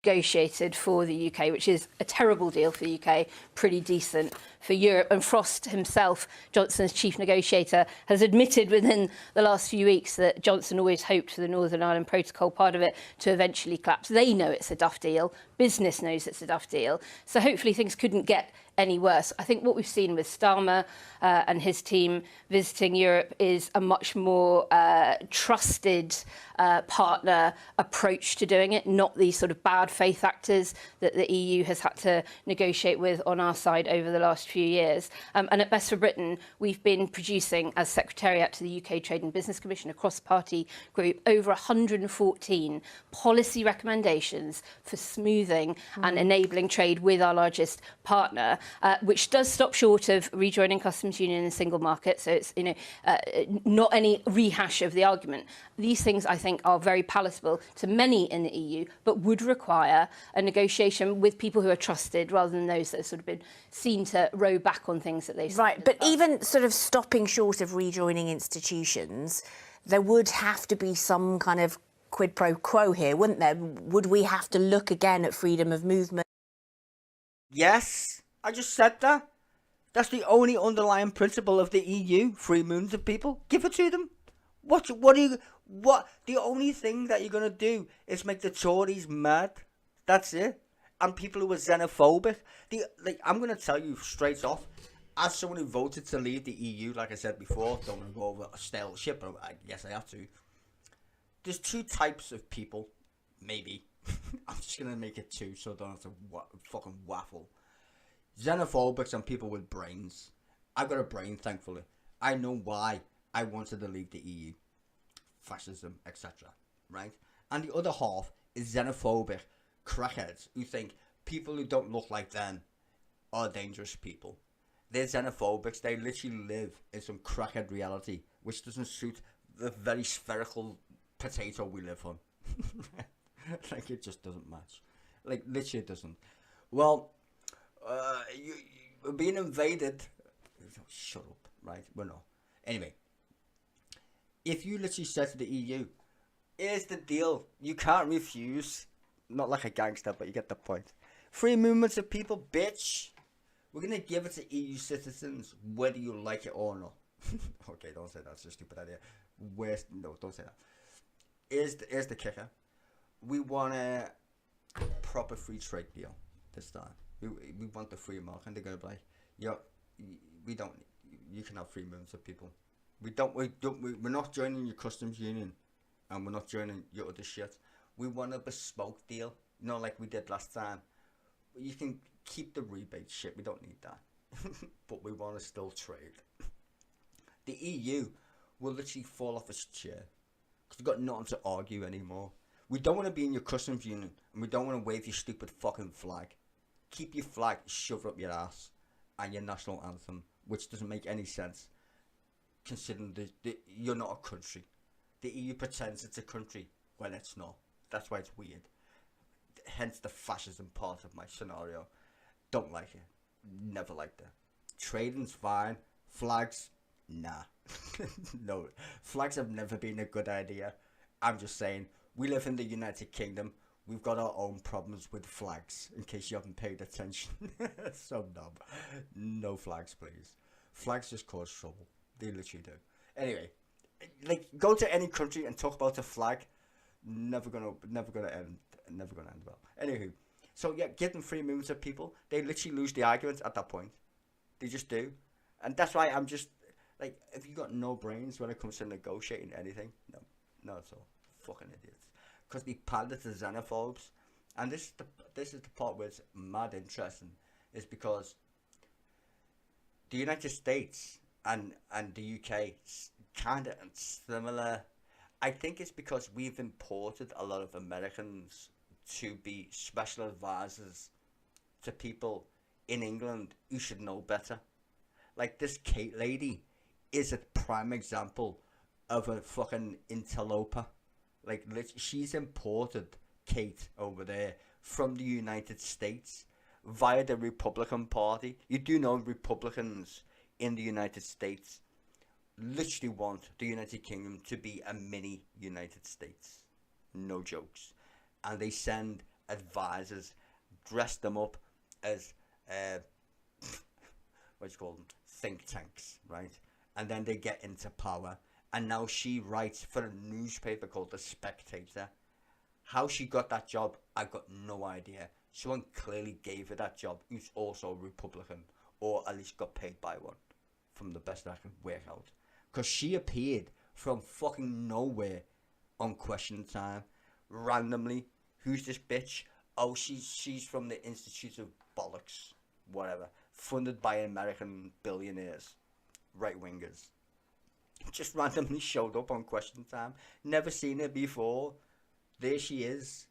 Negotiated for the UK, which is a terrible deal for the UK, pretty decent for Europe. And Frost himself, Johnson's chief negotiator, has admitted within the last few weeks that Johnson always hoped for the Northern Ireland Protocol, part of it, to eventually collapse. They know it's a duff deal. Business knows it's a duff deal. So hopefully things couldn't get any worse. I think what we've seen with Starmer and his team visiting Europe is a much more trusted partner approach to doing it, not these sort of bad faith actors that the EU has had to negotiate with on our side over the last few years. And at Best for Britain, we've been producing, as Secretariat to the UK Trade and Business Commission, a cross-party group, over 114 policy recommendations for smoothing and enabling trade with our largest partner. Which does stop short of rejoining customs union and single market. So it's not any rehash of the argument. These things, I think, are very palatable to many in the EU, but would require a negotiation with people who are trusted rather than those that have sort of been seen to row back on things that they said. Right, but even sort of stopping short of rejoining institutions, there would have to be some kind of quid pro quo here, wouldn't there? Would we have to look again at freedom of movement? Yes. I just said that. That's the only underlying principle of the EU, free movement of people. Give it to them. What the only thing that you're gonna do is make the Tories mad. That's it. And people who are xenophobic. I'm gonna tell you straight off, as someone who voted to leave the EU, like I said before, don't want to go over a stale ship, but I guess I have to. There's two types of people, maybe. I'm just gonna make it two so I don't have to fucking waffle. Xenophobics and people with brains. I've got a brain, thankfully. I know why I wanted to leave the EU. Fascism, etc. Right? And the other half is xenophobic crackheads who think people who don't look like them are dangerous people. They're xenophobics. They literally live in some crackhead reality which doesn't suit the very spherical potato we live on. Like, it just doesn't match. Like, literally it doesn't. Well, we're being invaded. Shut up, right? We're not. Anyway, if you literally said to the EU, here's the deal, you can't refuse. Not like a gangster, but you get the point. Free movements of people, bitch. We're gonna give it to EU citizens, whether you like it or not. Okay, don't say that. It's a stupid idea. No, don't say that. Here's the kicker. We want a proper free trade deal this time. We want the free market, and they're gonna be like, you can have free movements of people. We're not joining your customs union, and we're not joining your other shit. We want a bespoke deal, like we did last time. You can keep the rebate shit, we don't need that. But we want to still trade. The EU will literally fall off its chair, because we've got nothing to argue anymore. We don't want to be in your customs union, and we don't want to wave your stupid fucking flag. Keep your flag shoved up your ass, and your national anthem, which doesn't make any sense, considering you're not a country. The EU pretends it's a country when it's not. That's why it's weird. Hence the fascism part of my scenario. Don't like it. Never liked it. Trading's fine. Flags, nah. No, flags have never been a good idea. I'm just saying, we live in the United Kingdom. We've got our own problems with flags, in case you haven't paid attention. So no flags, please. Flags just cause trouble. They literally do. Anyway, go to any country and talk about a flag. Never gonna end well. Anywho, so yeah, give them free movements of people. They literally lose the argument at that point. They just do, and that's why I'm just like, if you got no brains when it comes to negotiating anything, no, it's all fucking idiots. Because they pander to xenophobes, and this is the part where it's mad interesting, is because the United States and the UK kind of similar. I think it's because we've imported a lot of Americans to be special advisors to people in England who should know better. Like, this Kate lady is a prime example of a fucking interloper. Like, she's imported Kate over there from the United States via the Republican Party. You do know Republicans in the United States literally want the United Kingdom to be a mini United States. No jokes. And they send advisors, dress them up as what do you call them? Think tanks, right? And then they get into power. And now she writes for a newspaper called The Spectator. How she got that job, I got no idea. Someone clearly gave her that job who's also Republican, or at least got paid by one, from the best I can work out. Because she appeared from fucking nowhere on Question Time, randomly. Who's this bitch? Oh, she's from the Institute of Bollocks, whatever, funded by American billionaires, right-wingers. Just randomly showed up on Question Time. Never seen her before. There she is.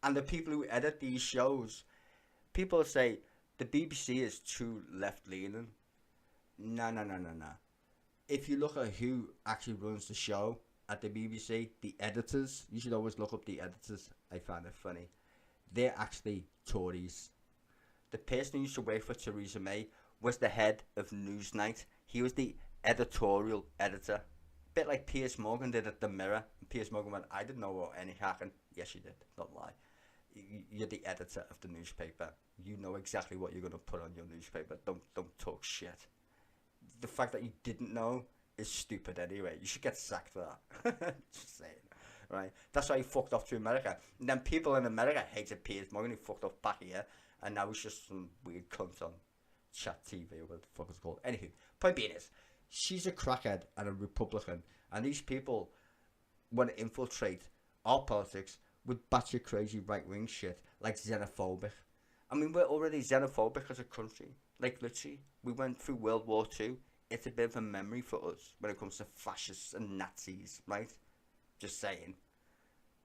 And the people who edit these shows, people say the BBC is too left-leaning. No. If you look at who actually runs the show at the BBC, the editors, you should always look up the editors. I find it funny. They're actually Tories. The person who used to work for Theresa May was the head of Newsnight. He was the editorial editor. A bit like Piers Morgan did at The Mirror. And Piers Morgan went, I didn't know about any hacking. Yes, you did. Don't lie. You're the editor of the newspaper. You know exactly what you're going to put on your newspaper. Don't talk shit. The fact that you didn't know is stupid anyway. You should get sacked for that. Just saying. Right? That's why he fucked off to America. And then people in America hated Piers Morgan. He fucked off back here. And now he's just some weird cunt on Chat TV or what the fuck it's called. Anywho, point being is, she's a crackhead and a Republican. And these people want to infiltrate our politics with batshit crazy right-wing shit like xenophobic. I mean, we're already xenophobic as a country. Like, literally, we went through World War II. It's a bit of a memory for us when it comes to fascists and Nazis, right? Just saying.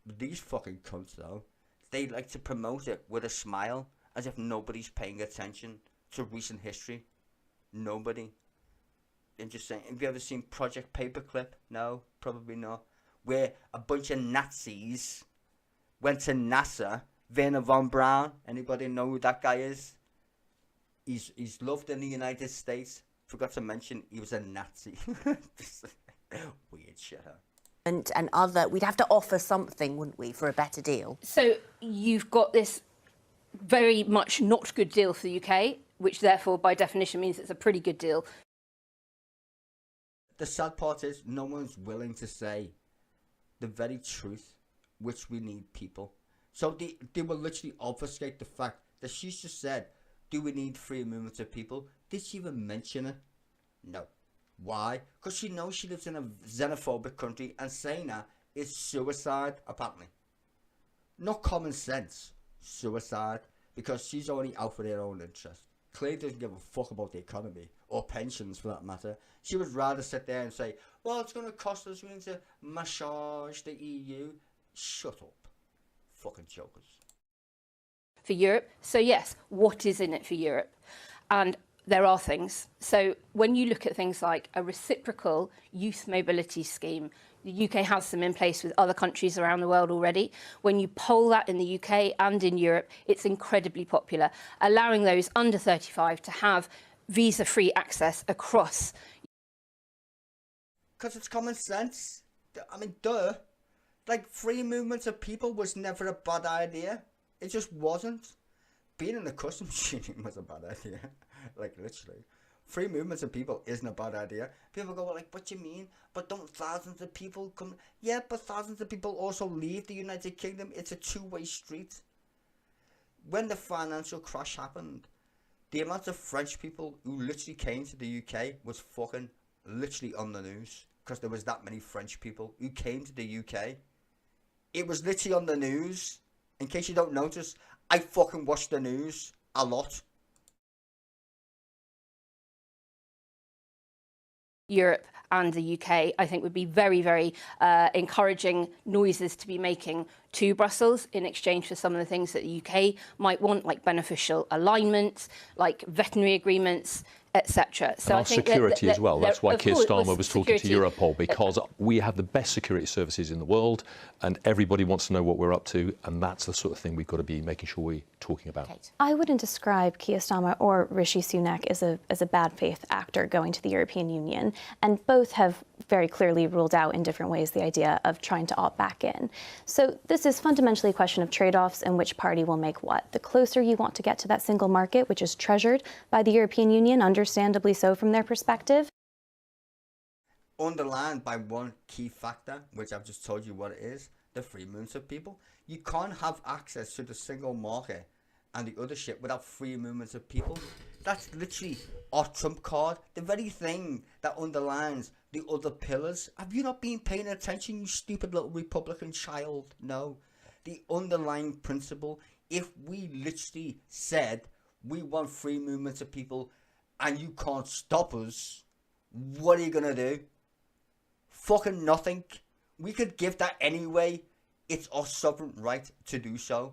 But these fucking cunts, though, they like to promote it with a smile, as if nobody's paying attention to recent history. Nobody. And just saying, have you ever seen Project Paperclip? No, probably not. Where a bunch of Nazis went to NASA. Werner von Braun, anybody know who that guy is? He's loved in the United States. Forgot to mention he was a Nazi. Weird shit, huh? And other, we'd have to offer something, wouldn't we, for a better deal? So you've got this very much not good deal for the UK, which therefore by definition means it's a pretty good deal. The sad part is no one's willing to say the very truth, which we need people. So they will literally obfuscate the fact that she's just said, do we need free movement of people? Did she even mention it? No. Why? Because she knows she lives in a xenophobic country, and saying that is suicide, apparently. Not common sense. Suicide. Because she's only out for their own interest. Clearly doesn't give a fuck about the economy, or pensions for that matter. She would rather sit there and say, well, it's going to cost us, we need to massage the EU. Shut up. Fucking jokers. For Europe. So yes, what is in it for Europe? And there are things. So when you look at things like a reciprocal youth mobility scheme, the UK has them in place with other countries around the world already. When you poll that in the UK and in Europe, it's incredibly popular, allowing those under 35 to have visa-free access across. Because it's common sense. I mean, duh. Like, free movement of people was never a bad idea. It just wasn't. Being in the customs union was a bad idea. Like, literally. Free movements of people isn't a bad idea. People go, like, what do you mean? But don't thousands of people come? Yeah, but thousands of people also leave the United Kingdom. It's a two-way street. When the financial crash happened, the amount of French people who literally came to the UK was fucking literally on the news. Because there was that many French people who came to the UK. It was literally on the news. In case you don't notice, I fucking watch the news a lot. Europe and the UK, I think, would be very, very encouraging noises to be making to Brussels in exchange for some of the things that the UK might want, like beneficial alignment, like veterinary agreements, etc. So and I our think security as well. That's why Keir Starmer was talking to security. Europol, because we have the best security services in the world, and everybody wants to know what we're up to, and that's the sort of thing we've got to be making sure we're talking about. Kate. I wouldn't describe Keir Starmer or Rishi Sunak as a bad faith actor going to the European Union, and both have very clearly ruled out in different ways the idea of trying to opt back in. So this is fundamentally a question of trade-offs and which party will make what. The closer you want to get to that single market, which is treasured by the European Union, understandably so from their perspective. Underlined by one key factor, which I've just told you what it is, the free movement of people. You can't have access to the single market and the other shit without free movements of people. That's literally our trump card, the very thing that underlines the other pillars. Have you not been paying attention, you stupid little Republican child? No. The underlying principle, if we literally said we want free movements of people and you can't stop us, what are you gonna do? Fucking nothing. We could give that anyway. It's our sovereign right to do so.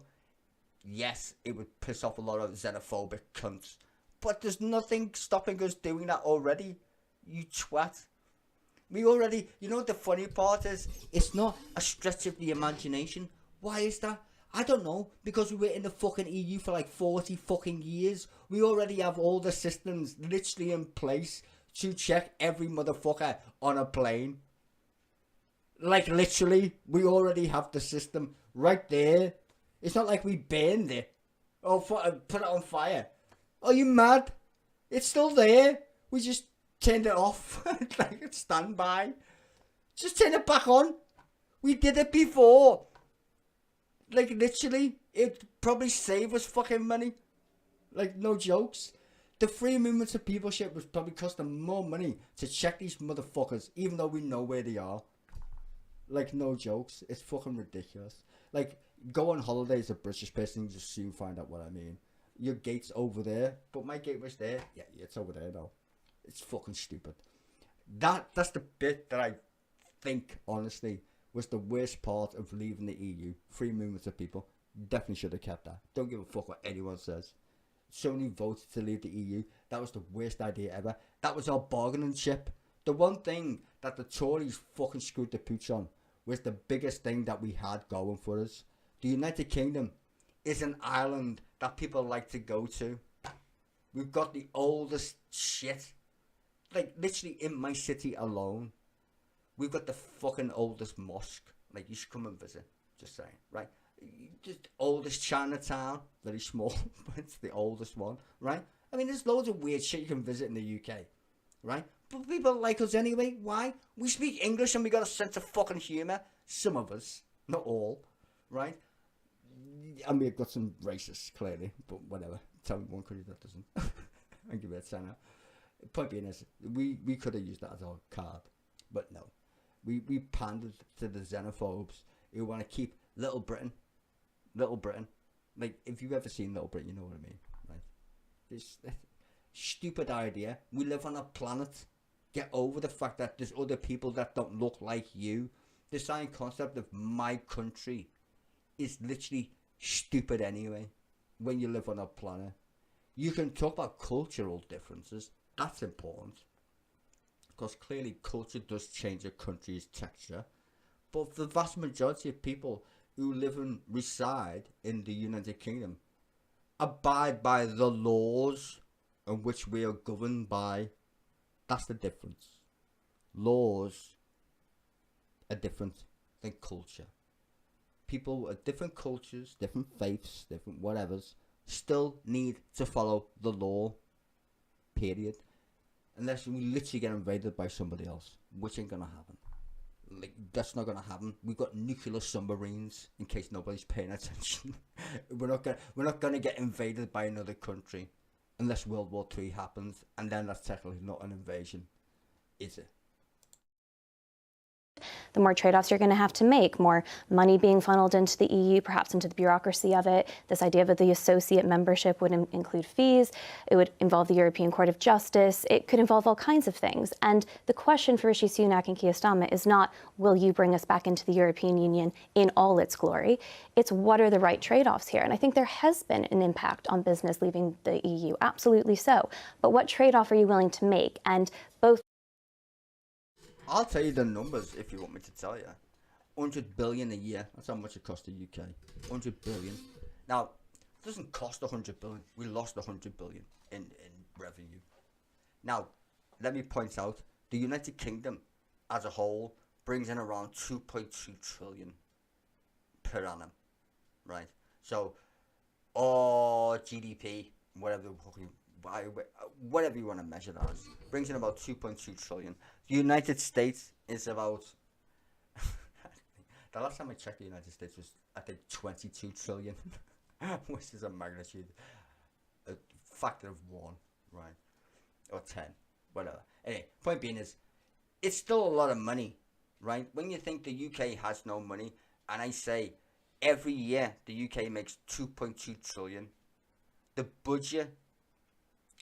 Yes, it would piss off a lot of xenophobic cunts, but there's nothing stopping us doing that already, you twat. We already, you know what the funny part is? It's not a stretch of the imagination. Why is that? I don't know, because we were in the fucking EU for like 40 fucking years. We already have all the systems literally in place to check every motherfucker on a plane. Like literally, we already have the system right there. It's not like we burned it or put it on fire. Are you mad? It's still there. We just turned it off. Like it's standby. Just turn it back on. We did it before. Like literally, it probably saved us fucking money. Like no jokes. The free movements of people shit was probably costing more money to check these motherfuckers, even though we know where they are. Like no jokes. It's fucking ridiculous. Like go on holiday as a British person, you just soon find out what I mean. Your gate's over there, but my gate was there. Yeah, it's over there now. It's fucking stupid. That's the bit that I think honestly was the worst part of leaving the EU. Free movements of people. Definitely should have kept that. Don't give a fuck what anyone says. So many voted to leave the EU. That was the worst idea ever. That was our bargaining chip. The one thing that the Tories fucking screwed the pooch on was the biggest thing that we had going for us. The United Kingdom is an island that people like to go to. We've got the oldest shit. Like literally in my city alone, we've got the fucking oldest mosque. Like you should come and visit. Just saying, right? Just oldest Chinatown, very small, but it's the oldest one, right? I mean, there's loads of weird shit you can visit in the UK, right? But people like us anyway. Why? We speak English and we got a sense of fucking humour. Some of us, not all, right? And we've got some racists, clearly, but whatever. Tell me one country that doesn't. I'll give it a sign out. Point being is, we could have used that as our card, but no. We pandered to the xenophobes who want to keep Little Britain. Like, if you've ever seen Little Britain, you know what I mean, right? This stupid idea. We live on a planet. Get over the fact that there's other people that don't look like you. The same concept of my country is literally stupid anyway. When you live on a planet, you can talk about cultural differences. That's important, because clearly culture does change a country's texture. But the vast majority of people who live and reside in the United Kingdom abide by the laws in which we are governed by. That's the difference. Laws are different than culture. People with different cultures, different faiths, different whatevers, still need to follow the law. Period. Unless we literally get invaded by somebody else, which ain't gonna happen. Like, that's not gonna happen. We've got nuclear submarines, in case nobody's paying attention. we're not gonna get invaded by another country unless World War III happens, and then that's technically not an invasion, is it? the more trade-offs you're going to have to make, more money being funneled into the EU, perhaps into the bureaucracy of it. This idea of the associate membership would include fees. It would involve the European Court of Justice. It could involve all kinds of things. And the question for Rishi Sunak and Keir Starmer is not, will you bring us back into the European Union in all its glory? It's what are the right trade-offs here? And I think there has been an impact on business leaving the EU, absolutely so. But what trade-off are you willing to make? And both I'll tell you the numbers if you want me to tell you. 100 billion a year. That's how much it cost the UK. 100 billion. Now, it doesn't cost 100 billion. We lost 100 billion in revenue. Now, let me point out, the United Kingdom as a whole brings in around 2.2 trillion per annum. Right? So, or GDP, whatever you want to measure that as, brings in about 2.2 trillion. The United States is about, the last time I checked, the United States was, I think, 22 trillion, which is a magnitude, a factor of 1, right, or 10, whatever. Anyway, point being is, it's still a lot of money, right? When you think the UK has no money, and I say, every year the UK makes 2.2 trillion, the budget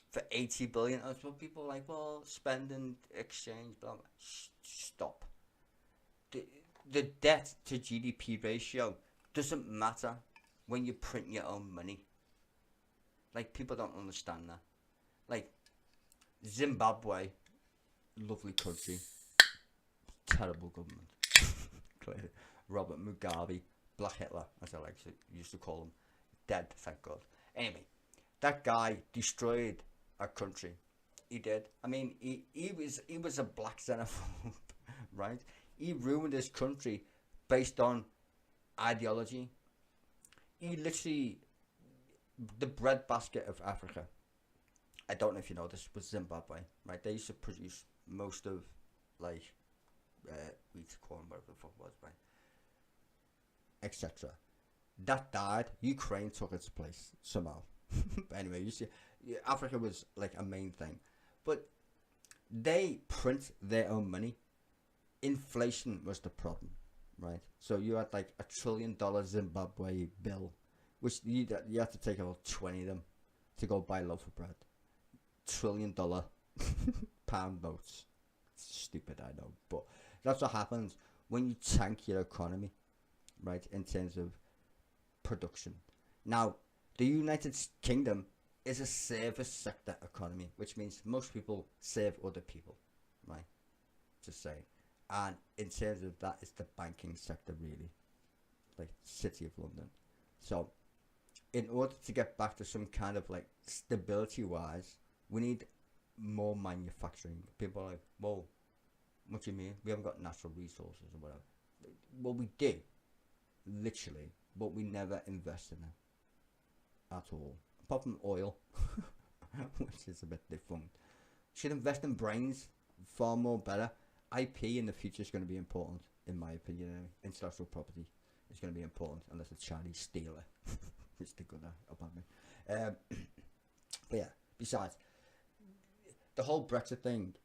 for 80 billion, that's what people are like, well, spending, exchange, blah, blah. Stop. The debt to GDP ratio doesn't matter when you print your own money. Like, people don't understand that. Like, Zimbabwe, lovely country, terrible government. Clearly. Robert Mugabe, Black Hitler, as I used to call him, dead, thank God. Anyway, that guy destroyed our country. He did. I mean, he was a black xenophobe, right? He ruined his country based on ideology. He literally, the breadbasket of Africa, I don't know if you know this, was Zimbabwe, right? They used to produce most of, like, wheat, corn, whatever the fuck it was, right? Etc. That died. Ukraine took its place somehow. But anyway, you see, Africa was like a main thing, but they print their own money. Inflation was the problem, right? So you had like $1 trillion Zimbabwe bill, which you had to take about 20 of them to go buy a loaf of bread. $1 trillion pound notes. Stupid, I know, but that's what happens when you tank your economy, right? In terms of production. Now, the United Kingdom is a service sector economy, which means most people serve other people, right? Just saying. And in terms of that, it's the banking sector, really, like City of London. So, in order to get back to some kind of like stability-wise, we need more manufacturing. People are like, well, what do you mean? We haven't got natural resources or whatever. Well, we do, literally, but we never invest in it at all. Apart from oil, which is a bit different. Should invest in brains, far more better. IP in the future is going to be important, in my opinion. Intellectual property is going to be important unless the Chinese steal it, which they're good at, apparently. But yeah, besides, the whole Brexit thing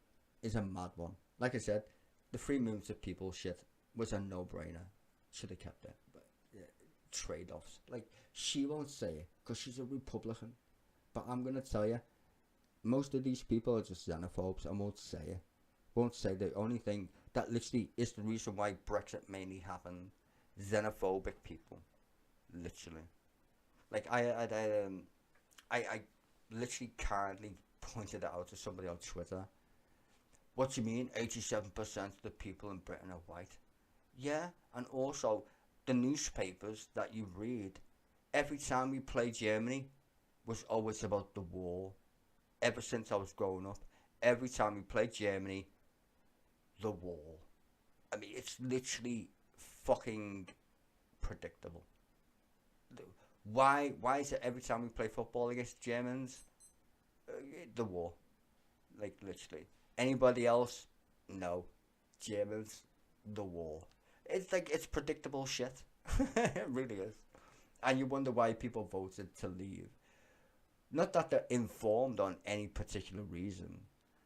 is a mad one. Like I said, the free movement of people shit was a no-brainer. Should have kept it. But trade-offs. Like, she won't say it because she's a Republican. But I'm going to tell you, most of these people are just xenophobes and won't say it. Won't say the only thing that literally is the reason why Brexit mainly happened. Xenophobic people. Literally. Like, I literally kindly pointed it out to somebody on Twitter. What do you mean 87% of the people in Britain are white? Yeah, and also the newspapers that you read, every time we play Germany, was always about the war. Ever since I was growing up, every time we play Germany, the war. I mean, it's literally fucking predictable. Why is it every time we play football against Germans, the war? Like, literally. Anybody else? No. Germans, the war. It's like, it's predictable shit. It really is. And you wonder why people voted to leave. Not that they're informed on any particular reason.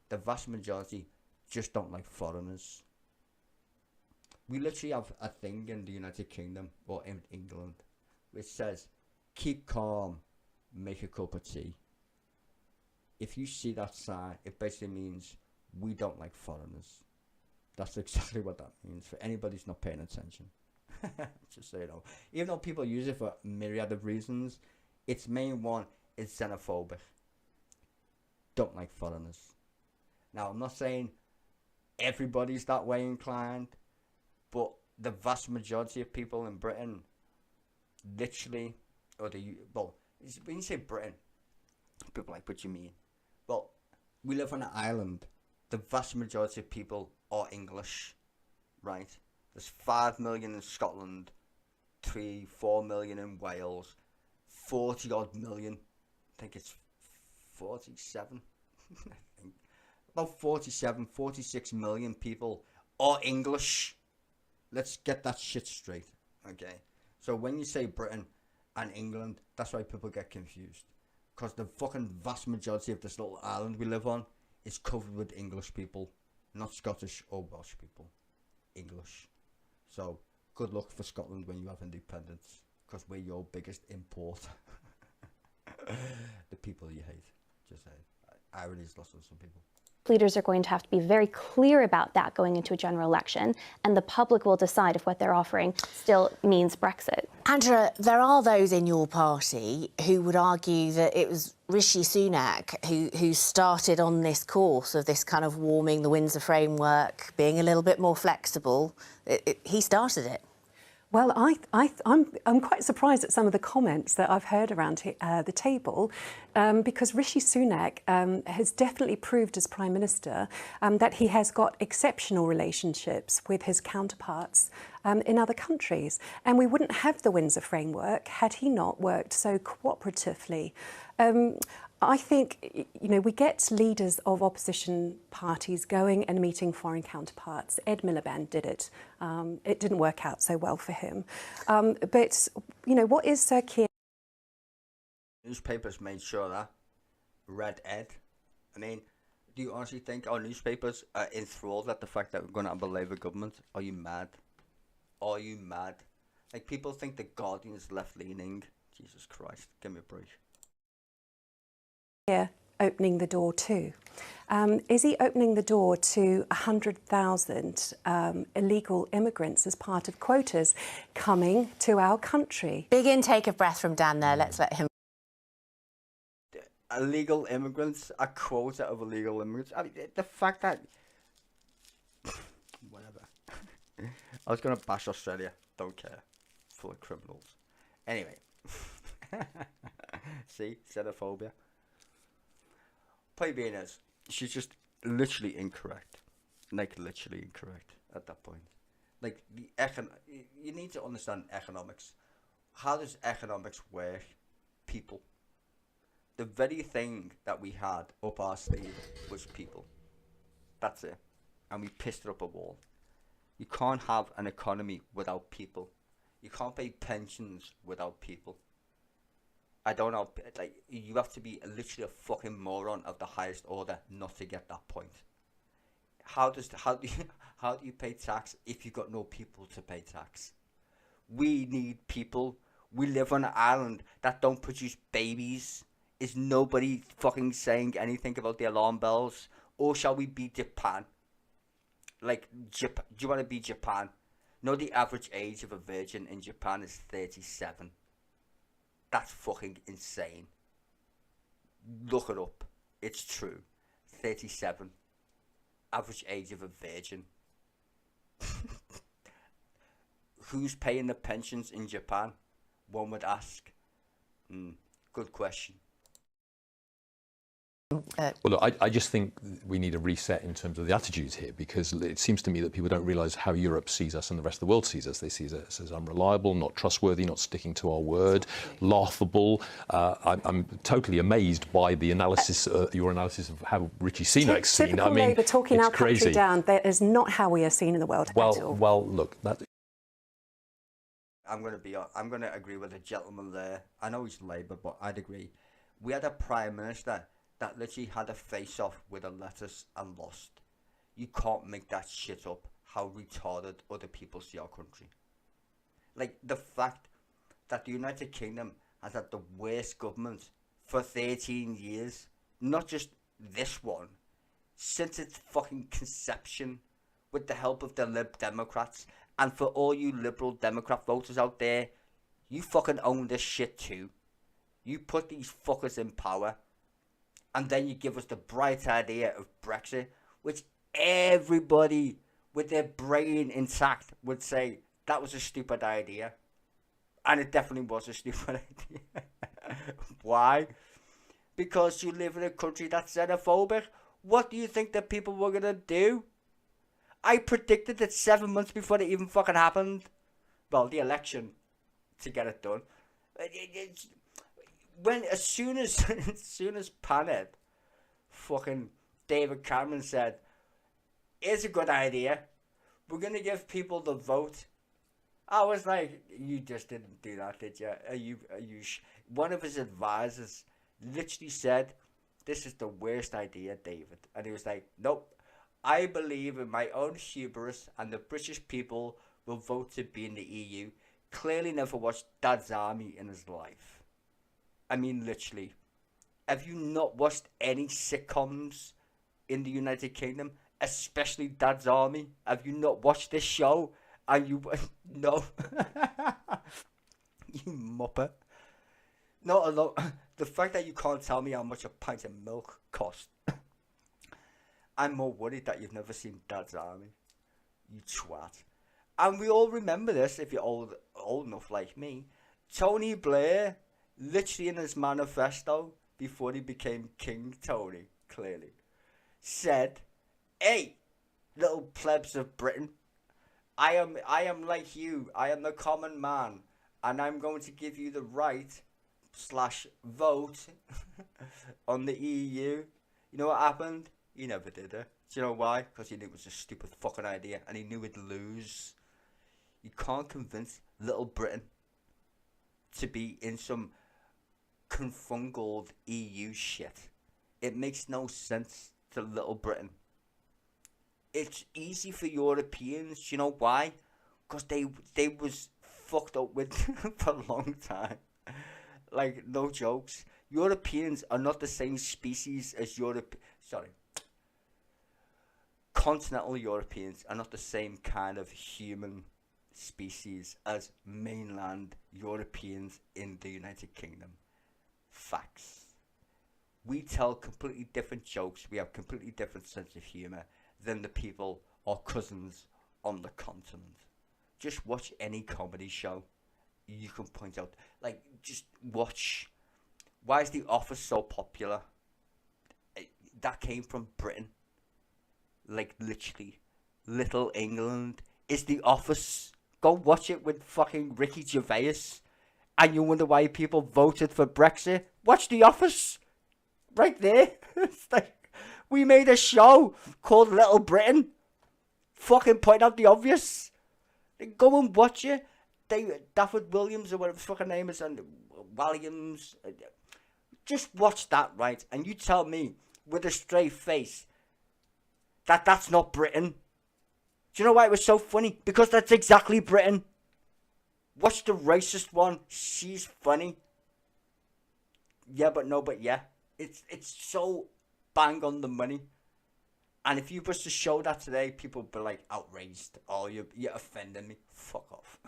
The vast majority just don't like foreigners. We literally have a thing in the United Kingdom or in England which says, keep calm, make a cup of tea. If you see that sign, it basically means we don't like foreigners. That's exactly what that means for anybody who's not paying attention. Just so you know. Even though people use it for a myriad of reasons, its main one is xenophobic. Don't like foreigners. Now, I'm not saying everybody's that way inclined, but the vast majority of people in Britain literally, well, when you say Britain, people are like, what do you mean? Well, we live on an island. The vast majority of people are English, right? There's 5 million in Scotland, 3-4 million in Wales, 40 odd million, I think it's 47, I think. About 46 million people are English. Let's get that shit straight, okay? So when you say Britain and England, that's why people get confused. Because the fucking vast majority of this little island we live on is covered with English people, not Scottish or Welsh people. English. So good luck for Scotland when you have independence, because we're your biggest import. The people you hate. Just saying. I already lost on some people. Leaders are going to have to be very clear about that going into a general election, and the public will decide if what they're offering still means Brexit. Angela, there are those in your party who would argue that it was Rishi Sunak who started on this course of this kind of warming the Windsor framework, being a little bit more flexible. He started it. Well, I'm quite surprised at some of the comments that I've heard around the table, because Rishi Sunak has definitely proved as Prime Minister that he has got exceptional relationships with his counterparts in other countries. And we wouldn't have the Windsor framework had he not worked so cooperatively. I think, you know, we get leaders of opposition parties going and meeting foreign counterparts. Ed Miliband did it. It didn't work out so well for him. But, you know, what is Sir Keir? Newspapers made sure that read Ed. I mean, do you honestly think our newspapers are enthralled at the fact that we're going to have a Labour government? Are you mad? Are you mad? Like, people think the Guardian is left-leaning. Jesus Christ, give me a break. Opening the door to? Is he opening the door to 100,000 illegal immigrants as part of quotas coming to our country? Big intake of breath from Dan there. Let's let him. Illegal immigrants, a quota of illegal immigrants. I mean, the fact that... Whatever. I was going to bash Australia. Don't care. Full of criminals. Anyway. See? Xenophobia. Point being is, she's just literally incorrect. Like, literally incorrect at that point. Like, you need to understand economics. How does economics work? People. The very thing that we had up our sleeve was people. That's it. And we pissed it up a wall. You can't have an economy without people. You can't pay pensions without people. I don't know, like, you have to be literally a fucking moron of the highest order not to get that point. How do you pay tax if you've got no people to pay tax? We need people. We live on an island that don't produce babies. Is nobody fucking saying anything about the alarm bells? Or shall we be Japan? Like, do you want to be Japan? No, the average age of a virgin in Japan is 37. That's fucking insane. Look it up. It's true. 37. Average age of a virgin. Who's paying the pensions in Japan? One would ask. Good question. Well, look, I just think we need a reset in terms of the attitudes here, because it seems to me that people don't realise how Europe sees us and the rest of the world sees us. They see us as unreliable, not trustworthy, not sticking to our word, laughable. I'm totally amazed by the analysis, your analysis of how Rishi Sunak's seen. Typical Labour talking our country down. That is not how we are seen in the world at all. Well, look, I'm going to agree with the gentleman there. I know he's Labour, but I'd agree. We had a Prime Minister that literally had a face-off with a lettuce and lost. You can't make that shit up. how retarded other people see our country. Like, the fact that the United Kingdom has had the worst government for 13 years, not just this one, since its fucking conception, with the help of the Lib Democrats. And for all you Liberal Democrat voters out there, you fucking own this shit too. You put these fuckers in power, and then you give us the bright idea of Brexit, which everybody with their brain intact would say that was a stupid idea. And it definitely was a stupid idea. Why? Because you live in a country that's xenophobic. What do you think that people were going to do? I predicted it 7 months before it even fucking happened. Well, the election, to get it done. As soon as Panhead, fucking David Cameron said, "It's a good idea. We're going to give people the vote." I was like, you just didn't do that, did you? One of his advisors literally said, "This is the worst idea, David." And he was like, "Nope. I believe in my own hubris and the British people will vote to be in the EU." Clearly never watched Dad's Army in his life. I mean, literally. Have you not watched any sitcoms in the United Kingdom? Especially Dad's Army? Have you not watched this show? And you... No. You muppet. Not a lot. The fact that you can't tell me how much a pint of milk costs. I'm more worried that you've never seen Dad's Army. You twat. And we all remember this, if you're old enough like me. Tony Blair, literally in his manifesto, before he became King Tony, clearly, said, "Hey, little plebs of Britain, I am like you. I am the common man, and I'm going to give you the right / vote on the EU." You know what happened? He never did it. Do you know why? Because he knew it was a stupid fucking idea, and he knew he'd lose. You can't convince Little Britain to be in some confungled EU shit. It makes no sense to Little Britain. It's easy for Europeans. You know why? Because they was fucked up with for a long time. Like, no jokes. Europeans are not the same species as continental Europeans are not the same kind of human species as mainland Europeans in the United Kingdom. Facts. We tell completely different jokes. We have completely different sense of humour than the people, our cousins, on the continent. Just watch any comedy show. You can point out, like, just watch. Why is The Office so popular? That came from Britain. Like, literally. Little England is The Office. Go watch it with fucking Ricky Gervais. And you wonder why people voted for Brexit. Watch The Office. Right there. It's like, we made a show called Little Britain. Fucking point out the obvious. Go and watch it. David Williams or whatever his fucking name is, and Williams. Just watch that, right? And you tell me with a straight face that that's not Britain. Do you know why it was so funny? Because that's exactly Britain. Watch the racist one. She's funny. Yeah, but no, but yeah. It's so bang on the money. And if you was to show that today, people would be like outraged. Oh, you're offending me. Fuck off.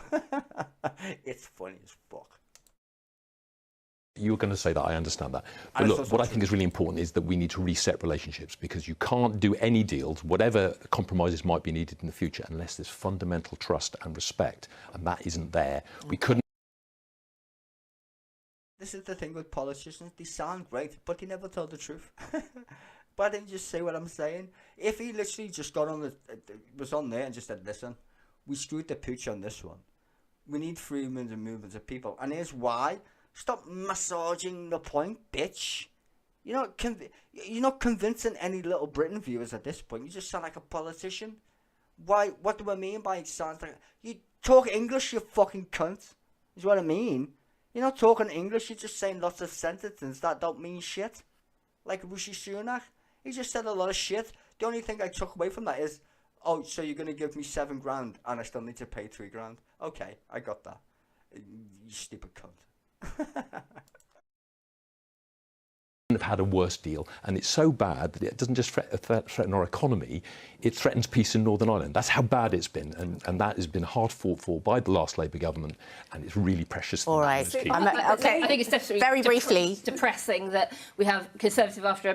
It's funny as fuck. You were going to say that, I understand that. But look, what I think is really important is that we need to reset relationships, because you can't do any deals, whatever compromises might be needed in the future, unless there's fundamental trust and respect, and that isn't there. We couldn't. This is the thing with politicians. They sound great, but they never tell the truth. But I didn't just say what I'm saying. If he literally just got on was on there and just said, "Listen, we screwed the pooch on this one. We need freedoms and movements of people. And here's why. Stop massaging the point, bitch. You're not convincing any Little Britain viewers at this point. You just sound like a politician. Why? What do I mean by it sounds like... You talk English, you fucking cunt. Is what I mean. You're not talking English, you're just saying lots of sentences that don't mean shit. Like Rishi Sunak. He just said a lot of shit. The only thing I took away from that is, oh, so you're going to give me £7,000 and I still need to pay £3,000. Okay, I got that. You stupid cunt. Have had a worse deal, and it's so bad that it doesn't just threaten our economy, it threatens peace in Northern Ireland. That's how bad it's been, and that has been hard fought for by the last Labour government, and it's really precious. All right. Okay. I think it's definitely very briefly depressing that we have Conservative after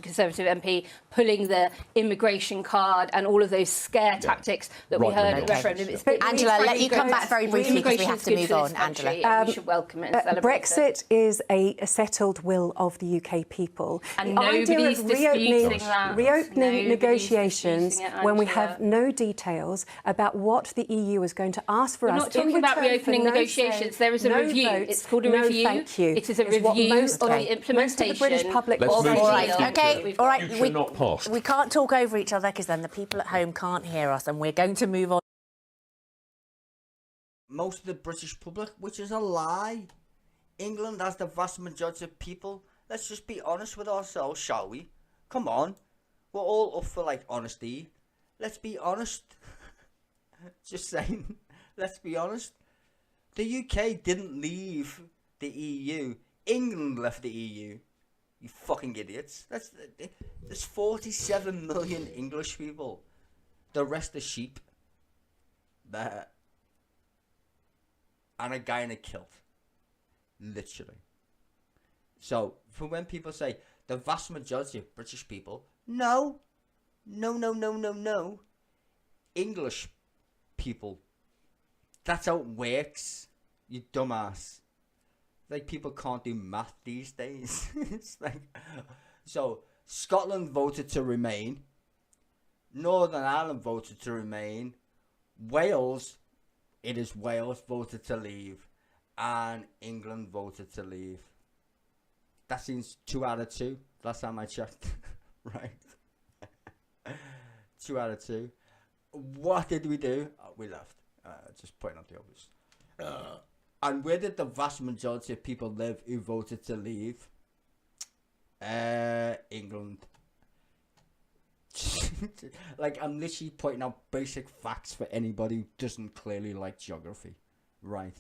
Conservative MP pulling the immigration card and all of those scare tactics that we heard at the referendum. Angela, let you come back very briefly because we have to move on. Angela, we should welcome it and celebrate Brexit is a settled will of the UK people. And the idea nobody's of disputing reopening negotiations disputing it, when we Angela. have no details about what the EU is going to ask for We're us. not talking about reopening negotiations. There is a review. It's called a review. Thank you. It is a review on the implementation. Most of the British public all right. We can't talk over each other because then the people at home can't hear us, and we're going to move on. Most of the British public, which is a lie. England has the vast majority of people. Let's just be honest with ourselves, shall we? Come on. We're all up for, like, honesty. Let's be honest. Just saying. Let's be honest. The UK didn't leave the EU. England left the EU. You fucking idiots. There's 47 million English people. The rest are sheep. There. And a guy in a kilt. Literally. So, for when people say the vast majority of British people, no. English people. That's how it works, you dumbass. Like, people can't do math these days. It's like, so, Scotland voted to remain. Northern Ireland voted to remain. Wales, it is Wales, voted to leave. And England voted to leave. That seems 2 out of 2. Last time I checked. Right. 2 out of 2. What did we do? Oh, we left. Just pointing out the obvious. And where did the vast majority of people live who voted to leave? England. Like, I'm literally pointing out basic facts for anybody who doesn't clearly like geography. Right.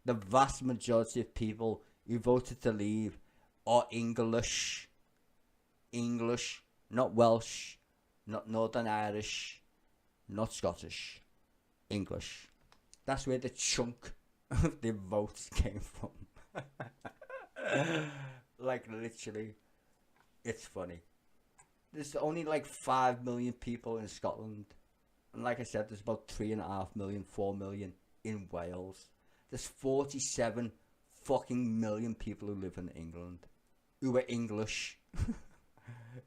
The vast majority of people who voted to leave are English. English, not Welsh, not Northern Irish, not Scottish. English. That's where the chunk of the votes came from. Like, literally, it's funny. There's only like 5 million people in Scotland. And like I said, there's about 3.5 million, 4 million in Wales. There's 47 fucking million people who live in England who are English.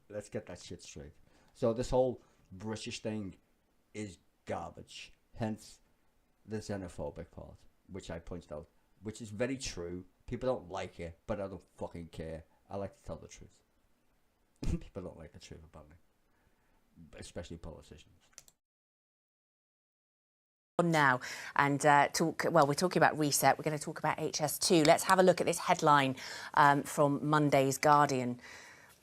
Let's get that shit straight. So this whole British thing is garbage. Hence the xenophobic part, which I pointed out, which is very true. People don't like it, but I don't fucking care. I like to tell the truth. People don't like the truth about me, especially politicians. Now and we're talking about reset. We're going to talk about HS2. Let's have a look at this headline from Monday's Guardian.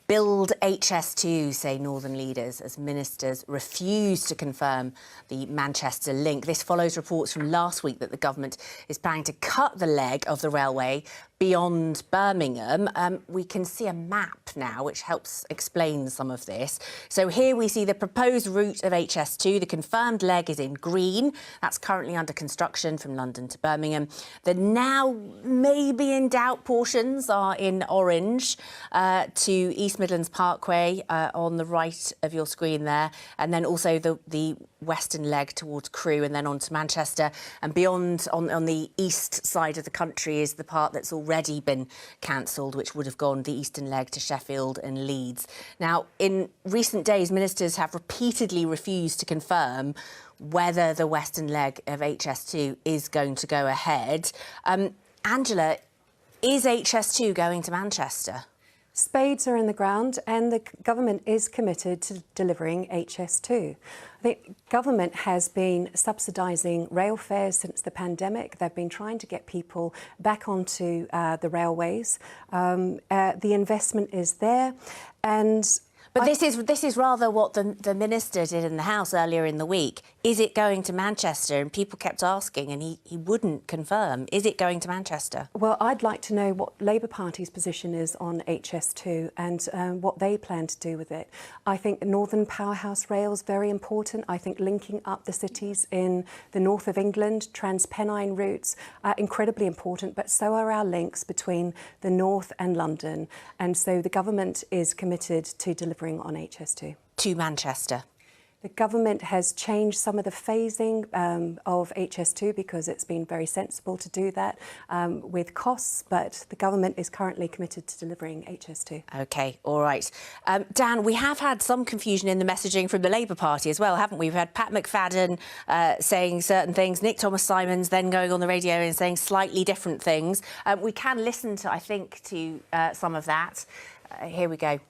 Build HS2, say Northern leaders, as ministers refuse to confirm the Manchester link. This follows reports from last week that the government is planning to cut the leg of the railway beyond Birmingham. We can see a map now which helps explain some of this. So here we see the proposed route of HS2. The confirmed leg is in green. That's currently under construction from London to Birmingham. The now maybe in doubt portions are in orange to East Midlands Parkway on the right of your screen there, and then also the western leg towards Crewe and then on to Manchester, and beyond on the east side of the country is the part that's already been cancelled, which would have gone the eastern leg to Sheffield and Leeds. Now, in recent days, ministers have repeatedly refused to confirm whether the western leg of HS2 is going to go ahead. Angela, is HS2 going to Manchester? Spades are in the ground and the government is committed to delivering HS2. The government has been subsidising rail fares since the pandemic. They've been trying to get people back onto the railways. The investment is there, and But this is rather what the minister did in the House earlier in the week. Is it going to Manchester? And people kept asking, and he wouldn't confirm. Is it going to Manchester? Well, I'd like to know what Labour Party's position is on HS2 and what they plan to do with it. I think Northern Powerhouse Rail is very important. I think linking up the cities in the north of England, Transpennine routes, are incredibly important, but so are our links between the north and London. And so the government is committed to delivering on HS2. To Manchester. The government has changed some of the phasing of HS2 because it's been very sensible to do that with costs, but the government is currently committed to delivering HS2. OK, all right. Dan, we have had some confusion in the messaging from the Labour Party as well, haven't we? We've had Pat McFadden saying certain things, Nick Thomas-Symonds then going on the radio and saying slightly different things. We can listen to, I think, to some of that. Here we go.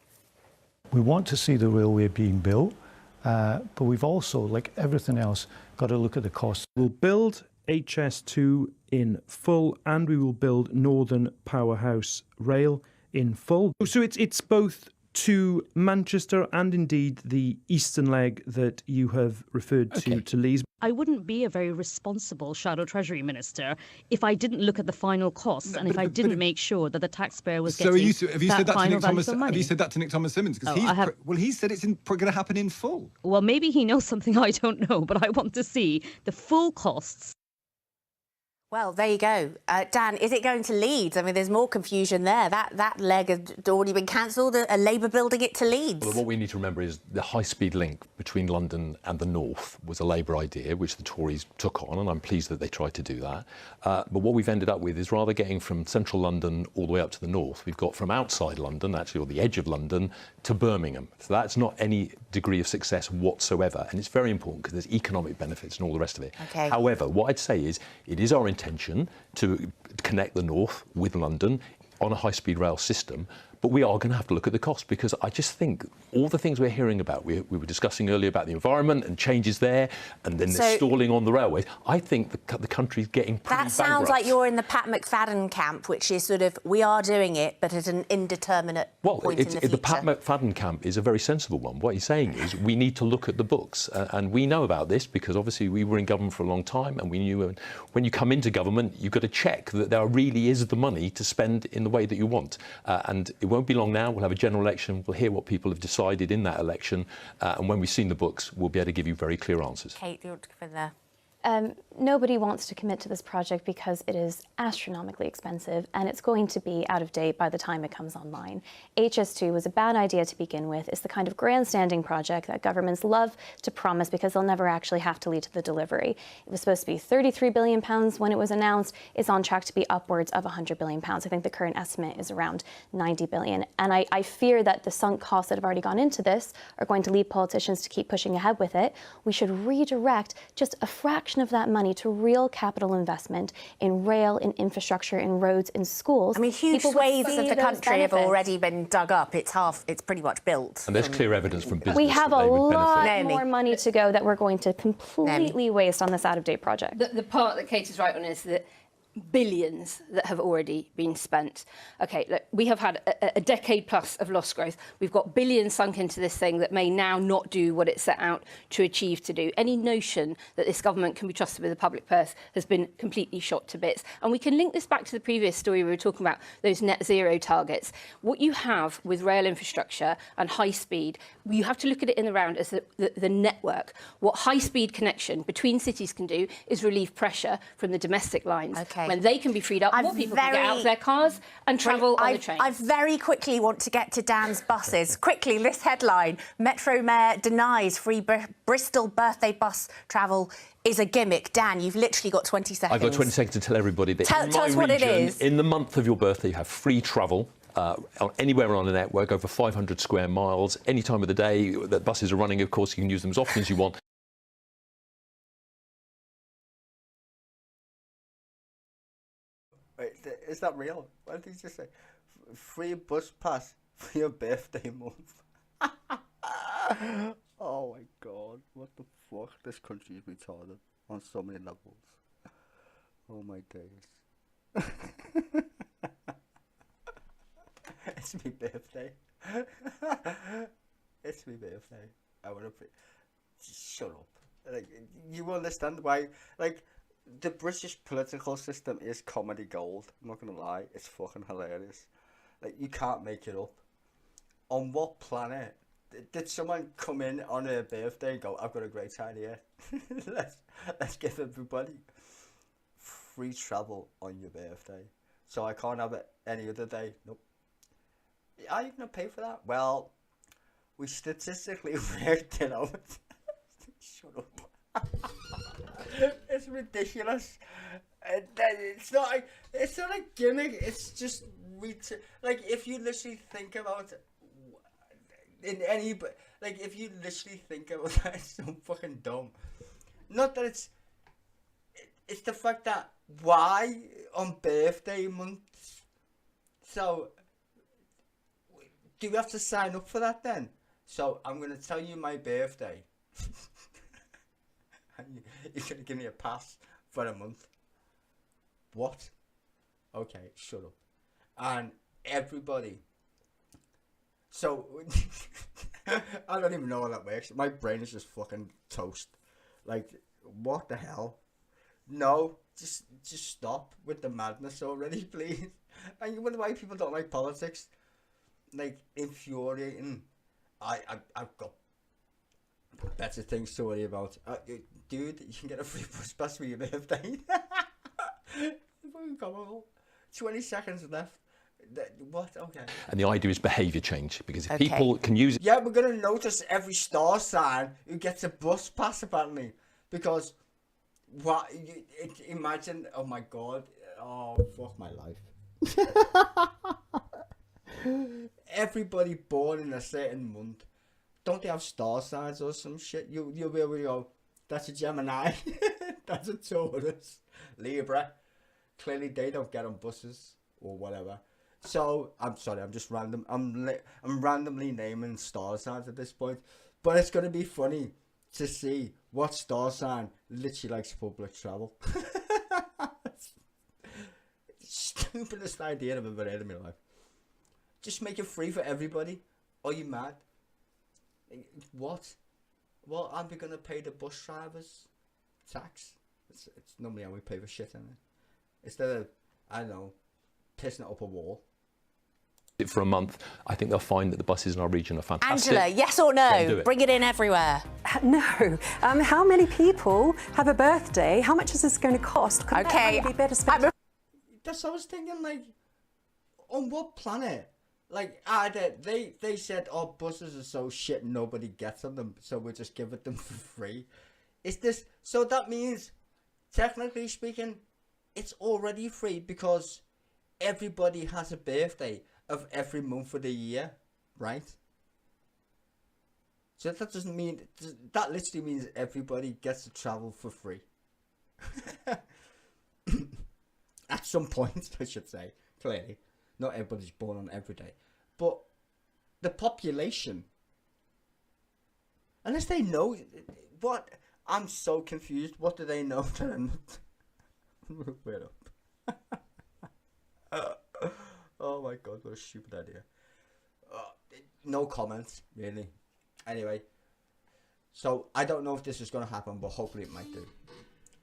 We want to see the railway being built. But we've also, like everything else, got to look at the costs. We'll build HS2 in full, and we will build Northern Powerhouse Rail in full. So it's both to Manchester and indeed the eastern leg that you have referred to Leeds. I wouldn't be a very responsible Shadow Treasury Minister if I didn't look at the final costs and if I didn't make sure that the taxpayer was getting have you said that to final Nick value Thomas? for money. Have you said that to Nick Thomas-Symonds? Because he said it's going to happen in full. Well, maybe he knows something I don't know, but I want to see the full costs. Well, there you go. Dan, is it going to Leeds? I mean, there's more confusion there. That leg had already been cancelled. Are Labour building it to Leeds? Well, what we need to remember is the high-speed link between London and the north was a Labour idea, which the Tories took on, and I'm pleased that they tried to do that. But what we've ended up with is rather getting from central London all the way up to the north, we've got from outside London, actually, or the edge of London, to Birmingham. So that's not any degree of success whatsoever, and it's very important because there's economic benefits and all the rest of it. Okay. However, what I'd say is it is our intention to connect the north with London on a high-speed rail system, but we are going to have to look at the cost because I just think all the things we're hearing about, we were discussing earlier about the environment and changes there, and then the stalling on the railways. I think the country's getting pretty That sounds like you're in the Pat McFadden camp, which is sort of, we are doing it, but at an indeterminate point in the future. The Pat McFadden camp is a very sensible one. What he's saying is we need to look at the books, and we know about this because obviously we were in government for a long time, and we knew when you come into government, you've got to check that there really is the money to spend in the way that you want. And it won't be long now. We'll have a general election. We'll hear what people have decided in that election. And when we've seen the books, we'll be able to give you very clear answers. Kate, you're in there. Nobody wants to commit to this project because it is astronomically expensive and it's going to be out of date by the time it comes online. HS2 was a bad idea to begin with. It's the kind of grandstanding project that governments love to promise because they'll never actually have to lead to the delivery. It was supposed to be £33 billion when it was announced. It's on track to be upwards of £100 billion. I think the current estimate is around £90 billion. And I fear that the sunk costs that have already gone into this are going to lead politicians to keep pushing ahead with it. We should redirect just a fraction of that money to real capital investment in rail, in infrastructure, in roads, in schools. I mean, huge swathes of the country have already been dug up. It's pretty much built. And there's clear evidence from business We have a lot more money to go that we're going to completely waste on this out-of-date project. The part that Kate is right on is that billions that have already been spent. OK, look, we have had a decade plus of lost growth. We've got billions sunk into this thing that may now not do what it set out to achieve to do. Any notion that this government can be trusted with the public purse has been completely shot to bits. And we can link this back to the previous story we were talking about, those net zero targets. What you have with rail infrastructure and high speed, you have to look at it in the round as the network. What high speed connection between cities can do is relieve pressure from the domestic lines. Okay. When they can be freed up, more people can get out of their cars and travel on the train. I very quickly want to get to Dan's buses. Quickly, this headline: Metro Mayor denies free Bristol birthday bus travel is a gimmick. Dan, you've literally got 20 seconds. I've got 20 seconds to tell everybody that tell us what it is. In the month of your birthday, you have free travel. Anywhere on the network, over 500 square miles, any time of the day that buses are running. Of course, you can use them as often as you want. Wait, is that real? What did you just say? Free bus pass for your birthday month. Oh my god, what the fuck? This country is retarded on so many levels. Oh my days. It's my birthday. It's my birthday. I want to just shut up. Like, you understand why? Like, the British political system is comedy gold. I'm not gonna lie, it's fucking hilarious. Like, you can't make it up. On what planet did someone come in on her birthday and go, "I've got a great idea. let's give everybody free travel on your birthday, so I can't have it any other day"? Nope. Are you gonna pay for that? Well, we statistically worked it out. Shut up. It's ridiculous. It's not a gimmick. It's just like, if you literally think about it, if you literally think about that, it's so fucking dumb. Not that it's the fact that why on birthday months? So do we have to sign up for that then? So I'm gonna tell you my birthday. You're gonna give me a pass for a month. What? Okay, shut up. And everybody. So I don't even know how that works. My brain is just fucking toast. Like, what the hell? No, just stop with the madness already, please. And you wonder why people don't like politics? Like, infuriating. I've got better things to worry about. Dude, you can get a free bus pass for your birthday. Fucking comical. 20 seconds left. What? Okay. And the idea is behaviour change, because if people can use it. Yeah, we're going to notice every star sign who gets a bus pass, apparently. Because, what? Imagine, oh my god. Oh, fuck my life. Everybody born in a certain month, don't they have star signs or some shit? You'll be able to go, that's a Gemini, that's a Taurus, Libra. Clearly they don't get on buses or whatever. So I'm sorry, I'm just random. I'm randomly naming star signs at this point, but it's gonna be funny to see what star sign literally likes public travel. Stupidest idea I've ever heard in my life. Just make it free for everybody. Are you mad? What? Well, aren't we gonna pay the bus drivers tax? It's normally how we pay for shit, isn't it? Instead of, I don't know, pissing it up a wall. For a month, I think they'll find that the buses in our region are fantastic. Angela, yes or no? Bring it in everywhere. No. How many people have a birthday? How much is this going to cost? Could that be better spent? That's what I was thinking, like, on what planet? Like, they said, oh, buses are so shit, nobody gets on them, so we'll just give it them for free. Is this, so that means, technically speaking, it's already free because everybody has a birthday of every month of the year, right? So that doesn't mean, that literally means everybody gets to travel for free. At some point, I should say, clearly. Not everybody's born on every day. But the population, unless they know, what? I'm so confused. What do they know that I'm not? Wait up. Oh my god, what a stupid idea. No comments, really. Anyway, so I don't know if this is going to happen, but hopefully it might do.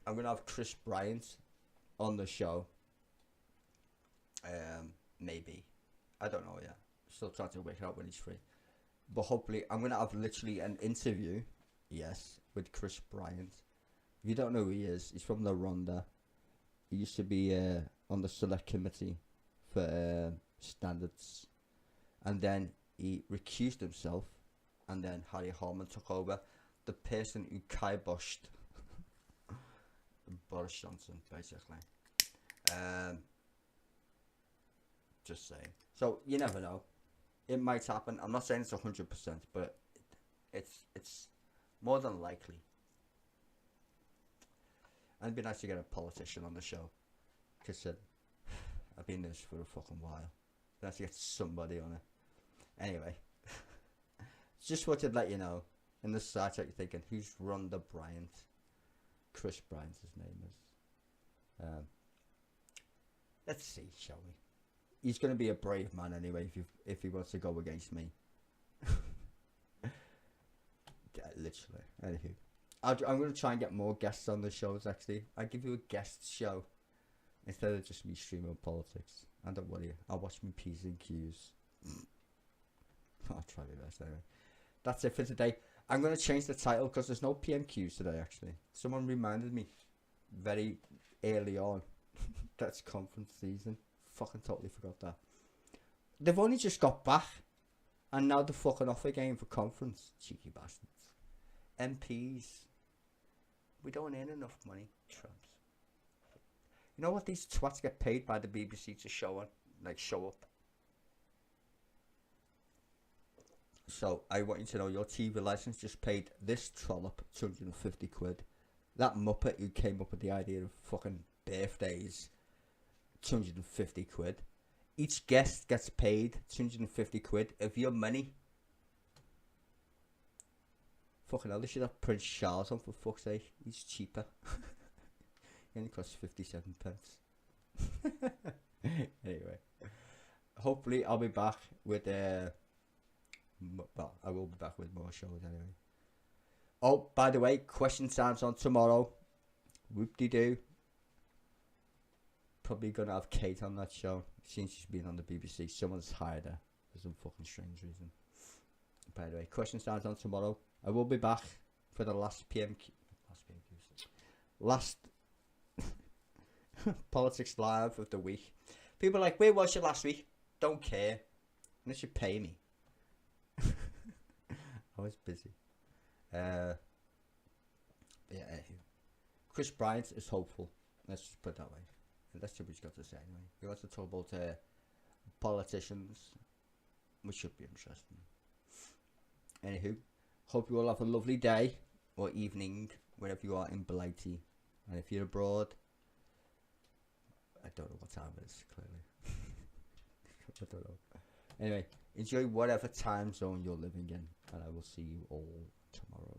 I'm going to have Chris Bryant on the show. Maybe. I don't know yet. Still trying to work out when he's free. But hopefully, I'm going to have literally an interview, yes, with Chris Bryant. If you don't know who he is, he's from the Ronda. He used to be on the select committee for standards. And then he recused himself. And then Harry Harman took over. The person who kiboshed Boris Johnson, basically. Just saying. So you never know. It might happen. I'm not saying it's 100%, but it's more than likely. And it'd be nice to get a politician on the show, because I've been doing this for a fucking while. It'd be nice to get somebody on it. Anyway, just wanted to let you know. In the side chat, you're thinking, who's Rhonda Bryant? Chris Bryant, his name is. Let's see, shall we? He's going to be a brave man anyway if he wants to go against me. literally. Anywho, I'm going to try and get more guests on the shows, actually. I'll give you a guest show instead of just me streaming politics. And don't worry, I'll watch my P's and Q's. I'll try my best anyway. That's it for today. I'm going to change the title because there's no PMQs today, actually. Someone reminded me very early on that's conference season. Fucking totally forgot that. They've only just got back and now they're fucking off again for conference. Cheeky bastards. MPs. We don't earn enough money. Trumps. You know what? These twats get paid by the BBC to show on, like show up. So I want you to know your TV license just paid this trollop 250 quid. That muppet who came up with the idea of fucking birthdays, 250 quid. Each guest gets paid 250 quid of your money. Fucking hell, they should have Prince Charles on for fuck's sake. He's cheaper. He only costs 57 pence. Anyway, hopefully I'll be back with well, I will be back with more shows anyway. Oh, by the way, question time's on tomorrow. Whoop-de-doo. Probably gonna have Kate on that show since she's been on the BBC. Someone's hired her for some fucking strange reason. By the way, question time's on tomorrow. I will be back for the last Politics Live of the week. People are like, where was you last week? Don't care. Unless you pay me. I was busy. Yeah, Chris Bryant is hopeful. Let's just put it that way. That's what he's got to say anyway. He wants to talk about politicians, which should be interesting. Anywho, hope you all have a lovely day or evening wherever you are in Blighty. And if you're abroad, I don't know what time it is, clearly. I don't know. Anyway, enjoy whatever time zone you're living in, and I will see you all tomorrow.